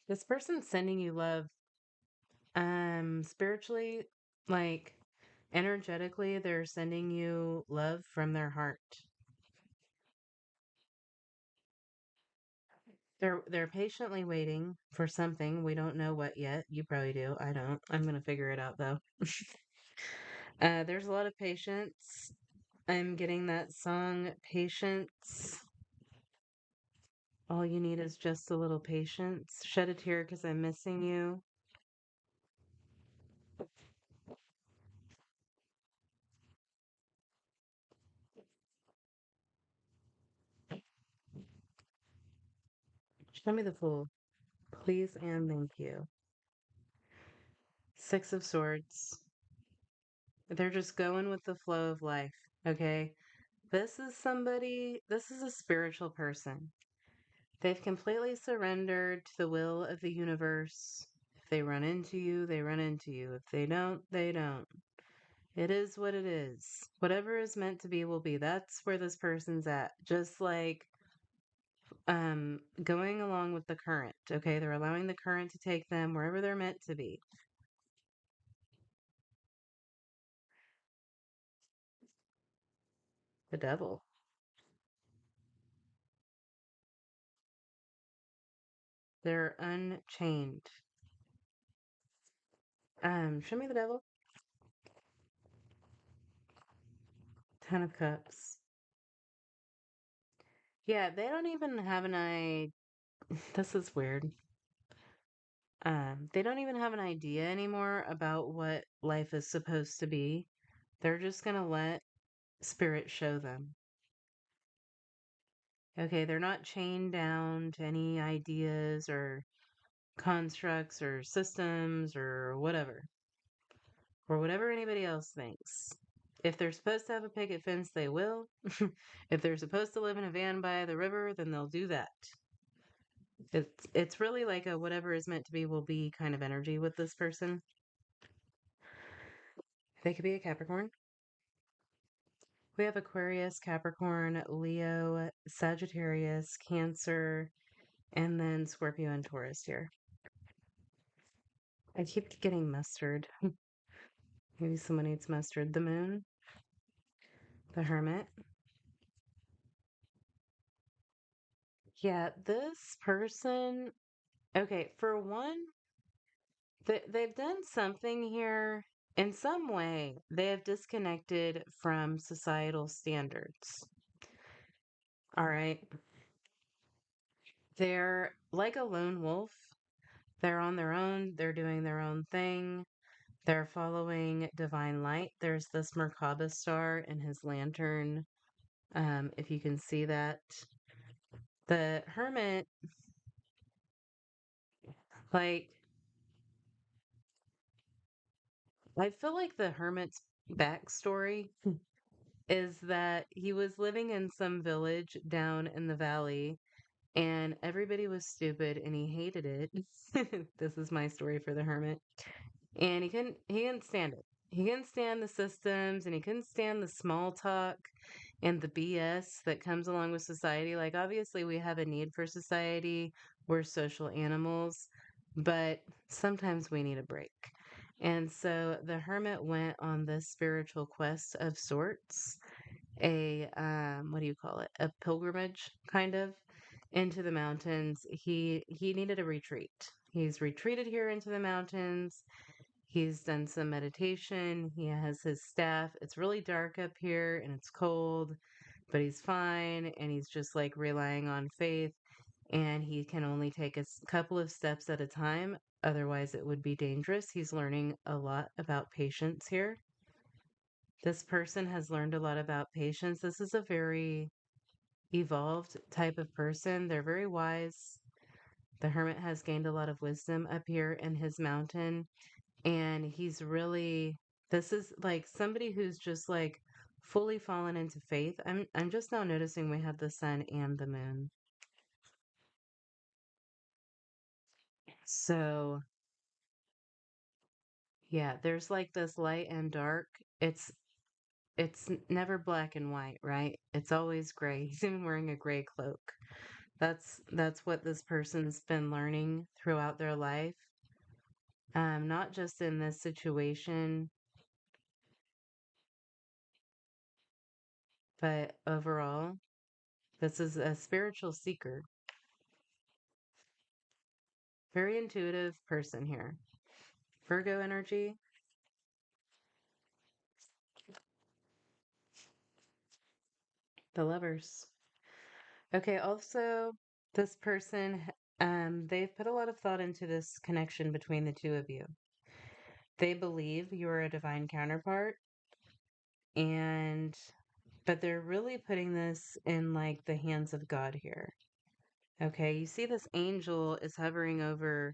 Speaker 1: This person's sending you love. Spiritually, like energetically, they're sending you love from their heart. They're patiently waiting for something. We don't know what yet. You probably do. I don't. I'm gonna figure it out though. There's a lot of patience. I'm getting that song Patience. All you need is just a little patience. Shed a tear because I'm missing you. Show me the Fool. Please and thank you. Six of Swords. They're just going with the flow of life, okay? This is a spiritual person. They've completely surrendered to the will of the universe. If they run into you, they run into you. If they don't, they don't. It is what it is. Whatever is meant to be will be. That's where this person's at. Just like going along with the current, okay? They're allowing the current to take them wherever they're meant to be. The devil. They're unchained. Show me the devil. Ten of Cups. Yeah, they don't even have an idea. This is weird. They don't even have an idea anymore about what life is supposed to be. They're just gonna let spirit show them. Okay, they're not chained down to any ideas or constructs or systems or whatever anybody else thinks. If they're supposed to have a picket fence, they will. If they're supposed to live in a van by the river, then they'll do that. It's really like a whatever is meant to be will be kind of energy with this person. They could be a Capricorn. We have Aquarius, Capricorn, Leo, Sagittarius, Cancer, and then Scorpio and Taurus here. I keep getting mustard. Maybe someone needs mustard. The moon, the hermit. Yeah, this person, okay, for one, they've done something here. In some way, they have disconnected from societal standards. All right. They're like a lone wolf. They're on their own, they're doing their own thing. They're following divine light. There's this Merkaba star in his lantern. If you can see that. The hermit, like, I feel like the hermit's backstory is that he was living in some village down in the valley and everybody was stupid and he hated it. This is my story for the hermit. And he couldn't stand it. He couldn't stand the systems and he couldn't stand the small talk and the BS that comes along with society. Like obviously we have a need for society. We're social animals, but sometimes we need a break. And so the hermit went on this spiritual quest of sorts, a what do you call it? A pilgrimage kind of into the mountains. He needed a retreat. He's retreated here into the mountains. He's done some meditation. He has his staff. It's really dark up here and it's cold, but he's fine. And he's just like relying on faith. And he can only take a couple of steps at a time. Otherwise, it would be dangerous. He's learning a lot about patience here. This person has learned a lot about patience. This is a very evolved type of person. They're very wise. The hermit has gained a lot of wisdom up here in his mountain. And he's really, this is like somebody who's just like fully fallen into faith. I'm just now noticing we have the sun and the moon. So, yeah, there's like this light and dark. It's never black and white, right? It's always gray. He's even wearing a gray cloak. That's what this person's been learning throughout their life. Not just in this situation, but overall. This is a spiritual seeker. Very intuitive person here. Virgo energy, the lovers. Okay, also, this person, they've put a lot of thought into this connection between the two of you. They believe you're a divine counterpart, and but they're really putting this in like the hands of God here. Okay, you see this angel is hovering over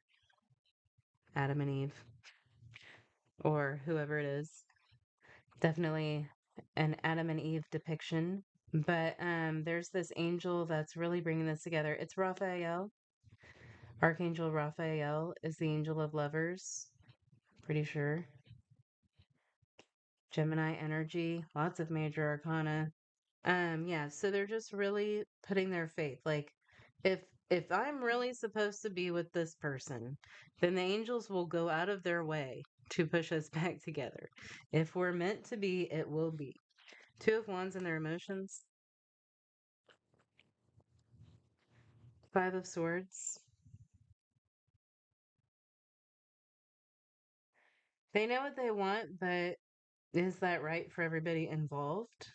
Speaker 1: Adam and Eve, or whoever it is. Definitely an Adam and Eve depiction. But there's this angel that's really bringing this together. It's Raphael. Archangel Raphael is the angel of lovers. Pretty sure. Gemini energy, lots of major arcana. Yeah, so they're just really putting their faith. Like if if I'm really supposed to be with this person, then the angels will go out of their way to push us back together. If we're meant to be, it will be. Two of Wands and their emotions. Five of Swords. They know what they want, but is that right for everybody involved?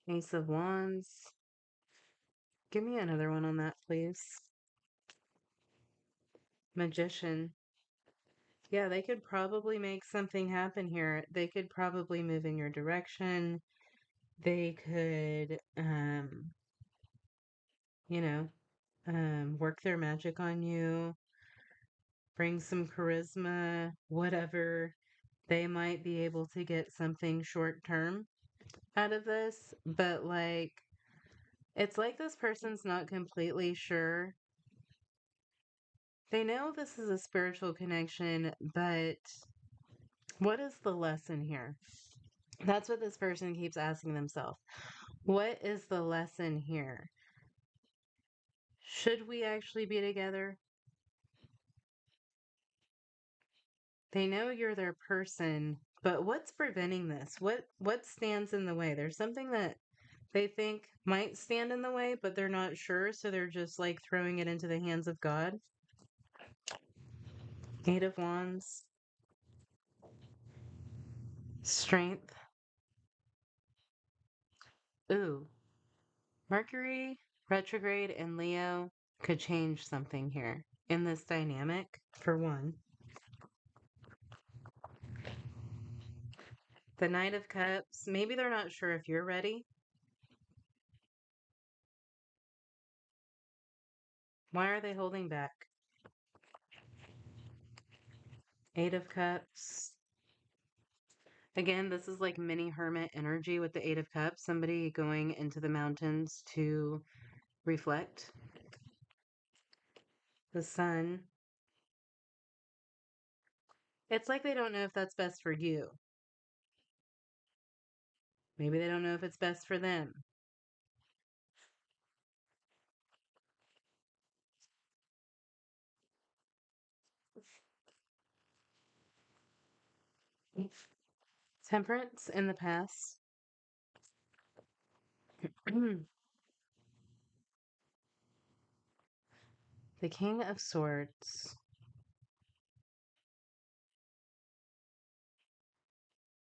Speaker 1: Ace of Wands. Give me another one on that, please. Magician. Yeah, they could probably make something happen here. They could probably move in your direction. They could, you know, work their magic on you, bring some charisma, whatever. They might be able to get something short term. out of this, but like, it's like this person's not completely sure. They know this is a spiritual connection, but what is the lesson here? That's what this person keeps asking themselves. What is the lesson here? Should we actually be together? They know you're their person, but what's preventing this? What stands in the way? There's something that they think might stand in the way, but they're not sure, so they're just like throwing it into the hands of God. Eight of Wands. Strength. Ooh. Mercury retrograde in Leo could change something here in this dynamic, for one. The Knight of Cups, maybe they're not sure if you're ready. Why are they holding back? Eight of Cups. Again, this is like mini hermit energy with the Eight of Cups. Somebody going into the mountains to reflect. The Sun. It's like they don't know if that's best for you. Maybe they don't know if it's best for them. Temperance in the past. The King of Swords.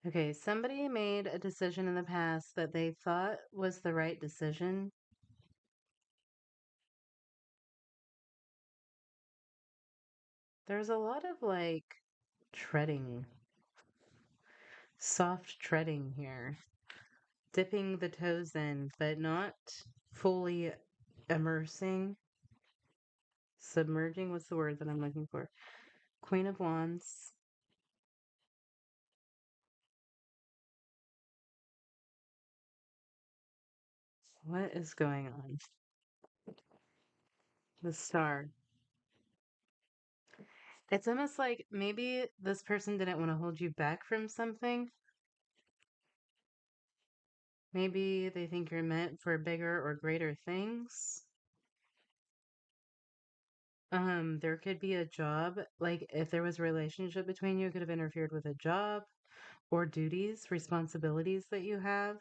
Speaker 1: Okay, somebody made a decision in the past that they thought was the right decision. There's a lot of like treading, soft treading here, dipping the toes in, but not fully immersing, submerging. What's the word that I'm looking for? Queen of Wands. What is going on? The Star. It's almost like maybe this person didn't want to hold you back from something. Maybe they think you're meant for bigger or greater things. There could be a job, like if there was a relationship between you, it could have interfered with a job or duties, responsibilities that you have.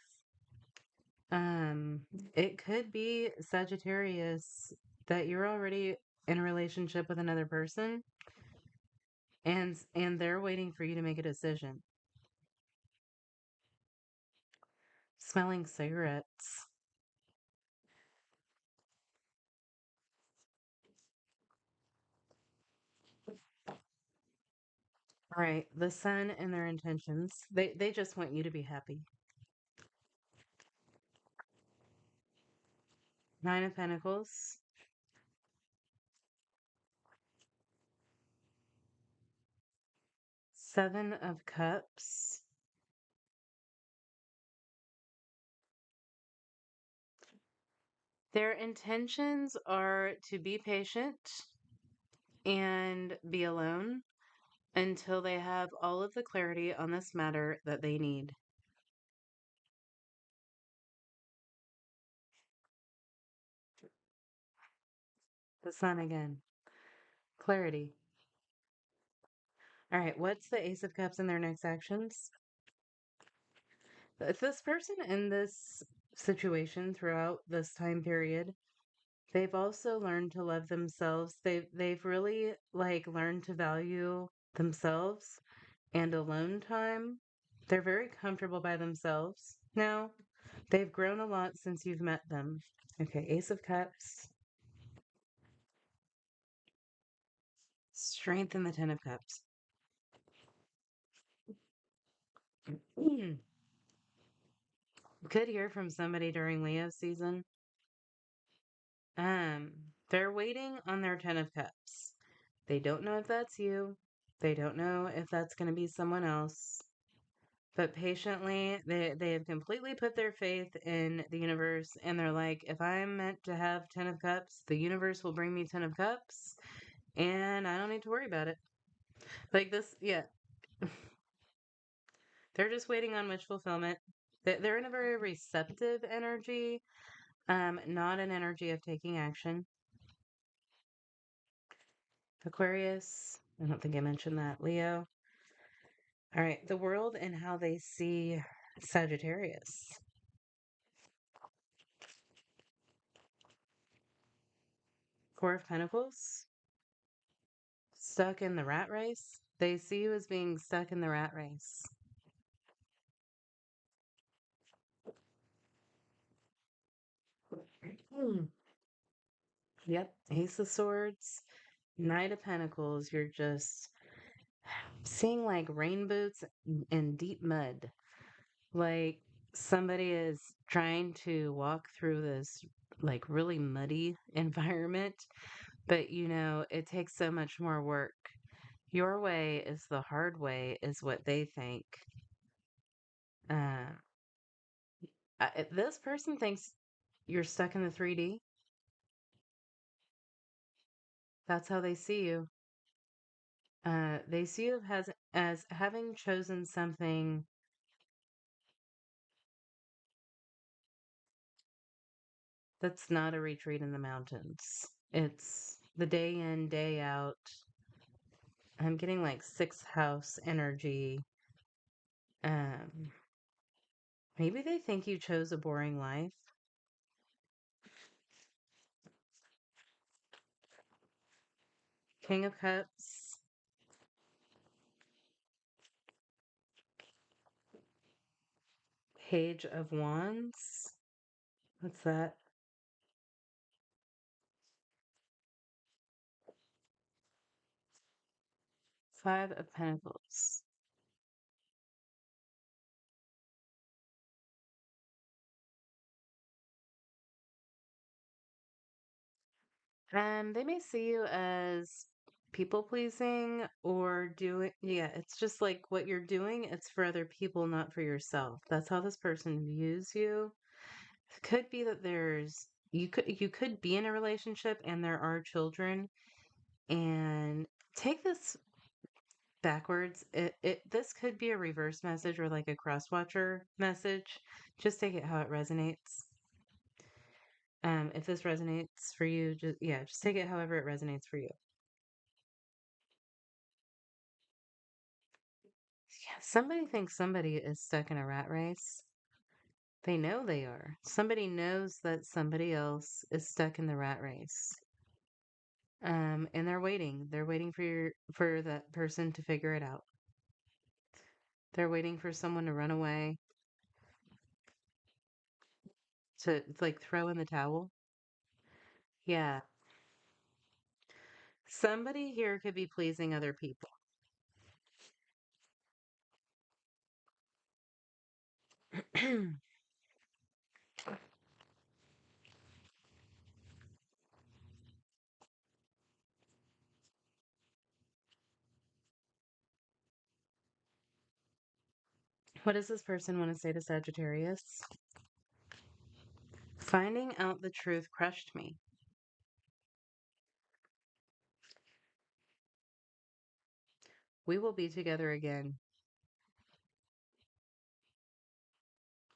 Speaker 1: Um, it could be Sagittarius that you're already in a relationship with another person and they're waiting for you to make a decision. Smelling cigarettes. All right, the sun and their intentions. They just want you to be happy. Nine of Pentacles. Seven of Cups. Their intentions are to be patient and be alone until they have all of the clarity on this matter that they need. The sun again. Clarity. All right, what's the Ace of Cups in their next actions? If this person in this situation throughout this time period, they've also learned to love themselves. They've really like learned to value themselves and alone time. They're very comfortable by themselves now. They've grown a lot since you've met them. Okay, Ace of Cups. Strength in the Ten of Cups. Could hear from somebody during Leo season. Um, they're waiting on their Ten of Cups. They don't know if that's you. They don't know if that's going to be someone else. But patiently, they have completely put their faith in the universe, and they're like, if I'm meant to have 10 of cups, the universe will bring me 10 of cups, and I don't need to worry about it. Like this, yeah, they're just waiting on wish fulfillment. They're in a very receptive energy, not an energy of taking action. Aquarius, I don't think I mentioned that. Leo. All right, the world and how they see Sagittarius. Four of Pentacles, stuck in the rat race. They see you as being stuck in the rat race. Hmm. Yep, Ace of Swords, Knight of Pentacles. You're just seeing like rain boots in deep mud. Like somebody is trying to walk through this like really muddy environment, but it takes so much more work. Your way is the hard way, is what they think. Uh, this person thinks you're stuck in the 3D. That's how they see you. They see you as having chosen something that's not a retreat in the mountains. It's the day in, day out. I'm getting like sixth house energy. Um, Maybe they think you chose a boring life. King of Cups, Page of Wands. What's that? Five of Pentacles. They may see you as people pleasing or doing, yeah, it's just like what you're doing, it's for other people, not for yourself. That's how this person views you. It could be that you could be in a relationship and there are children, and take this backwards. This could be a reverse message or like a cross watcher message. Just take it how it resonates. If this resonates for you, just take it however it resonates for you. Yeah, somebody thinks somebody is stuck in a rat race. They know they are. Somebody knows that somebody else is stuck in the rat race. And they're waiting. They're waiting for that person to figure it out. They're waiting for someone to run away, to like throw in the towel. Yeah. Somebody here could be pleasing other people. What does this person want to say to Sagittarius? Finding out the truth crushed me. We will be together again.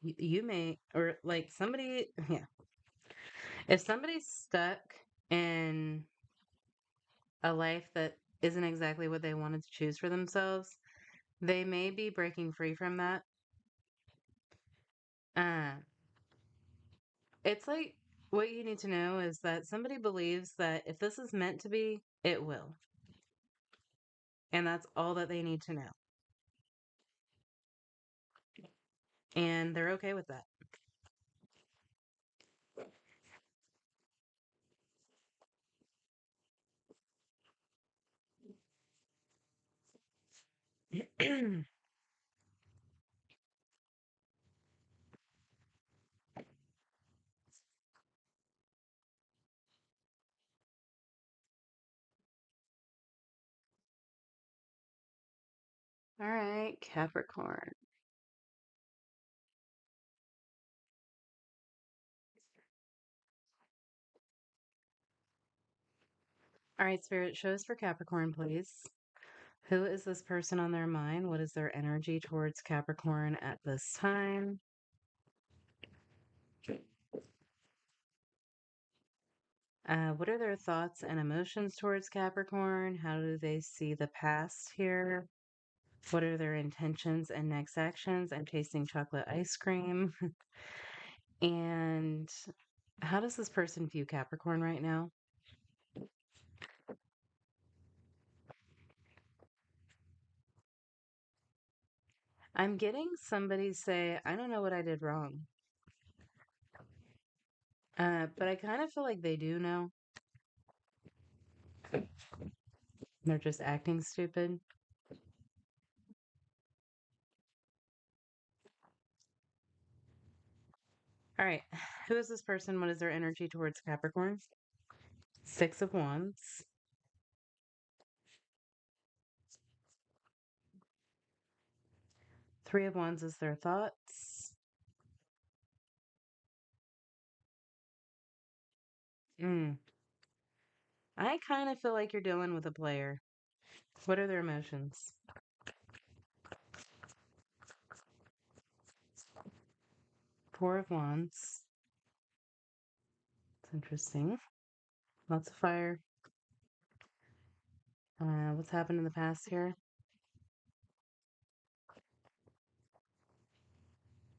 Speaker 1: You may, or like somebody, yeah. If somebody's stuck in a life that isn't exactly what they wanted to choose for themselves, they may be breaking free from that. Uh, it's like what you need to know is that somebody believes that if this is meant to be, it will. And that's all that they need to know. And they're okay with that. All right, Capricorn. All right, Spirit, show us for Capricorn, please. Who is this person on their mind? What is their energy towards Capricorn at this time? What are their thoughts and emotions towards Capricorn? How do they see the past here? What are their intentions and next actions? I'm tasting chocolate ice cream. And how does this person view Capricorn right now? I'm getting somebody say, I don't know what I did wrong. But I kind of feel like they do know. They're just acting stupid. All right. Who is this person? What is their energy towards Capricorn? Six of Wands. Three of Wands is their thoughts. Mm. I kind of feel like you're dealing with a player. What are their emotions? Four of Wands. It's interesting. Lots of fire. What's happened in the past here?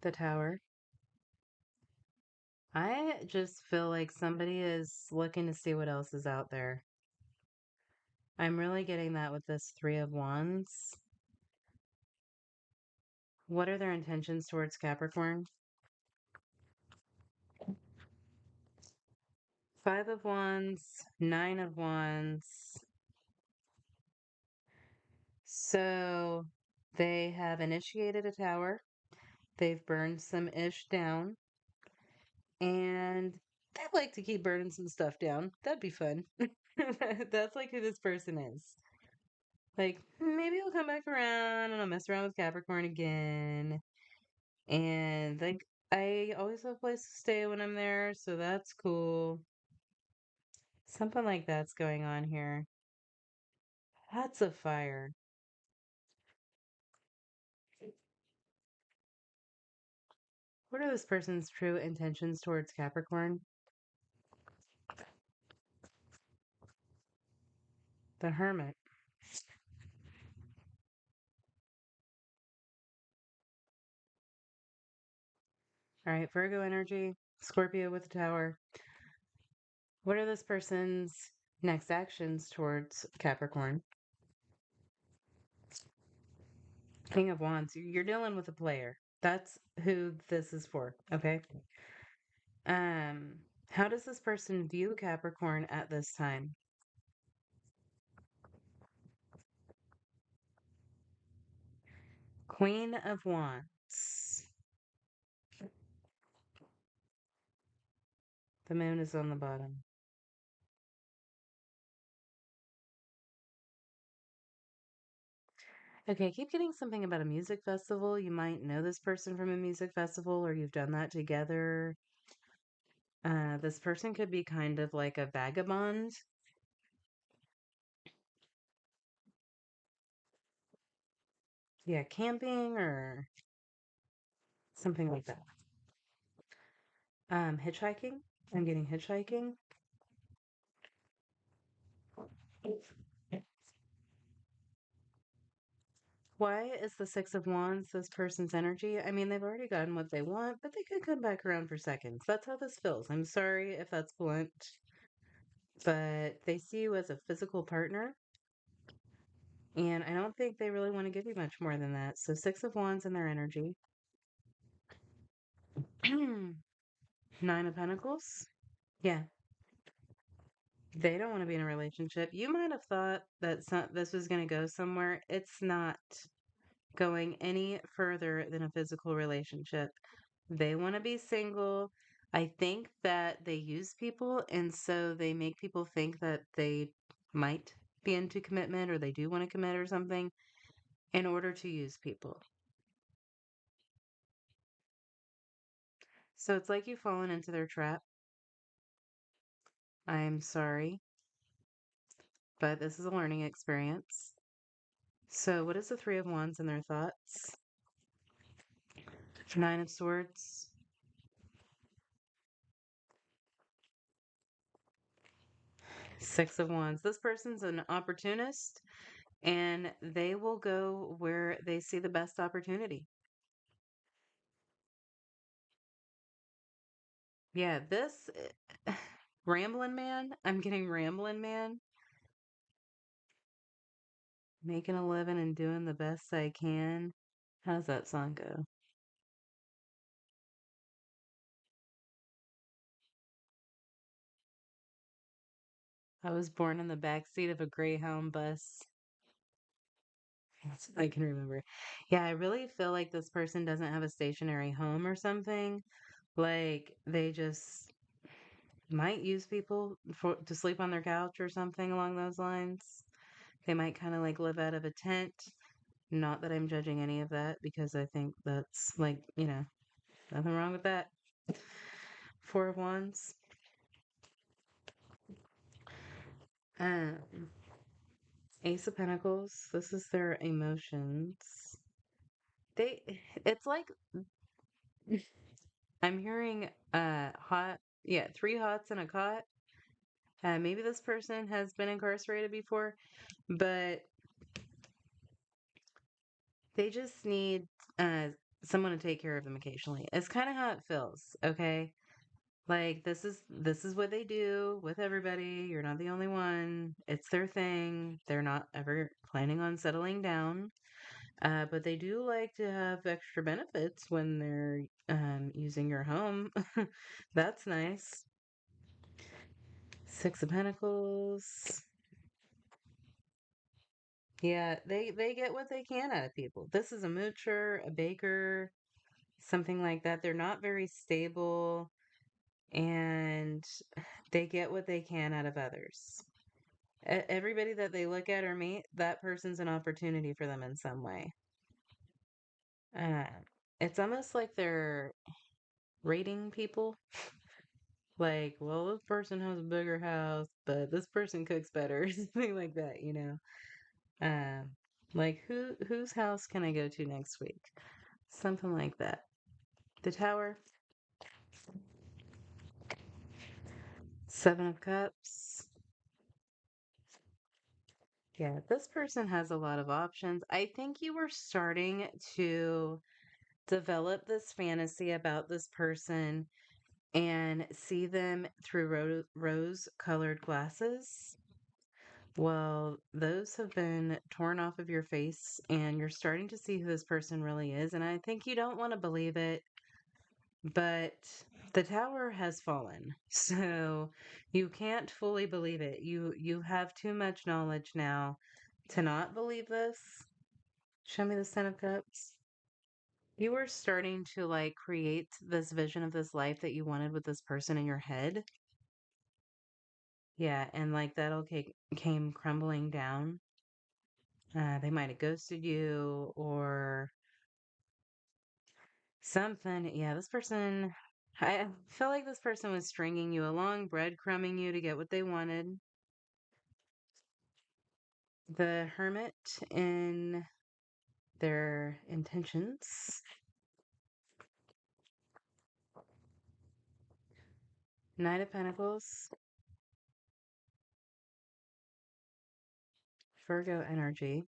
Speaker 1: The Tower. I just feel like somebody is looking to see what else is out there. I'm really getting that with this Three of Wands. What are their intentions towards Capricorn? Five of Wands, Nine of Wands. So they have initiated a tower. They've burned some ish down. And they'd like to keep burning some stuff down. That'd be fun. That's like who this person is. Like, maybe I'll come back around and I'll mess around with Capricorn again. And like, I always have a place to stay when I'm there, so that's cool. Something like that's going on here. Lots of fire. What are this person's true intentions towards Capricorn? The Hermit. All right, Virgo energy, Scorpio with the Tower. What are this person's next actions towards Capricorn? King of Wands. You're dealing with a player. That's who this is for, okay? Um, how does this person view Capricorn at this time? Queen of Wands. The moon is on the bottom. Okay, I keep getting something about a music festival. You might know this person from a music festival or you've done that together. This person could be kind of like a vagabond. Yeah, camping or something like that. Hitchhiking. I'm getting hitchhiking. Why is the Six of Wands this person's energy? I mean, they've already gotten what they want, but they could come back around for seconds. That's how this feels. I'm sorry if that's blunt, but they see you as a physical partner, and I don't think they really want to give you much more than that. So, Six of Wands in their energy. Nine of Pentacles. Yeah, they don't want to be in a relationship. You might have thought that this was going to go somewhere. It's not going any further than a physical relationship. They want to be single. I think that they use people, and so they make people think that they might be into commitment or they do want to commit or something in order to use people. So it's like you've fallen into their trap. I'm sorry. but this is a learning experience. So, what is the Three of Wands in their thoughts? Nine of Swords. Six of Wands. This person's an opportunist and they will go where they see the best opportunity. Yeah, this rambling man, I'm getting rambling man, making a living and doing the best I can. How's that song go? I was born in the back seat of a Greyhound bus. That's what I can remember. Yeah, I really feel like this person doesn't have a stationary home or something. Like they just might use people for to sleep on their couch or something along those lines. They might kind of like live out of a tent. Not that I'm judging any of that because I think that's like, nothing wrong with that. Four of Wands. Um, Ace of Pentacles. This is their emotions. They, it's like I'm hearing hot, yeah, three hots and a cot. Maybe this person has been incarcerated before, but they just need uh someone to take care of them occasionally. It's kind of how it feels, okay? Like this is what they do with everybody. You're not the only one. It's their thing. They're not ever planning on settling down. But they do like to have extra benefits when they're using your home. That's nice. Six of Pentacles. Yeah, they get what they can out of people. This is a moocher, a baker, something like that. They're not very stable and they get what they can out of others. Everybody that they look at or meet, that person's an opportunity for them in some way. Uh, it's almost like they're rating people. Like, well, this person has a bigger house, but this person cooks better, something like that. Um, like whose house can I go to next week? Something like that. The Tower, Seven of Cups. Yeah, this person has a lot of options. I think you were starting to develop this fantasy about this person and see them through rose colored glasses. Well, those have been torn off of your face, and you're starting to see who this person really is. And I think you don't want to believe it, but the tower has fallen. So you can't fully believe it. You have too much knowledge now to not believe this. Show me the Ten of Cups. You were starting to like create this vision of this life that you wanted with this person in your head. Yeah, and like that all came crumbling down. They might have ghosted you or something. Yeah, this person, I feel like this person was stringing you along, breadcrumbing you to get what they wanted. The Hermit in their intentions. Knight of Pentacles, Virgo energy.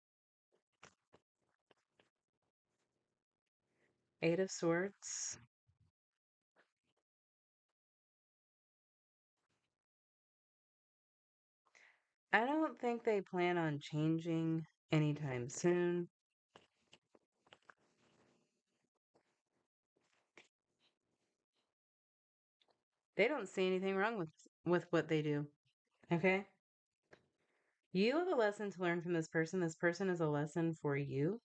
Speaker 1: Eight of Swords. I don't think they plan on changing anytime soon. They don't see anything wrong with what they do. Okay? You have a lesson to learn from this person. This person is a lesson for you.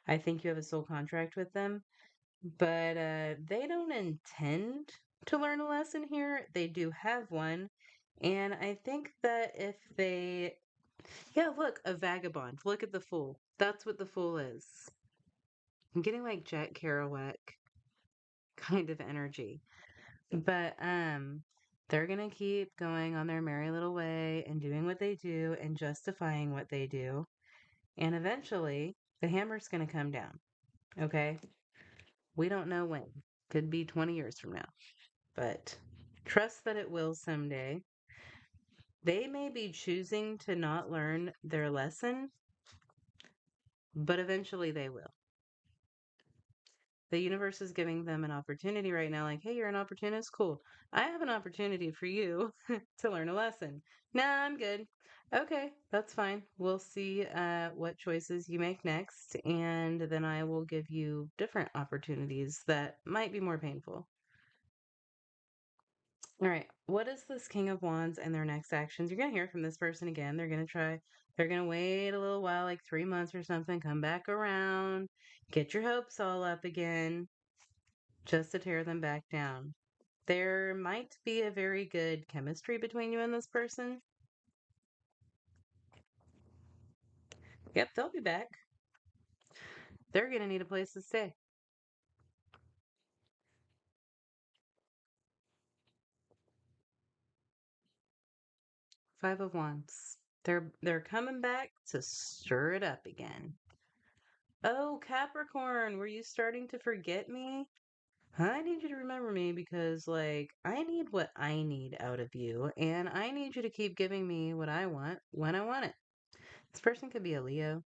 Speaker 1: I think you have a soul contract with them, but they don't intend to learn a lesson here. They do have one. And I think that if they, yeah, look, a vagabond. Look at the fool. That's what the fool is. I'm getting like Jack Kerouac kind of energy. But They're going to keep going on their merry little way and doing what they do and justifying what they do. And eventually, the hammer's going to come down. Okay? We don't know when. Could be 20 years from now. But trust that it will someday. They may be choosing to not learn their lesson, but eventually they will. The universe is giving them an opportunity right now, like, hey, you're an opportunist? Cool. I have an opportunity for you to learn a lesson. Nah, I'm good. Okay, that's fine. We'll see what choices you make next, and then I will give you different opportunities that might be more painful. All right, what is this King of Wands and their next actions? You're going to hear from this person again. They're going to wait a little while, like 3 months or something, come back around, get your hopes all up again, just to tear them back down. There might be a very good chemistry between you and this person. Yep, they'll be back. They're going to need a place to stay. Five of Wands. They're coming back to stir it up again. Oh, Capricorn, were you starting to forget me? I need you to remember me because, like, I need what I need out of you, and I need you to keep giving me what I want when I want it. This person could be a Leo.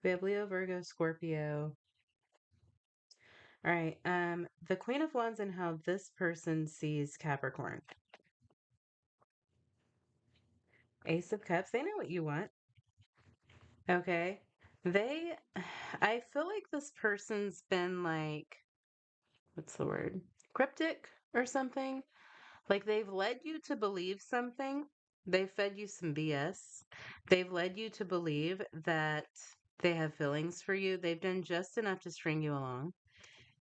Speaker 1: We have Leo, Virgo, Scorpio. All right. The Queen of Wands and how this person sees Capricorn. Ace of Cups. They know what you want. Okay. They, I feel like this person's been like, what's the word? Cryptic or something. Like they've led you to believe something. They've fed you some BS. They've led you to believe that they have feelings for you. They've done just enough to string you along.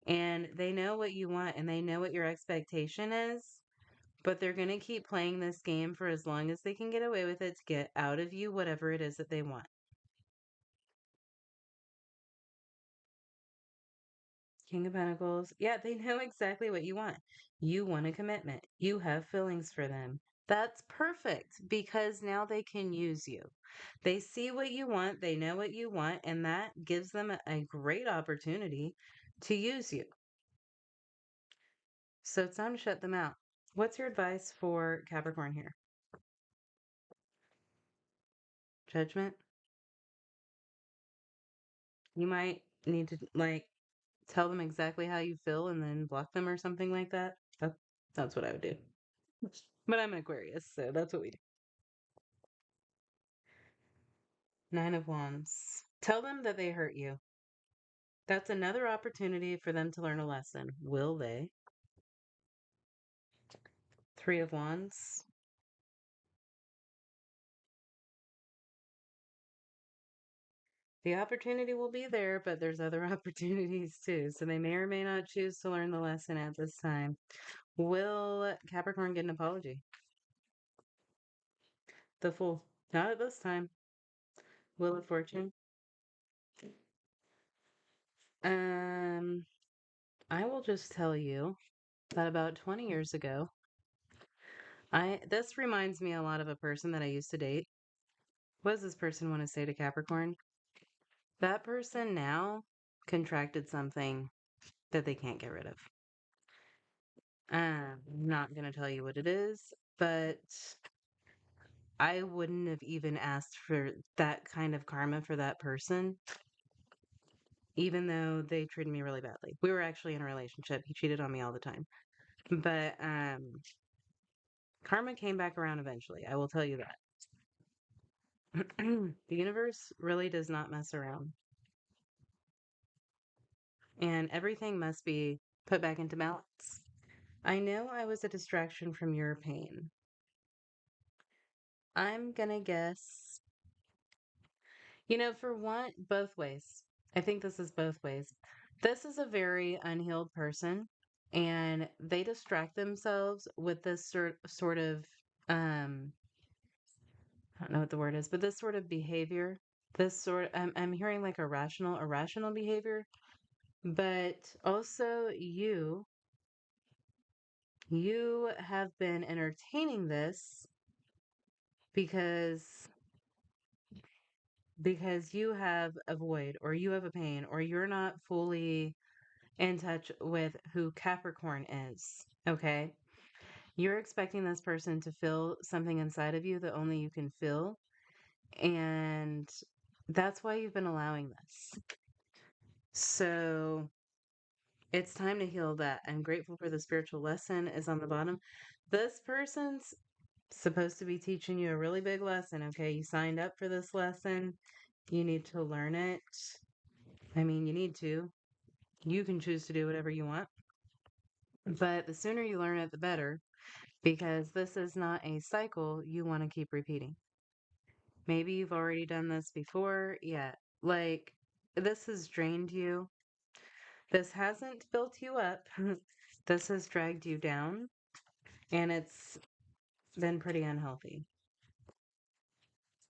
Speaker 1: And they know what you want and they know what your expectation is. But they're going to keep playing this game for as long as they can get away with it to get out of you whatever it is that they want. King of Pentacles. Yeah, they know exactly what you want. You want a commitment. You have feelings for them. That's perfect because now they can use you. They see what you want, they know what you want, and that gives them a great opportunity to use you. So it's time to shut them out. What's your advice for Capricorn here? Judgment? You might need to like tell them exactly how you feel and then block them or something like that. That's what I would do. But I'm an Aquarius, so that's what we do. Nine of Wands. Tell them that they hurt you. That's another opportunity for them to learn a lesson. Will they? Three of Wands. The opportunity will be there, but there's other opportunities too. So they may or may not choose to learn the lesson at this time. Will Capricorn get an apology? The Fool. Not at this time. Wheel of Fortune. Um, I will just tell you that about 20 years ago, this reminds me a lot of a person that I used to date. What does this person want to say to Capricorn? That person now contracted something that they can't get rid of. I'm not going to tell you what it is, but I wouldn't have even asked for that kind of karma for that person, even though they treated me really badly. We were actually in a relationship. He cheated on me all the time. But karma came back around eventually. I will tell you that. The universe really does not mess around. And everything must be put back into balance. I know I was a distraction from your pain. I'm gonna guess, for one, both ways. I think this is both ways. This is a very unhealed person, and they distract themselves with this sort of, I don't know what the word is, but this sort of behavior. I'm hearing like irrational behavior, but also you You have been entertaining this because you have a void or you have a pain or you're not fully in touch with who Capricorn is. Okay? You're expecting this person to feel something inside of you that only you can feel. And that's why you've been allowing this. So it's time to heal that. I'm grateful for the spiritual lesson is on the bottom. This person's supposed to be teaching you a really big lesson, okay? You signed up for this lesson. You need to learn it. I mean, you need to. You can choose to do whatever you want. But the sooner you learn it, the better, because this is not a cycle you want to keep repeating. Maybe you've already done this before. Yeah. Like, this has drained you. This hasn't built you up. This has dragged you down, and it's been pretty unhealthy.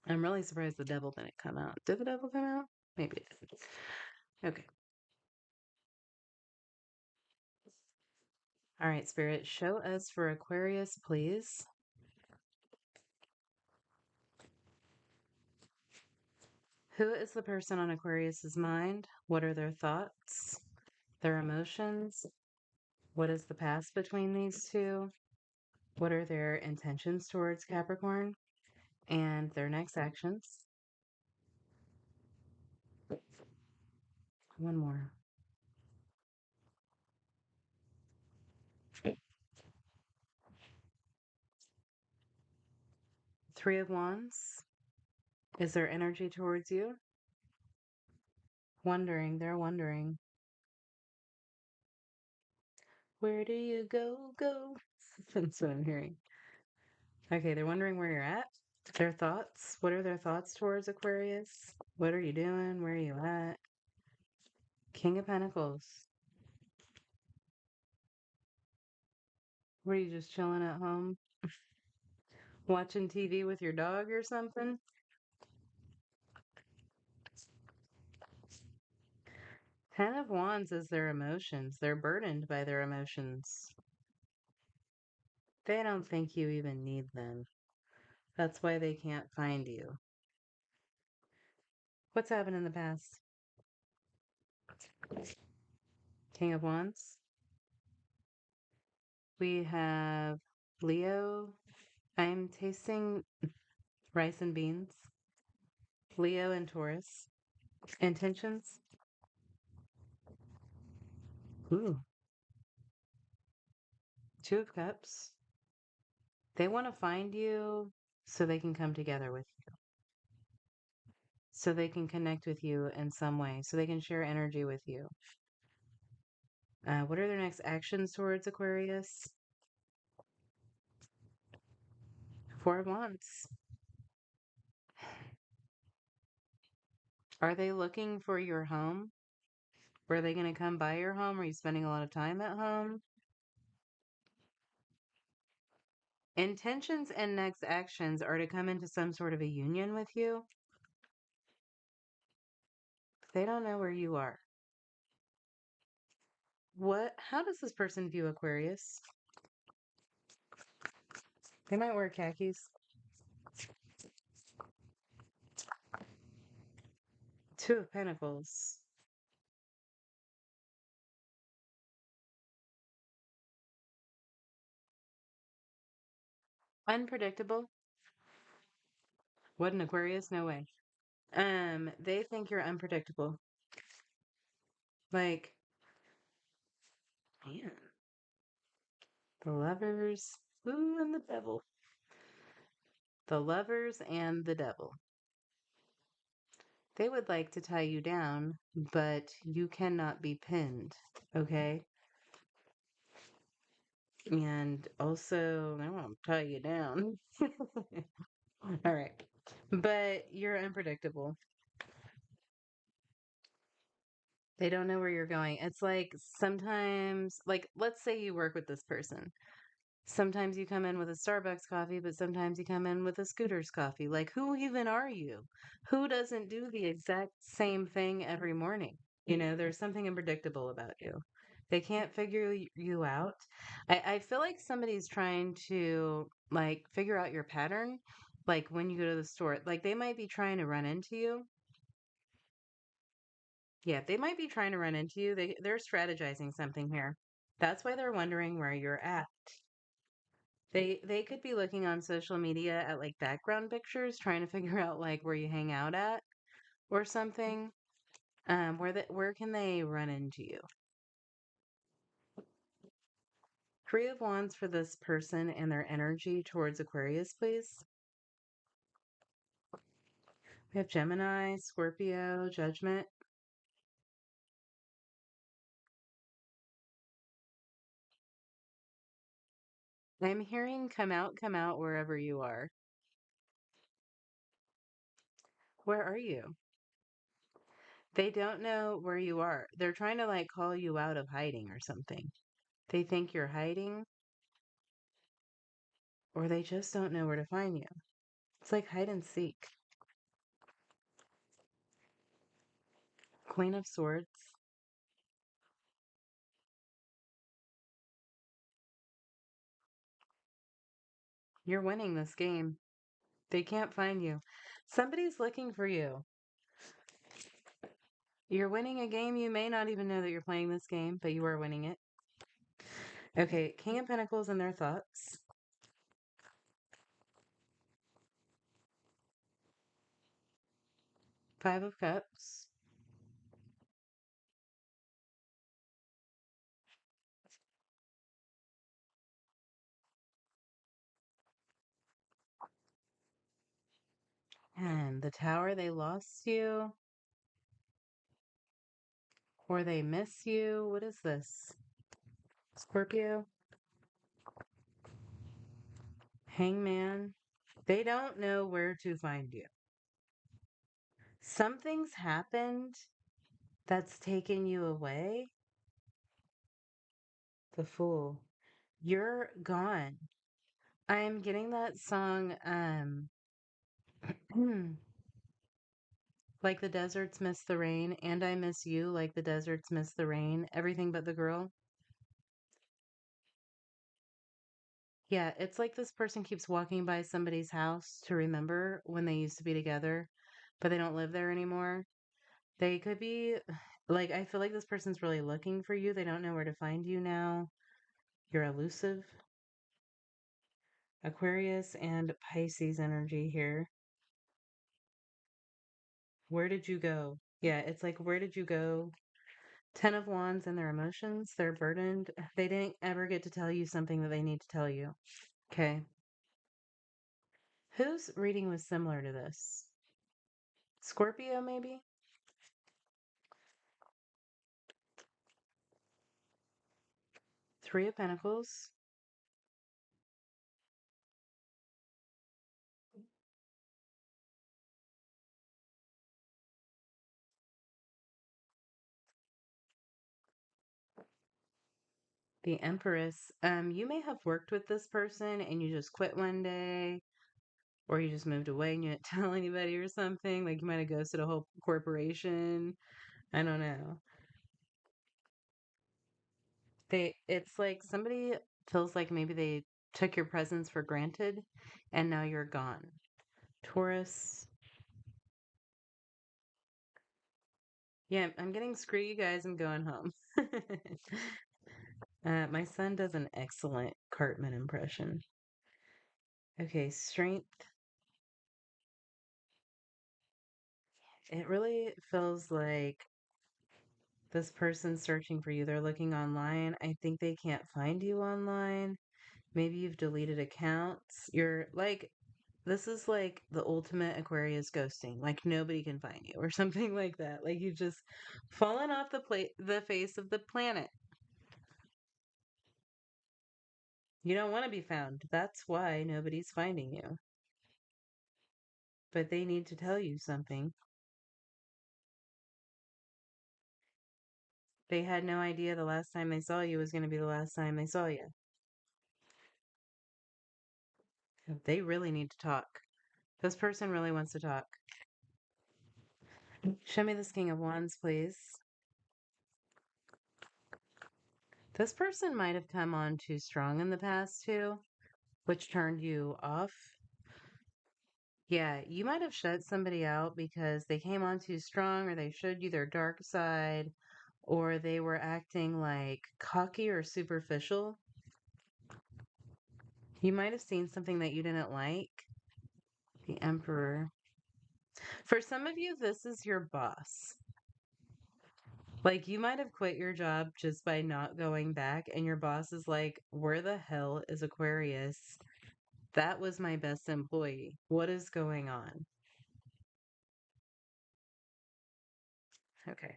Speaker 1: I'm really surprised the devil didn't come out. Did the devil come out? Maybe it did. Okay. All right, Spirit, show us for Aquarius, please. Who is the person on Aquarius's mind? What are their thoughts? Their emotions? What is the past between these two? What are their intentions towards Capricorn? And their next actions? One more. Three of Wands. Is there energy towards you? Wondering. They're wondering. Where do you go? That's what I'm hearing. Okay, they're wondering where you're at. Their thoughts. What are their thoughts towards Aquarius? What are you doing? Where are you at? King of Pentacles. Were you just chilling at home? Watching TV with your dog or something? Ten of Wands is their emotions. They're burdened by their emotions. They don't think you even need them. That's why they can't find you. What's happened in the past? King of Wands. We have Leo. I'm tasting rice and beans. Leo and Taurus. Intentions. Ooh. Two of Cups. They want to find you so they can come together with you. So they can connect with you in some way. So they can share energy with you. What are their next actions towards Aquarius? Four of Wands. Are they looking for your home? Were they going to come by your home? Are you spending a lot of time at home? Intentions and next actions are to come into some sort of a union with you. They don't know where you are. How does this person view Aquarius? They might wear khakis. Two of Pentacles. Unpredictable. What an Aquarius? No way. They think you're unpredictable. Like, man, the Lovers, ooh, and the Devil. The Lovers and the Devil. They would like to tie you down, but you cannot be pinned, okay? And also, they won't tie you down. All right. But you're unpredictable. They don't know where you're going. It's like sometimes, like, let's say you work with this person. Sometimes you come in with a Starbucks coffee, but sometimes you come in with a Scooter's coffee. Like, who even are you? Who doesn't do the exact same thing every morning? You know, there's something unpredictable about you. They can't figure you out. I feel like somebody's trying to like figure out your pattern, like when you go to the store. Like they might be trying to run into you. Yeah, they might be trying to run into you. They're strategizing something here. That's why they're wondering where you're at. They could be looking on social media at like background pictures, trying to figure out like where you hang out at or something. Where can they run into you? Three of Wands for this person and their energy towards Aquarius, please. We have Gemini, Scorpio, Judgment. I'm hearing come out wherever you are. Where are you? They don't know where you are. They're trying to like call you out of hiding or something. They think you're hiding, or they just don't know where to find you. It's like hide and seek. Queen of Swords. You're winning this game. They can't find you. Somebody's looking for you. You're winning a game. You may not even know that you're playing this game, but you are winning it. Okay, King of Pentacles and their thoughts. Five of Cups. And the Tower, they lost you. Or they miss you. What is this? Scorpio. Hangman. They don't know where to find you. Something's happened that's taken you away. The Fool. You're gone. I'm getting that song, like the deserts miss the rain, and I miss you like the deserts miss the rain. Everything but the girl. Yeah, it's like this person keeps walking by somebody's house to remember when they used to be together, but they don't live there anymore. They could be like, I feel like this person's really looking for you. They don't know where to find you now. You're elusive. Aquarius and Pisces energy here. Where did you go? Yeah, it's like, where did you go? Ten of Wands and their emotions. They're burdened. They didn't ever get to tell you something that they need to tell you. Okay. Whose reading was similar to this? Scorpio, maybe? Three of Pentacles. The Empress. You may have worked with this person and you just quit one day, or you just moved away and you didn't tell anybody or something. Like you might have ghosted a whole corporation. I don't know. It's like somebody feels like maybe they took your presence for granted and now you're gone. Taurus. Yeah, I'm getting screw you guys, I'm going home. My son does an excellent Cartman impression. Okay, strength. It really feels like this person's searching for you. They're looking online. I think they can't find you online. Maybe you've deleted accounts. You're like, this is like the ultimate Aquarius ghosting. Like nobody can find you or something like that. Like you've just fallen off the face of the planet. You don't want to be found. That's why nobody's finding you. But they need to tell you something. They had no idea the last time they saw you was going to be the last time they saw you. They really need to talk. This person really wants to talk. Show me this King of Wands, please. This person might have come on too strong in the past too, which turned you off. Yeah, you might have shut somebody out because they came on too strong or they showed you their dark side or they were acting like cocky or superficial. You might have seen something that you didn't like. The Emperor. For some of you, this is your boss. Like, you might have quit your job just by not going back, and your boss is like, where the hell is Aquarius? That was my best employee. What is going on? Okay.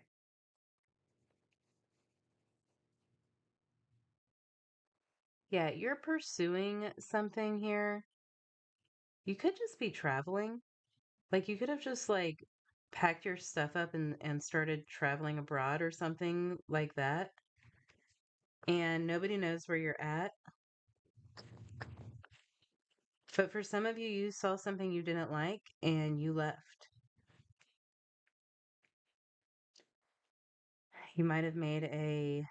Speaker 1: Yeah, you're pursuing something here. You could just be traveling. Like, you could have just, like, packed your stuff up and started traveling abroad or something like that. And nobody knows where you're at. But for some of you, you saw something you didn't like and you left. You might have made a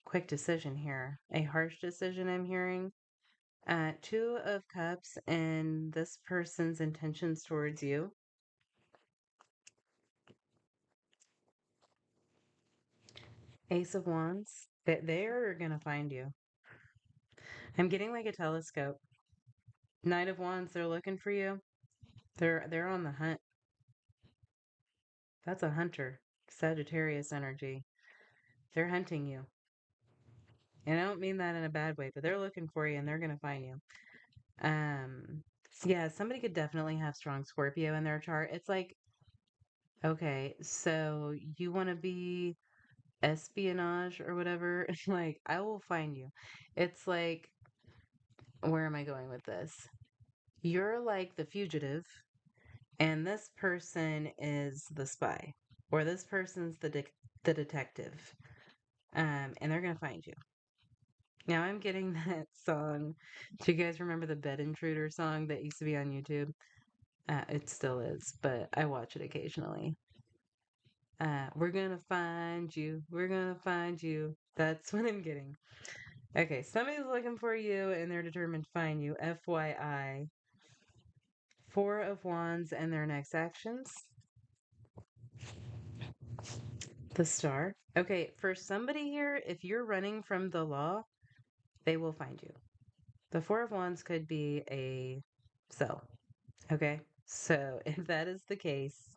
Speaker 1: quick decision here, a harsh decision, I'm hearing. Two of Cups and this person's intentions towards you. Ace of Wands. They are going to find you. I'm getting like a telescope. Knight of Wands, they're looking for you. They're on the hunt. That's a hunter. Sagittarius energy. They're hunting you. And I don't mean that in a bad way, but they're looking for you and they're going to find you. Yeah, somebody could definitely have strong Scorpio in their chart. It's like, okay, so you want to be espionage or whatever? Like, I will find you. It's like, where am I going with this? You're like the fugitive, and this person is the spy, or this person's the detective, and they're gonna find you. Now I'm getting that song. Do you guys remember the Bed Intruder song that used to be on YouTube? It still is, but I watch it occasionally. We're gonna find you. We're gonna find you. That's what I'm getting. Okay, somebody's looking for you and they're determined to find you. FYI. Four of Wands and their next actions. The Star. Okay, for somebody here, if you're running from the law, they will find you. The Four of Wands could be a cell. Okay, so if that is the case,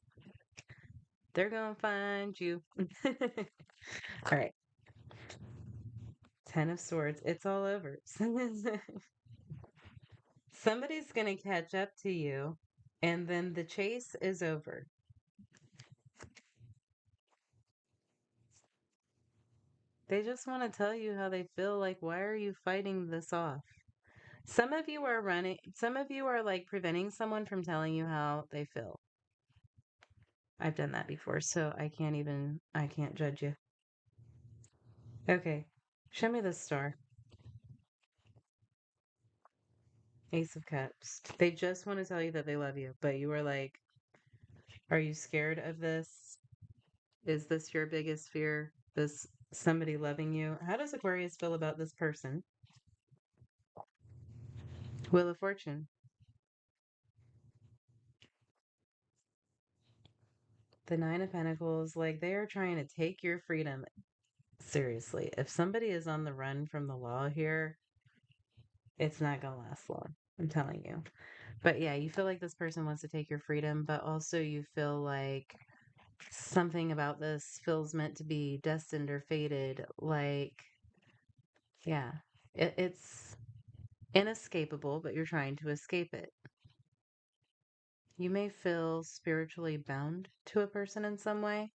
Speaker 1: they're gonna find you. All right. Ten of Swords. It's all over. Somebody's gonna catch up to you, and then the chase is over. They just want to tell you how they feel. Like, why are you fighting this off? Some of you are running, some of you are like preventing someone from telling you how they feel. I've done that before, so I can't judge you. Okay, show me the star. Ace of Cups. They just want to tell you that they love you, but you are like, are you scared of this? Is this your biggest fear? This somebody loving you? How does Aquarius feel about this person? Wheel of Fortune. The Nine of Pentacles, like they are trying to take your freedom. Seriously, if somebody is on the run from the law here, it's not going to last long. I'm telling you. But yeah, you feel like this person wants to take your freedom, but also you feel like something about this feels meant to be destined or fated. Like, yeah, it's inescapable, but you're trying to escape it. You may feel spiritually bound to a person in some way.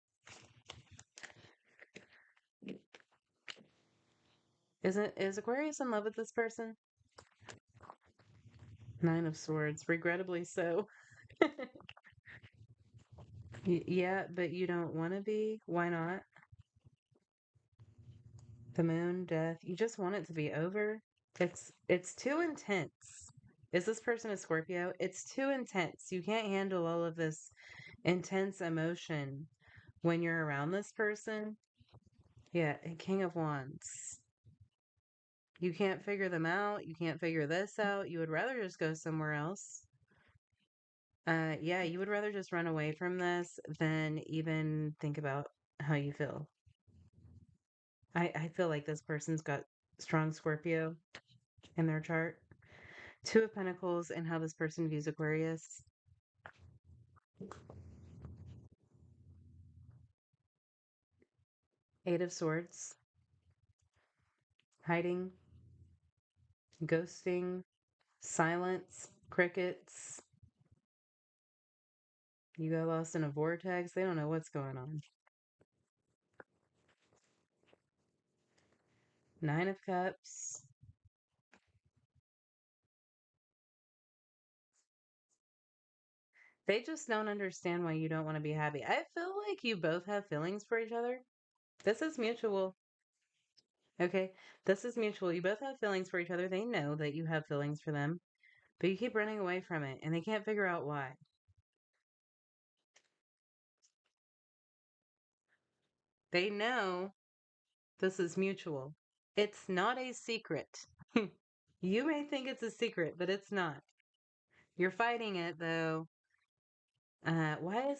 Speaker 1: Is Aquarius in love with this person? Nine of Swords, regrettably so. Yeah, but you don't want to be. Why not? The Moon, Death. You just want it to be over. It's too intense. Is this person a Scorpio? It's too intense. You can't handle all of this intense emotion when you're around this person. Yeah, King of Wands. You can't figure them out. You can't figure this out. You would rather just go somewhere else. Yeah, you would rather just run away from this than even think about how you feel. I feel like this person's got strong Scorpio in their chart. Two of Pentacles and how this person views Aquarius. Eight of Swords. Hiding. Ghosting. Silence. Crickets. You got lost in a vortex. They don't know what's going on. Nine of Cups. They just don't understand why you don't want to be happy. I feel like you both have feelings for each other. This is mutual. Okay, this is mutual. You both have feelings for each other. They know that you have feelings for them, but you keep running away from it and they can't figure out why. They know this is mutual. It's not a secret. You may think it's a secret, but it's not. You're fighting it though. Why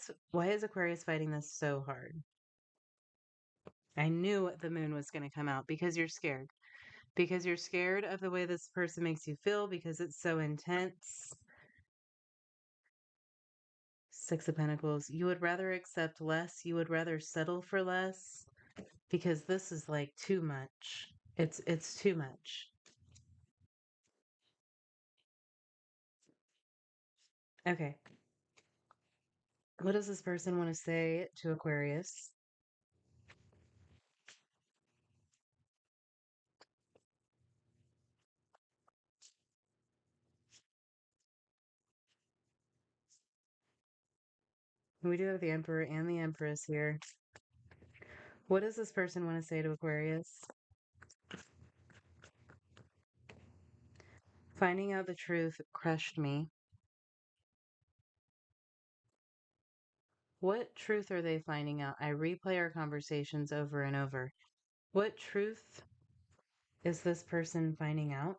Speaker 1: is Aquarius fighting this so hard? I knew the moon was going to come out because you're scared. Because you're scared of the way this person makes you feel because it's so intense. Six of Pentacles. You would rather accept less. You would rather settle for less because this is like too much. It's too much. Okay. What does this person want to say to Aquarius? We do have the Emperor and the Empress here. What does this person want to say to Aquarius? Finding out the truth crushed me. What truth are they finding out? I replay our conversations over and over. What truth is this person finding out?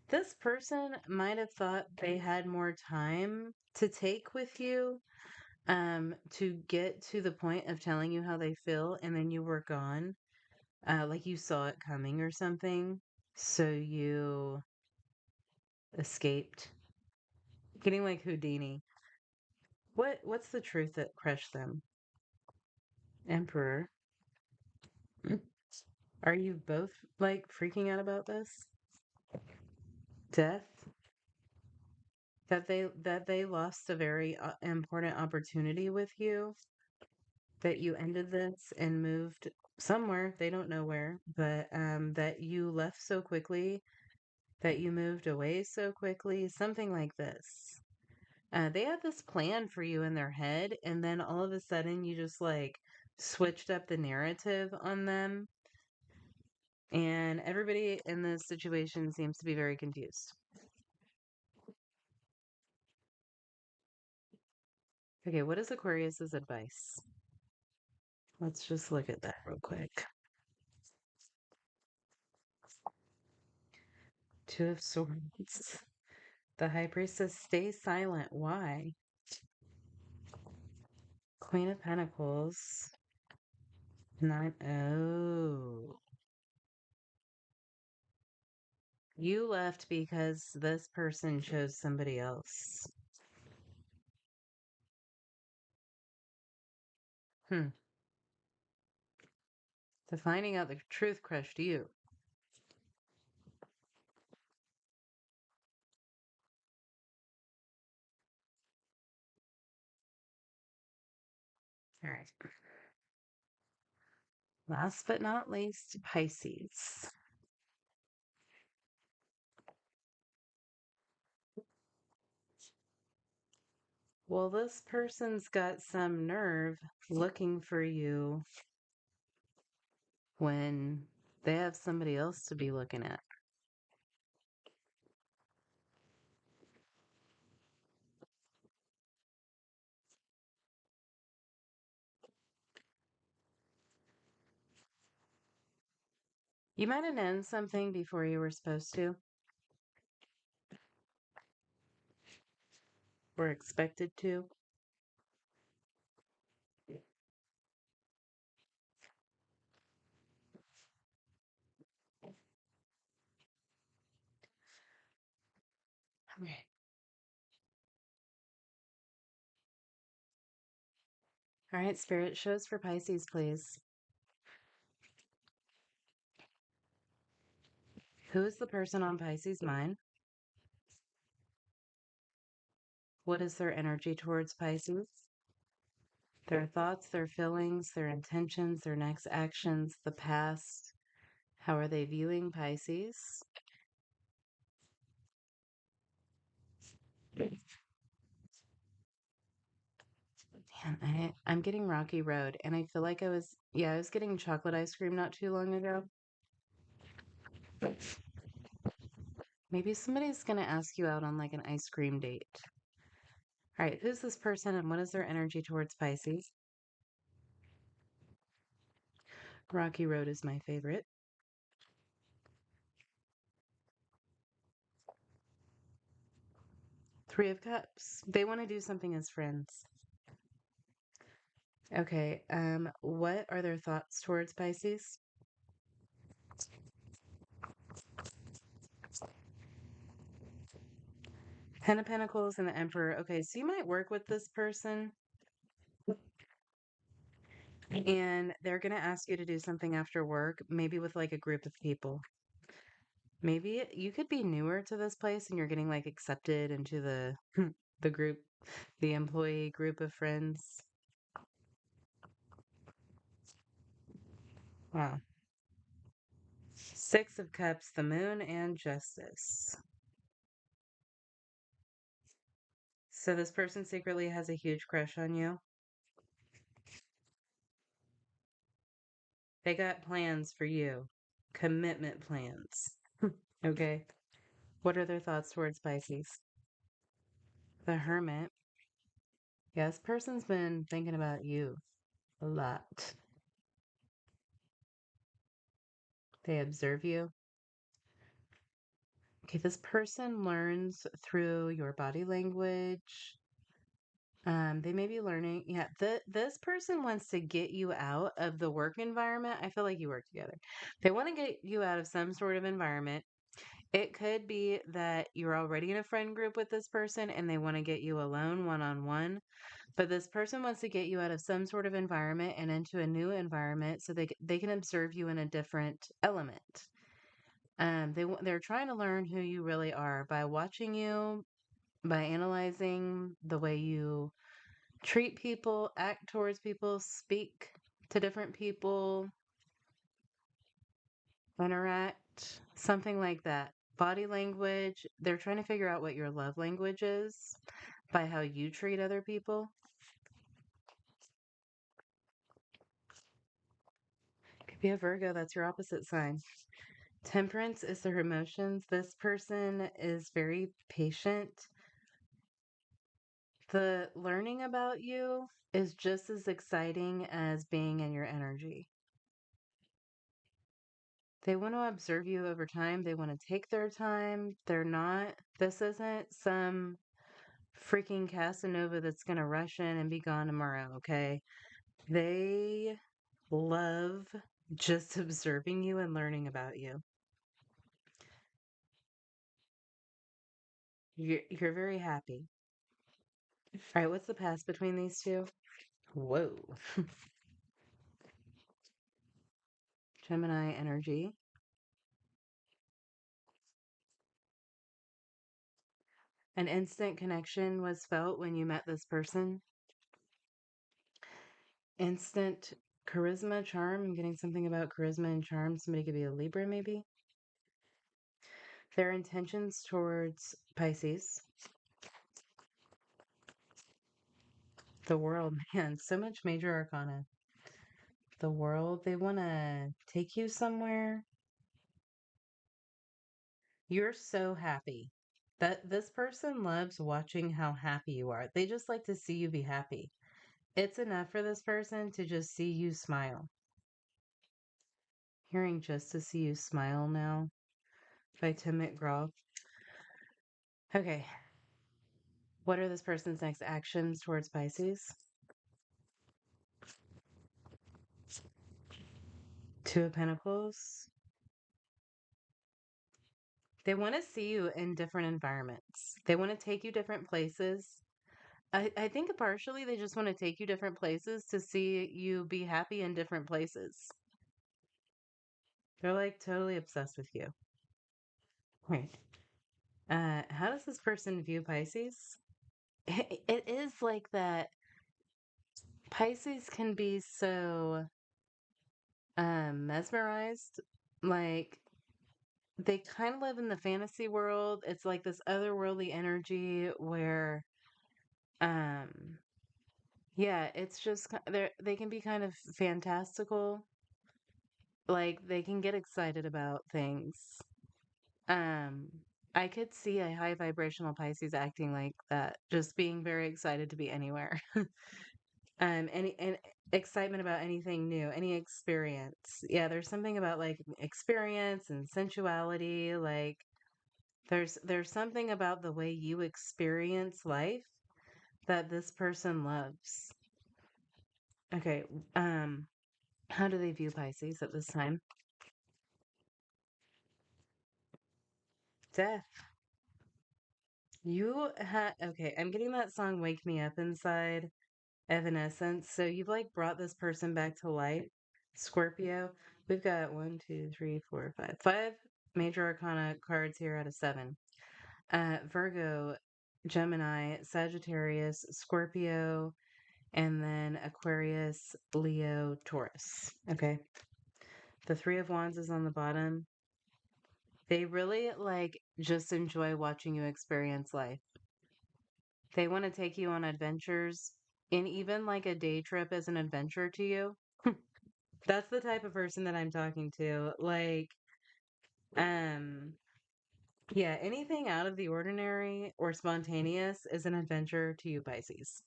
Speaker 1: This person might have thought they had more time to take with you, to get to the point of telling you how they feel, and then you were gone, like you saw it coming or something. So you escaped, getting like Houdini. What's the truth that crushed them? Emperor. Are you both like freaking out about this? Death. That they lost a very important opportunity with you, that you ended this and moved somewhere, they don't know where, but that you left so quickly, that you moved away so quickly, something like this. They had this plan for you in their head, and then all of a sudden you just like switched up the narrative on them, and everybody in this situation seems to be very confused. Okay, what is Aquarius's advice? Let's just look at that real quick. Two of Swords. The High Priestess, stay silent. Why? Queen of Pentacles. Nine. Oh. You left because this person chose somebody else. Hmm. So finding out the truth crushed you. All right. Last but not least, Pisces. Well, this person's got some nerve looking for you when they have somebody else to be looking at. You might have known something before you were supposed to or expected to. Okay. All right, Spirit, shows for Pisces, please. Who is the person on Pisces' mind? What is their energy towards Pisces? Their thoughts, their feelings, their intentions, their next actions, the past. How are they viewing Pisces? Man, I'm getting Rocky Road, and I feel like I was getting chocolate ice cream not too long ago. Maybe somebody's gonna ask you out on like an ice cream date. All right, who's this person and what is their energy towards Pisces? Rocky Road is my favorite. Three of Cups. They want to do something as friends. Okay, what are their thoughts towards Pisces? Ten of Pentacles and the Emperor. Okay, so you might work with this person and they're going to ask you to do something after work, maybe with like a group of people. Maybe you could be newer to this place and you're getting like accepted into the the group, the employee group of friends. Wow. Six of Cups, the Moon, and Justice. So this person secretly has a huge crush on you. They got plans for you. Commitment plans. Okay. What are their thoughts towards Pisces? The Hermit. Yeah, this person's been thinking about you a lot. They observe you. Okay, this person learns through your body language. They may be learning. Yeah, this person wants to get you out of the work environment. I feel like you work together. They want to get you out of some sort of environment. It could be that you're already in a friend group with this person and they want to get you alone, one on one. But this person wants to get you out of some sort of environment and into a new environment so they can observe you in a different element. They're trying to learn who you really are by watching you, by analyzing the way you treat people, act towards people, speak to different people, interact, something like that. Body language, they're trying to figure out what your love language is by how you treat other people. Could be a Virgo, that's your opposite sign. Temperance is their emotions. This person is very patient. The learning about you is just as exciting as being in your energy. They want to observe you over time. They want to take their time. This isn't some freaking Casanova that's going to rush in and be gone tomorrow, okay? They love just observing you and learning about you. You're very happy. All right, what's the past between these two? Whoa. Gemini energy. An instant connection was felt when you met this person. Instant charisma, charm. I'm getting something about charisma and charm. Somebody could be a Libra, maybe. Their intentions towards Pisces. The world, man, so much major arcana. The world, they want to take you somewhere. You're so happy. That this person loves watching how happy you are. They just like to see you be happy. It's enough for this person to just see you smile. Hearing Just to See You Smile Now by Tim McGraw. Okay. What are this person's next actions towards Pisces? Two of Pentacles. They want to see you in different environments. They want to take you different places. I think partially they just want to take you different places to see you be happy in different places. They're like totally obsessed with you. Right. How does this person view Pisces? It is like that. Pisces can be so mesmerized. Like they kind of live in the fantasy world. It's like this otherworldly energy where um yeah, it's just they can be kind of fantastical. Like they can get excited about things. Um I could see a high vibrational Pisces acting like that, just being very excited to be anywhere. Any and excitement about anything new, any experience. Yeah, there's something about like experience and sensuality. Like there's something about the way you experience life that this person loves. Okay, how do they view Pisces at this time? Death. Okay, I'm getting that song Wake Me Up Inside, Evanescence. So you've like brought this person back to life. Scorpio. We've got 5 major arcana cards here out of 7. Virgo, Gemini, Sagittarius, Scorpio, and then Aquarius, Leo, Taurus. Okay. The 3 of Wands is on the bottom. They really like just enjoy watching you experience life. They want to take you on adventures, and even like a day trip is an adventure to you. That's the type of person that I'm talking to. Like, um, yeah, anything out of the ordinary or spontaneous is an adventure to you, Pisces.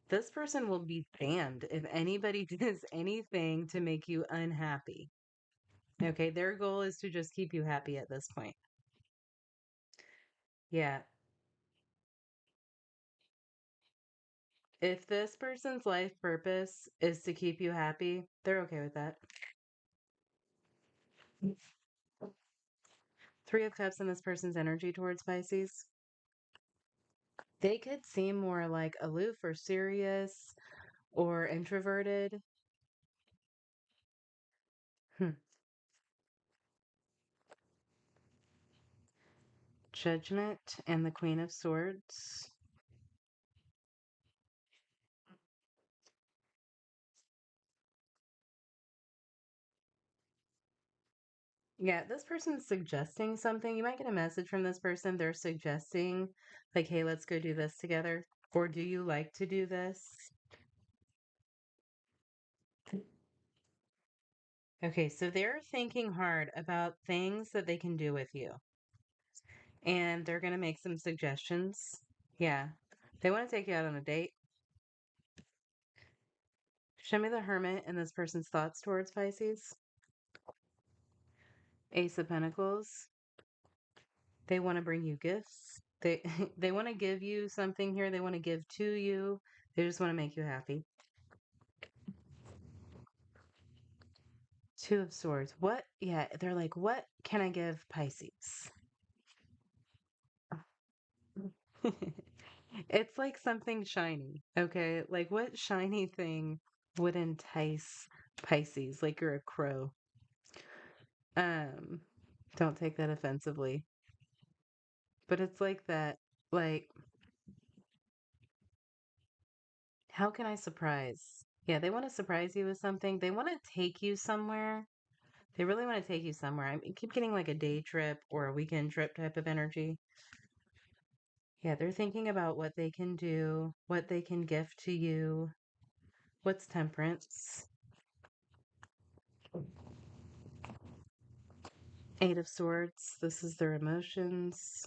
Speaker 1: This person will be damned if anybody does anything to make you unhappy. Okay, their goal is to just keep you happy at this point. Yeah. If this person's life purpose is to keep you happy, they're okay with that. 3 of Cups in this person's energy towards Pisces. They could seem more like aloof or serious or introverted. Judgment and the Queen of Swords. Yeah, this person's suggesting something. You might get a message from this person. They're suggesting, like, hey, let's go do this together. Or do you like to do this? Okay, so they're thinking hard about things that they can do with you. And they're going to make some suggestions. Yeah. They want to take you out on a date. Show me the Hermit and this person's thoughts towards Pisces. Ace of Pentacles. They want to bring you gifts. They they want to give you something here. They want to give to you. They just want to make you happy. 2 of Swords. What? Yeah, they're like, what can I give Pisces? It's like something shiny. Okay, like what shiny thing would entice Pisces? Like you're a crow. Um, don't take that offensively. But it's like that, like, how can I surprise? Yeah, they want to surprise you with something. They want to take you somewhere. They really want to take you somewhere. I keep getting like a day trip or a weekend trip type of energy. Yeah, they're thinking about what they can do, what they can gift to you. What's Temperance? 8 of Swords. This is their emotions.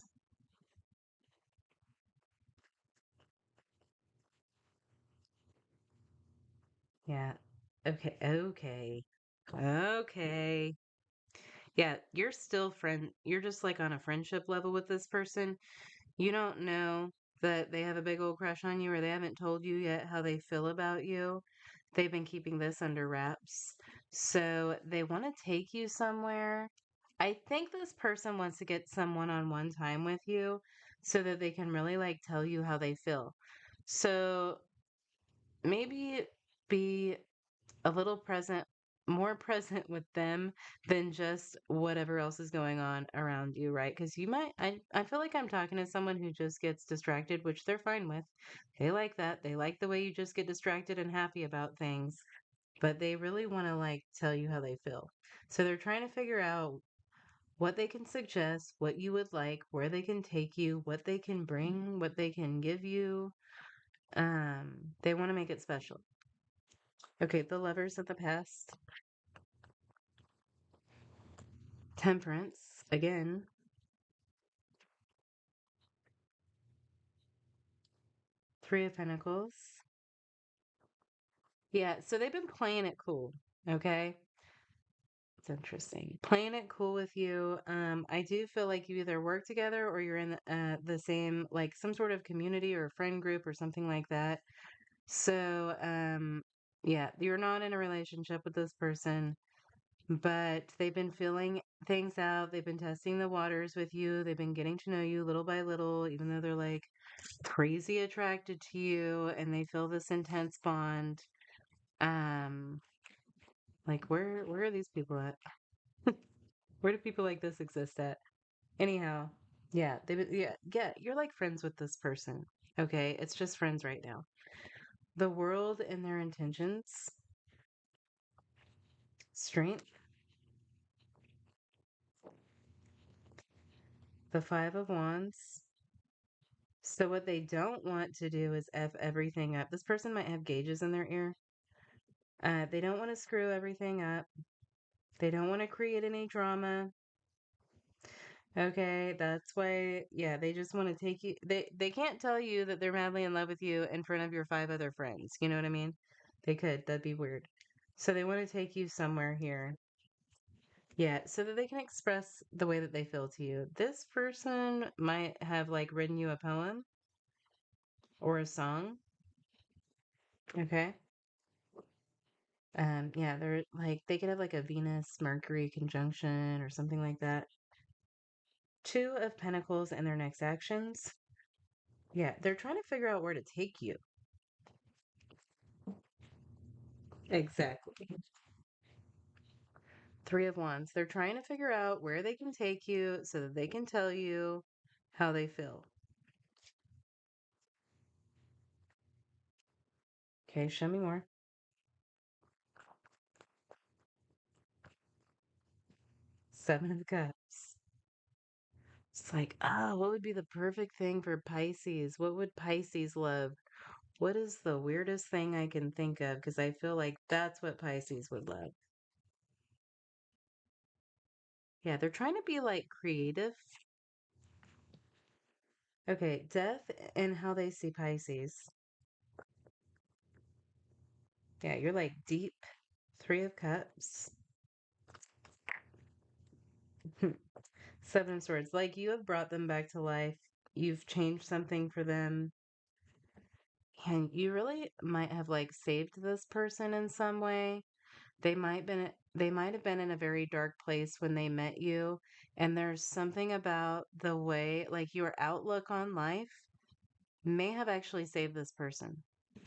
Speaker 1: Yeah. Okay, okay, okay. Yeah, you're still you're just like on a friendship level with this person. You don't know that they have a big old crush on you or they haven't told you yet how they feel about you. They've been keeping this under wraps. So they want to take you somewhere. I think this person wants to get some one-on-one time with you so that they can really like tell you how they feel. So maybe be a little present, more present with them than just whatever else is going on around you, right? Because you might, I feel like I'm talking to someone who just gets distracted, which they're fine with. They like that. They like the way you just get distracted and happy about things, but they really want to like tell you how they feel. So they're trying to figure out what they can suggest, what you would like, where they can take you, what they can bring, what they can give you. They want to make it special. Okay, the lovers of the past. Temperance, again, Three of Pentacles. Yeah, so they've been playing it cool, okay? It's interesting. Playing it cool with you. I do feel like you either work together or you're in the same, like some sort of community or friend group or something like that. So, yeah, you're not in a relationship with this person, but they've been feeling things out. They've been testing the waters with you. They've been getting to know you little by little, even though they're like crazy attracted to you and they feel this intense bond. Um, like where are these people at? Where do people like this exist at? Anyhow, yeah, yeah, you're like friends with this person. Okay, it's just friends right now. The world and their intentions, strength, the Five of Wands. So what they don't want to do is F everything up. This person might have gauges in their ear. They don't want to screw everything up. They don't want to create any drama. Okay, that's why, yeah, they just want to take you. They can't tell you that they're madly in love with you in front of your five other friends. You know what I mean? They could. That'd be weird. So they want to take you somewhere here. Yeah, so that they can express the way that they feel to you. This person might have like written you a poem or a song. Okay. Yeah, they're like they could have like a Venus Mercury conjunction or something like that. Two of Pentacles and their next actions. Yeah, they're trying to figure out where to take you. Exactly. Three of Wands. They're trying to figure out where they can take you so that they can tell you how they feel. Okay, show me more. Seven of Cups. It's like, oh, what would be the perfect thing for Pisces? What would Pisces love? What is the weirdest thing I can think of? Because I feel like that's what Pisces would love. Yeah, they're trying to be like creative. Okay, death and how they see Pisces. Yeah, you're like deep. Three of Cups. Seven of Swords. Like you have brought them back to life. You've changed something for them. And you really might have like saved this person in some way. They might have been in a very dark place when they met you. And there's something about the way, like your outlook on life may have actually saved this person.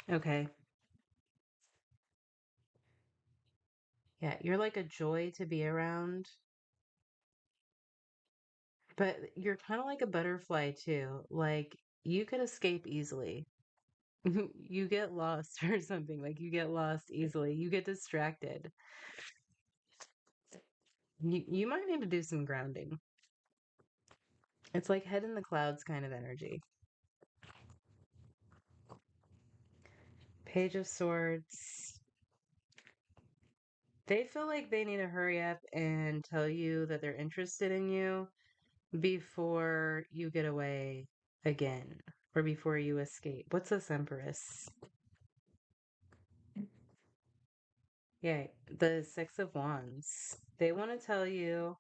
Speaker 1: Okay. Yeah, you're like a joy to be around. But you're kind of like a butterfly too. Like you could escape easily. You get lost or something. Like you get lost easily. You get distracted. You might need to do some grounding. It's like head in the clouds kind of energy. Page of Swords. They feel like they need to hurry up and tell you that they're interested in you before you get away again or before you escape. What's this Empress? Yeah, the Six of Wands. They want to tell you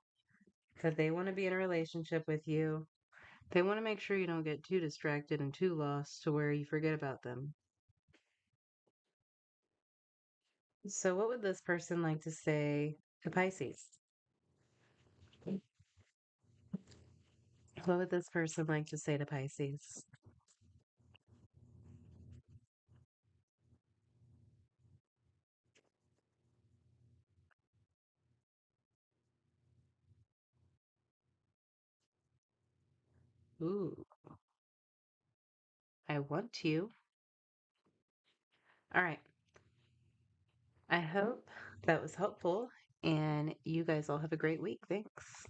Speaker 1: that they want to be in a relationship with you. They want to make sure you don't get too distracted and too lost to where you forget about them. So, what would this person like to say to Pisces? What would this person like to say to Pisces? Ooh, I want you. All right. I hope that was helpful, and you guys all have a great week. Thanks.